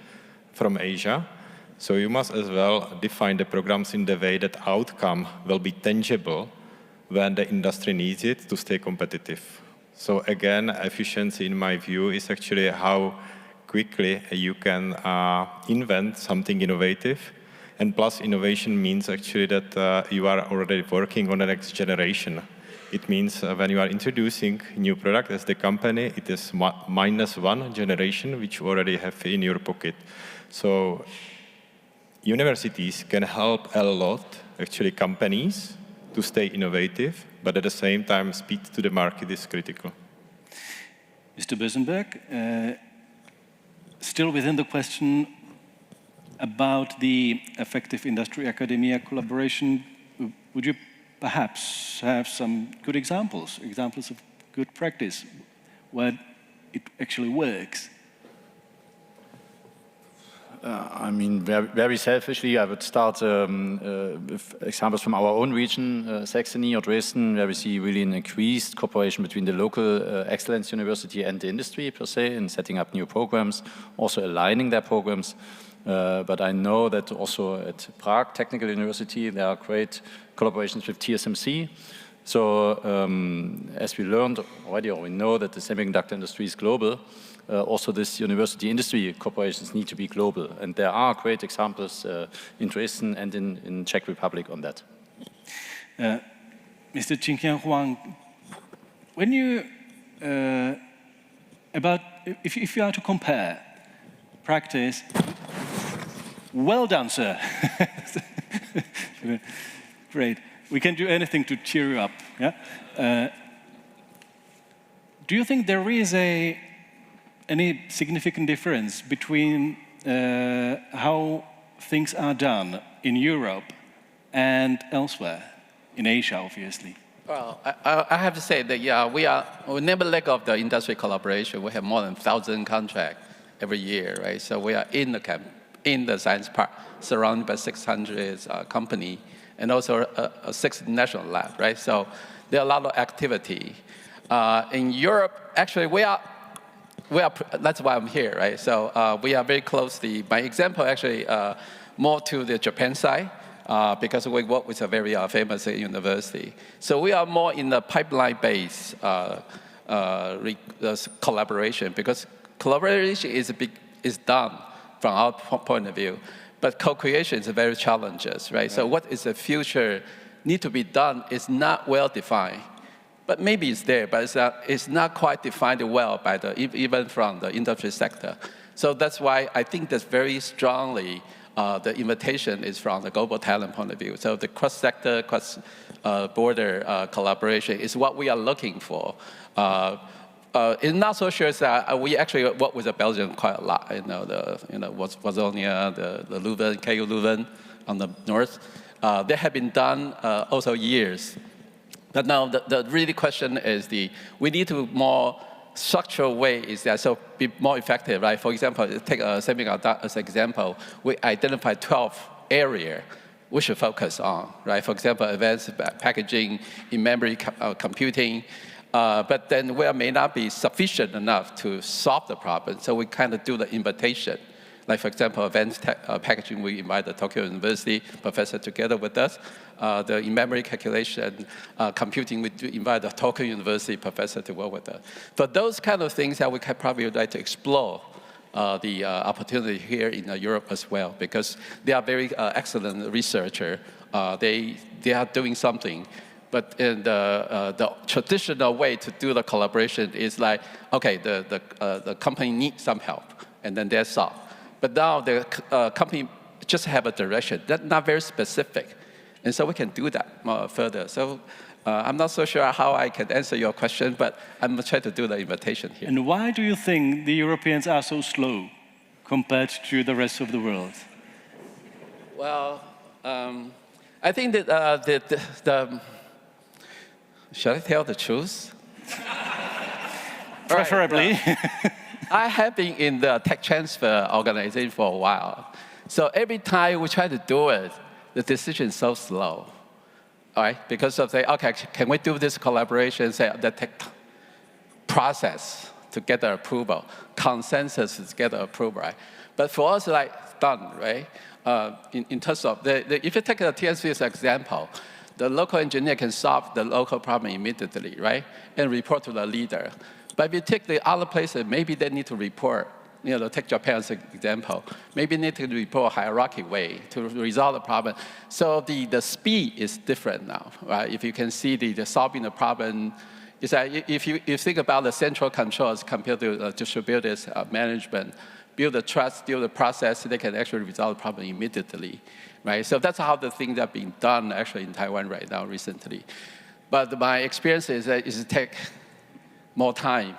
from Asia. So you must as well define the programs in the way that outcome will be tangible when the industry needs it to stay competitive. So again, efficiency in my view is actually how quickly you can invent something innovative. And plus innovation means actually that you are already working on the next generation. It means when you are introducing new product as the company, it is -1 generation which you already have in your pocket. So universities can help a lot, actually companies, to stay innovative, but at the same time speed to the market is critical. Mr. Bosenberg, still within the question about the effective industry-academia collaboration, would you perhaps have some good examples of good practice where it actually works? I mean, very selfishly, I would start with examples from our own region, Saxony or Dresden, where we see really an increased cooperation between the local excellence university and the industry per se in setting up new programs, also aligning their programs. But I know that also at Prague Technical University, there are great collaborations with TSMC. So as we learned already, or we know that the semiconductor industry is global, also this university industry corporations need to be global. And there are great examples in Dresden and in Czech Republic on that. Mr. Qingqian Huang, when you, if you are to compare practice, well done, sir. Great. We can do anything to cheer you up. Yeah? Do you think there is any significant difference between how things are done in Europe and elsewhere, in Asia, obviously? Well, I have to say that, yeah, we never lack of the industry collaboration. We have more than 1,000 contracts every year, right? So we are in the science park, surrounded by 600 companies, and also a 6 national lab, right? So there are a lot of activity. In Europe, actually, we are, that's why I'm here, right? So we are very closely, my example actually more to the Japan side, because we work with a very famous university. So we are more in the pipeline-based collaboration, because collaboration is done from our point of view, but co-creation is very challenging, right? So what is the future need to be done is not well defined. But maybe it's there, but it's not quite defined well by even from the industry sector. So that's why I think that's very strongly the invitation is from the global talent point of view. So the cross-sector, cross-border collaboration is what we are looking for. It's not so sure that we actually work with the Belgians quite a lot. Wazonia, the Leuven, KU Leuven on the north. They have been done also years. But now the really question is we need to more structural way is that so be more effective, right? For example, take a semiconductor as an example. We identify 12 areas we should focus on, right? For example, advanced packaging, in-memory computing, but then we may not be sufficient enough to solve the problem. So we kind of do the invitation. Like, for example, advanced packaging, we invite the Tokyo University professor together with us. The in-memory calculation, computing, we invite the Tokyo University professor to work with us. For those kind of things that we can probably like to explore the opportunity here in Europe as well, because they are very excellent researchers. They are doing something. But in the traditional way to do the collaboration is like, okay, the company needs some help, and then they solve. But now the company just have a direction that's not very specific. And so we can do that further. So I'm not so sure how I can answer your question, but I'm going to try to do the invitation here. And why do you think the Europeans are so slow compared to the rest of the world? Well, I think that should I tell the truth? Preferably. Right, I have been in the tech transfer organization for a while. So every time we try to do it, the decision is so slow, all right? Because of okay, can we do this collaboration, say the tech process to get the approval, consensus to get the approval, right? But for us, like, done, right? In terms of, if you take the TSV as an example, the local engineer can solve the local problem immediately, right? And report to the leader. But if you take the other places, maybe they need to report. Take Japan as an example. Maybe need to report hierarchy way to resolve the problem. So the speed is different now, right? If you can see the solving the problem, is that if you think about the central controls compared to distributed management, build the trust, build the process, they can actually resolve the problem immediately, right? So that's how the things are being done actually in Taiwan right now recently. But my experience is that it takes more time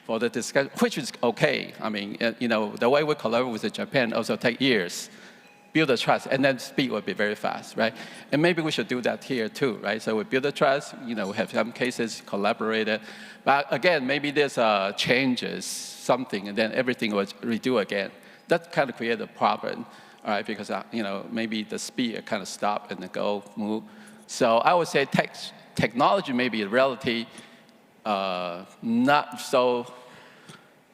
for the discussion, which is okay. I mean, the way we collaborate with Japan also take years, build the trust, and then speed will be very fast, right? And maybe we should do that here too, right? So we build the trust, we have some cases collaborated, but again, maybe there's changes, something, and then everything was redo again. That kind of create a problem, all right? Because maybe the speed kind of stop and then go move. So I would say technology may be a relative not so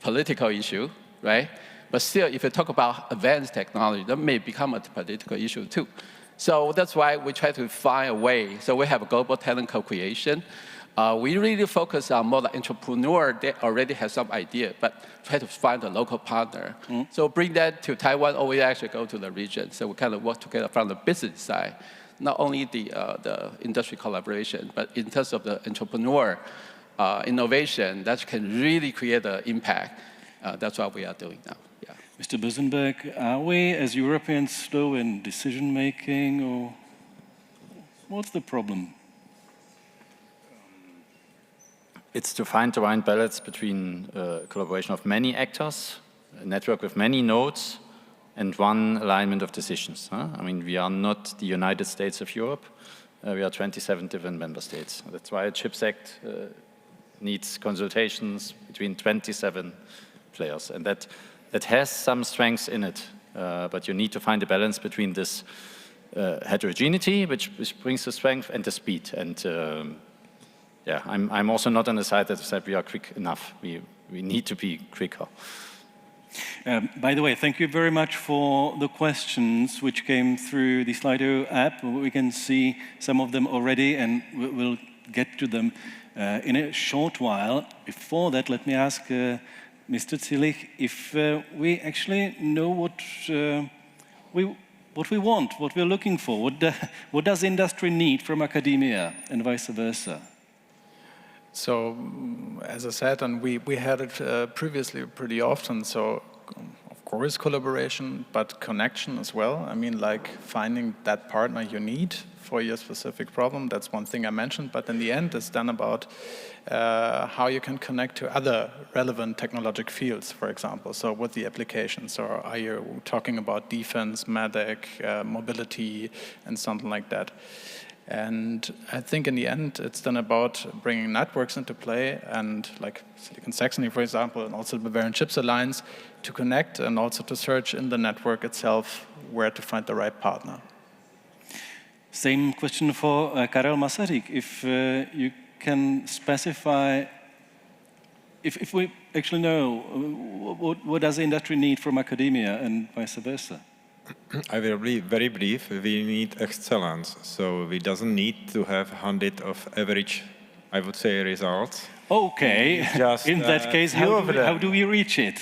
political issue, right? But still, if you talk about advanced technology, that may become a political issue too. So that's why we try to find a way. So we have a global talent co-creation. We really focus on more the entrepreneur that already has some idea, but try to find a local partner. So bring that to Taiwan, or we actually go to the region. So we kind of work together from the business side, not only the industry collaboration, but in terms of the entrepreneur innovation that can really create an impact. That's what we are doing now. Yeah. Mr. Busenberg, are we as Europeans slow in decision making, or what's the problem? It's to find the right balance between collaboration of many actors, a network with many nodes, and one alignment of decisions. I mean, we are not the United States of Europe. We are 27 different member states. That's why a CHIPS Act needs consultations between 27 players. And that has some strengths in it. But you need to find a balance between this heterogeneity, which brings the strength, and the speed. And yeah, I'm also not on the side that said we are quick enough. We need to be quicker. By the way, thank you very much for the questions which came through the Slido app. We can see some of them already, and we'll get to them in a short while. Before that, let me ask Mr. Zilich if we actually know what we what we want, what we're looking for, what does industry need from academia, and vice versa? So, as I said, and we had it previously pretty often, so of course collaboration, but connection as well. I mean, like finding that partner you need for your specific problem, that's one thing I mentioned, but in the end it's then about how you can connect to other relevant technological fields, for example, so with the applications, or are you talking about defense, medic, mobility, and something like that. And I think in the end, it's then about bringing networks into play, and like Silicon Saxony, for example, and also the Bavarian Chips Alliance, to connect and also to search in the network itself where to find the right partner. Same question for Karel Masaryk. If you can specify, if we actually know, what does the industry need from academia and vice versa? I will be very brief. We need excellence. So we doesn't need to have 100 of average, I would say, results. Okay. Just, in that case, how do we reach it?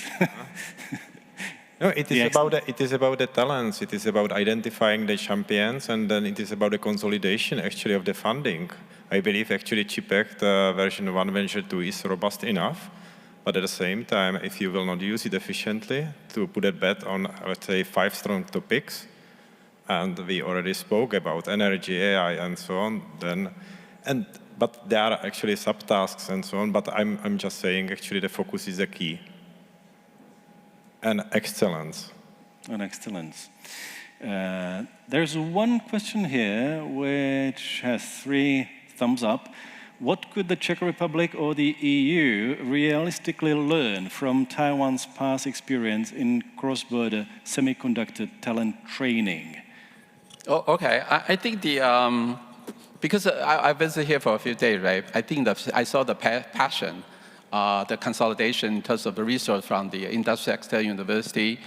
No, it is about the talents. It is about identifying the champions, and then it is about the consolidation, actually, of the funding. I believe, actually, CHIP Act version 1, version 2 is robust enough. But at the same time, if you will not use it efficiently to put a bet on, let's say, 5 strong topics, and we already spoke about energy, AI, and so on, then, but there are actually subtasks and so on, but I'm just saying, actually, the focus is the key. And excellence. And excellence. There's one question here which has 3 thumbs up. What could the Czech Republic or the EU realistically learn from Taiwan's past experience in cross-border semiconductor talent training? Oh, okay. I think because I visited here for a few days, right? I think I saw the passion, the consolidation in terms of the resource from the industry sector university.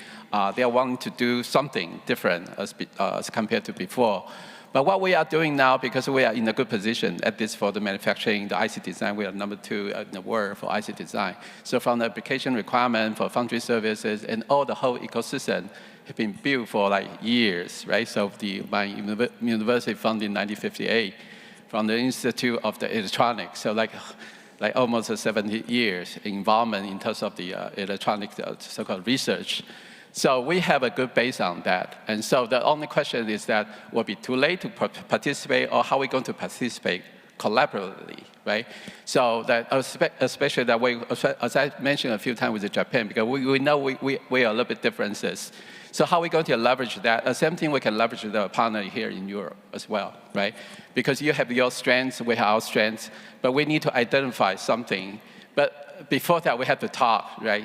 They are wanting to do something different as compared to before. But what we are doing now, because we are in a good position, at least for the manufacturing, the IC design, we are number 2 in the world for IC design. So from the application requirement for foundry services and all the whole ecosystem have been built for like years, right? So my university founded in 1958 from the Institute of the Electronics. So like almost 70 years involvement in terms of the electronic so-called research. So we have a good base on that. And so the only question is that will it be too late to participate, or how are we going to participate collaboratively, right? So that especially that way, as I mentioned a few times with Japan, because we know we are a little bit differences. So how are we going to leverage that? The same thing we can leverage the partner here in Europe as well, right? Because you have your strengths, we have our strengths, but we need to identify something. But before that, we have to talk, right?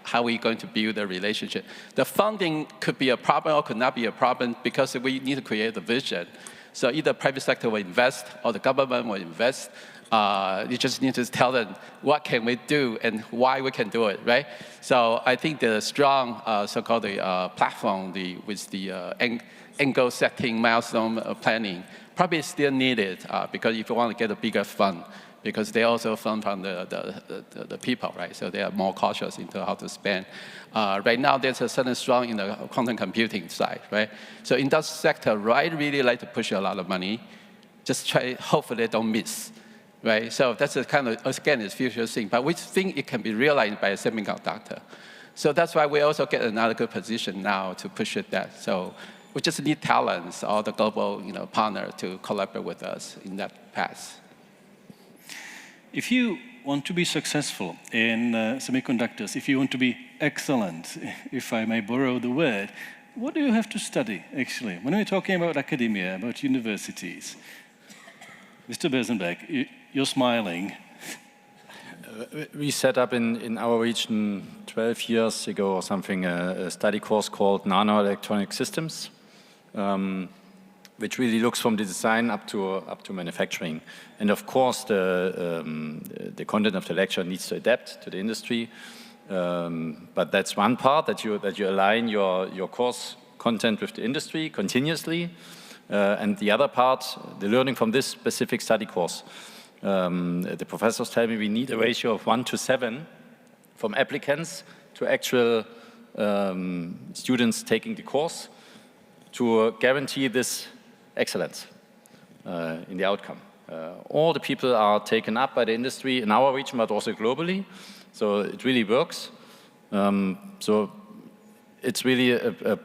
How are we going to build a relationship? The funding could be a problem or could not be a problem because we need to create a vision. So either private sector will invest or the government will invest. You just need to tell them what can we do and why we can do it, right? So I think the strong so-called platform with the angle setting, milestone planning probably still needed because if you want to get a bigger fund, because they also fund from the people, right? So they are more cautious into how to spend. Right now, there's a certain strong in the quantum computing side, right? So in that sector, right, really like to push a lot of money. Just try, hopefully they don't miss, right? So that's a kind of, again, it's future thing, but we think it can be realized by a semiconductor. So that's why we also get another good position now to push it that. So we just need talents or the global partner to collaborate with us in that path. If you want to be successful in semiconductors, if you want to be excellent, if I may borrow the word, what do you have to study, actually? When we're talking about academia, about universities, Mr. Bersenbeck, you're smiling. We set up in our region 12 years ago or something a study course called Nanoelectronic Systems, which really looks from the design up to manufacturing. And of course, the content of the lecture needs to adapt to the industry. But that's one part, that you align your course content with the industry continuously. And the other part, the learning from this specific study course. The professors tell me we need a ratio of 1 to 7 from applicants to actual students taking the course, to guarantee this excellence in the outcome. All the people are taken up by the industry in our region, but also globally. So it really works. So it's really a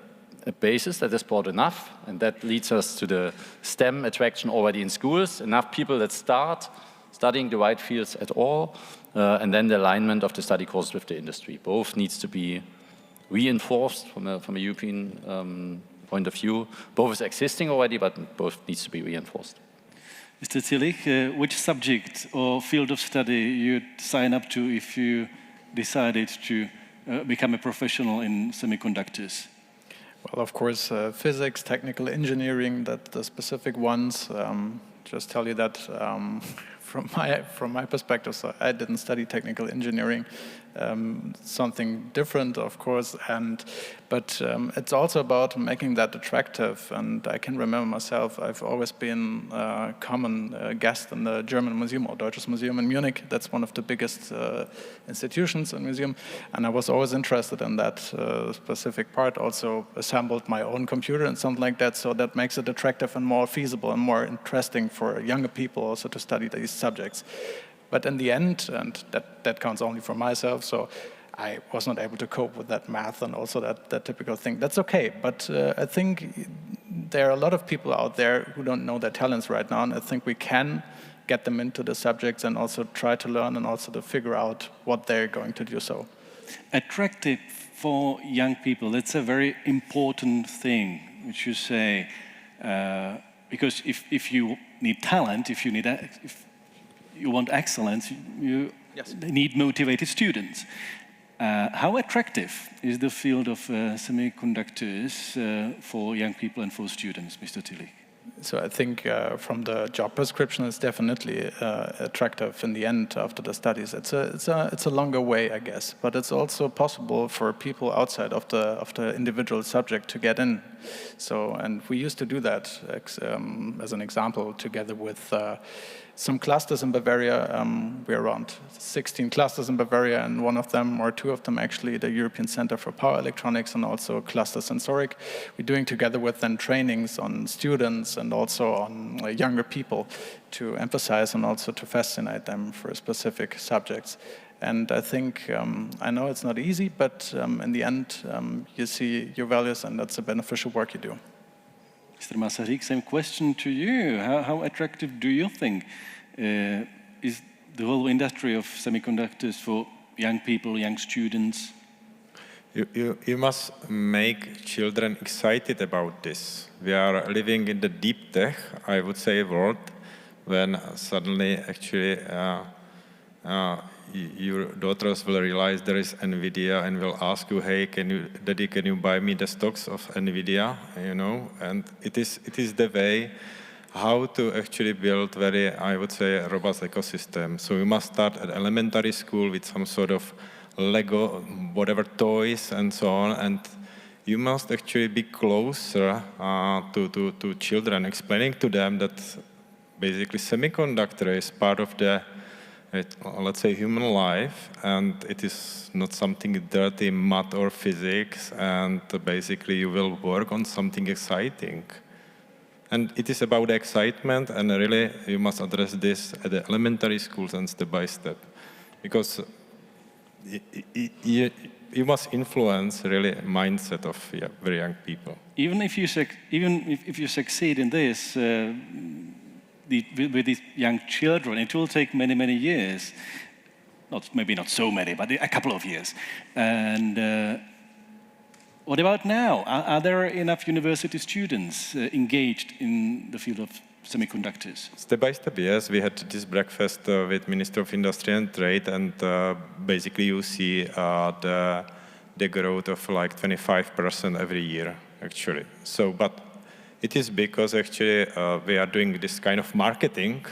basis that is broad enough, and that leads us to the STEM attraction already in schools, enough people that start studying the right fields at all, and then the alignment of the study course with the industry. Both needs to be reinforced from a European point of view. Both is existing already, but both needs to be reinforced. Mr. Tillich, which subject or field of study you'd sign up to if you decided to become a professional in semiconductors? Well, of course, physics, technical engineering, the specific ones. Just tell you that from my perspective, so I didn't study technical engineering. Something different, of course, but it's also about making that attractive. And I can remember myself, I've always been a common guest in the German museum, or Deutsches Museum in Munich. That's one of the biggest institutions in museum. And I was always interested in that specific part, also assembled my own computer and something like that. So that makes it attractive and more feasible and more interesting for younger people also to study these subjects. But in the end, and that counts only for myself, so I was not able to cope with that math and also that typical thing. That's okay, but I think there are a lot of people out there who don't know their talents right now, and I think we can get them into the subjects and also try to learn and also to figure out what they're going to do so. Attractive for young people, that's a very important thing, which you say, because if you need talent, if you want excellence, you need motivated students. How attractive is the field of semiconductors for young people and for students, Mr. Tillich? So I think from the job prescription, it's definitely attractive in the end after the studies. It's a longer way, I guess, but it's also possible for people outside of the individual subject to get in. So, and we used to do that as an example together with some clusters in Bavaria. We're around 16 clusters in Bavaria, and one of them, or two of them actually, the European Center for Power Electronics and also Cluster Sensoric. We're doing together with them trainings on students and also on younger people to emphasize and also to fascinate them for specific subjects. And I think, I know it's not easy, but in the end, you see your values, and that's a beneficial work you do. Mr. Masaryk, same question to you. How attractive do you think is the whole industry of semiconductors for young people, young students? You must make children excited about this. We are living in the deep tech, I would say, world, when suddenly actually your daughters will realize there is NVIDIA and will ask you, hey, Daddy, can you buy me the stocks of NVIDIA, you know? And it is the way how to actually build very, I would say, robust ecosystem. So you must start at elementary school with some sort of Lego, whatever toys and so on, and you must actually be closer to children, explaining to them that basically semiconductor is part of the let's say human life, and it is not something dirty, math or physics, and basically you will work on something exciting. And it is about excitement, and really you must address this at the elementary schools and step by step, because you must influence really mindset of very young people. Even if you succeed in this, with these young children, it will take many, many years. Maybe not so many, but a couple of years. And what about now? Are there enough university students engaged in the field of semiconductors? Step by step, yes. We had this breakfast with Minister of Industry and Trade, and basically you see the growth of like 25% every year, actually. So, but it is because actually we are doing this kind of marketing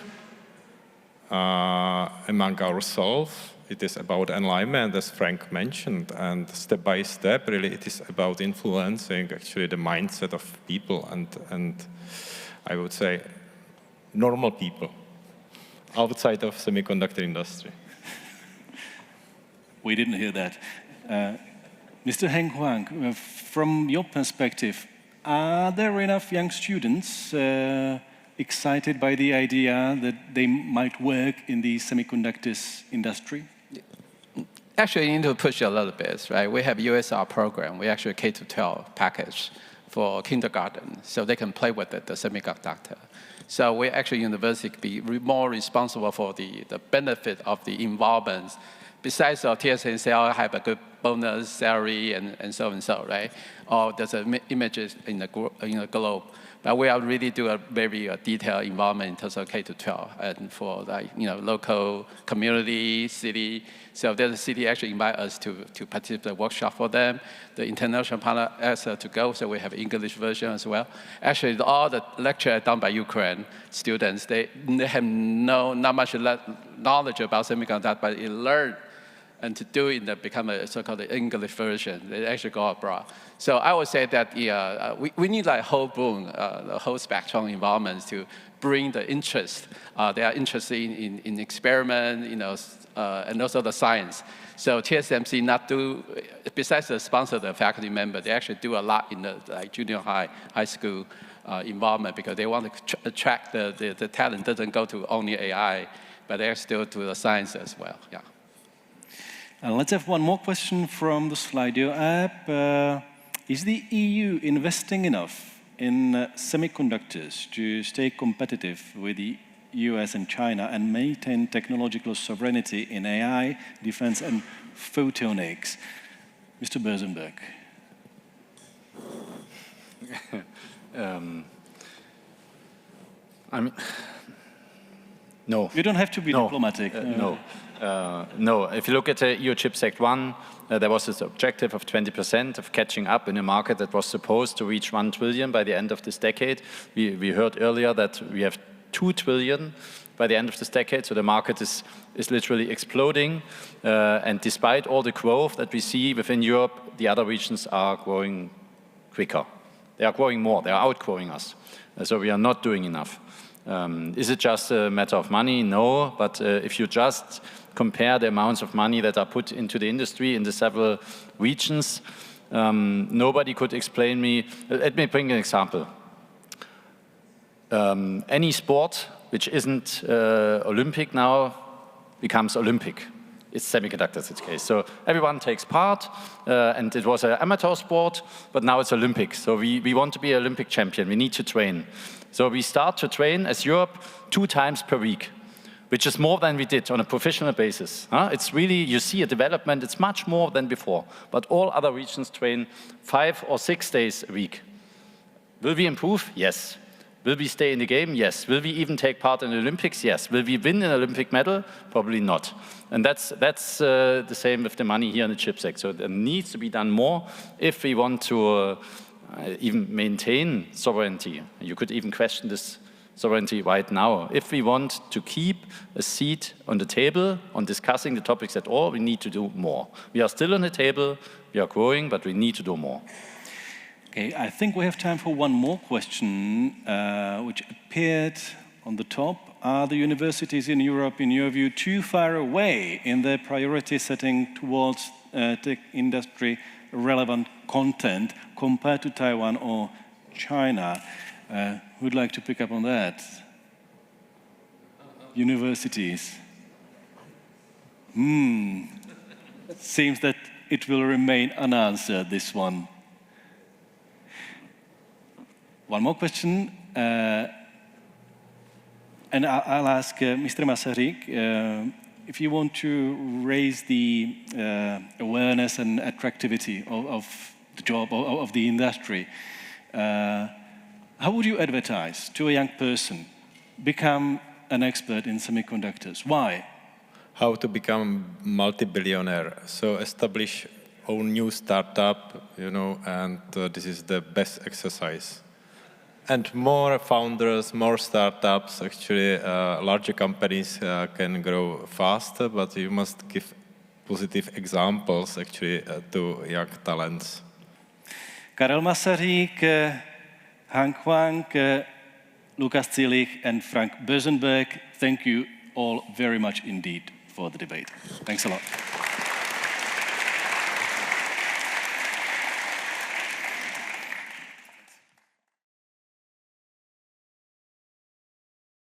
among ourselves. It is about alignment, as Frank mentioned, and step by step, really, it is about influencing actually the mindset of people and I would say normal people outside of semiconductor industry. We didn't hear that. Mr. Heng Huang, from your perspective, are there enough young students excited by the idea that they might work in the semiconductors industry? Actually, you need to push a little bit, right? We have USR program. We actually K-12 package for kindergarten, so they can play with the semiconductor. So we actually university be more responsible for the benefit of the involvement. Besides TSN say, I have a good bonus salary and so, right? Or there's images in the globe. But we are really do a very detailed involvement in terms of K-12 and for local community, city. So the city actually invite us to participate in the workshop for them. The international partner asked us to go, so we have English version as well. Actually, all the lecture done by Ukraine students, they have not much knowledge about semiconductor, but they learn and to do it become a so-called English version. They actually go abroad. So I would say that we need like whole boom, the whole spectrum environments to bring the interest. They are interested in experiment, and also the science. So TSMC not do, besides the sponsor, the faculty member, they actually do a lot in the junior high school environment because they want to attract the talent. Doesn't go to only AI, but they're still to the science as well. Yeah. Let's have one more question from the Slido app. Is the EU investing enough in semiconductors to stay competitive with the US and China and maintain technological sovereignty in AI, defense, and photonics? Mr. Bersenberg. No. You don't have to be diplomatic. No. No, if you look at the EU Chips Act 1, there was this objective of 20% of catching up in a market that was supposed to reach 1 trillion by the end of this decade. We heard earlier that we have 2 trillion by the end of this decade, so the market is literally exploding. And despite all the growth that we see within Europe, the other regions are growing quicker. They are growing more, they are outgrowing us. So we are not doing enough. Is it just a matter of money? No, but if you just compare the amounts of money that are put into the industry in the several regions, nobody could explain me. Let me bring an example. Any sport which isn't Olympic now becomes Olympic. It's semiconductors in this case. So everyone takes part, and it was an amateur sport, but now it's Olympic. So we want to be an Olympic champion. We need to train. So we start to train as Europe 2 times per week, which is more than we did on a professional basis. It's really, you see a development, it's much more than before. But all other regions train 5 or 6 days a week. Will we improve? Yes. Will we stay in the game? Yes. Will we even take part in the Olympics? Yes. Will we win an Olympic medal? Probably not. And that's the same with the money here in the CHIPS Act. So there needs to be done more if we want to even maintain sovereignty. You could even question this sovereignty right now. If we want to keep a seat on the table on discussing the topics at all, we need to do more. We are still on the table, we are growing, but we need to do more. Okay, I think we have time for one more question, which appeared on the top. Are the universities in Europe, in your view, too far away in their priority setting towards tech industry relevant content compared to Taiwan or China? Who'd like to pick up on that? Universities. Seems that it will remain unanswered, this one. One more question, and I'll ask Mr. Masaryk, if you want to raise the awareness and attractivity of the job, of the industry, how would you advertise to a young person, become an expert in semiconductors? Why? How to become multi-billionaire. So establish own new startup, and this is the best exercise. And more founders, more startups, actually larger companies can grow faster, but you must give positive examples actually to young talents. Karel Masaryk, Hank Wang, Lukas Zilich, and Frank Bersenberg, thank you all very much indeed for the debate. Thanks a lot.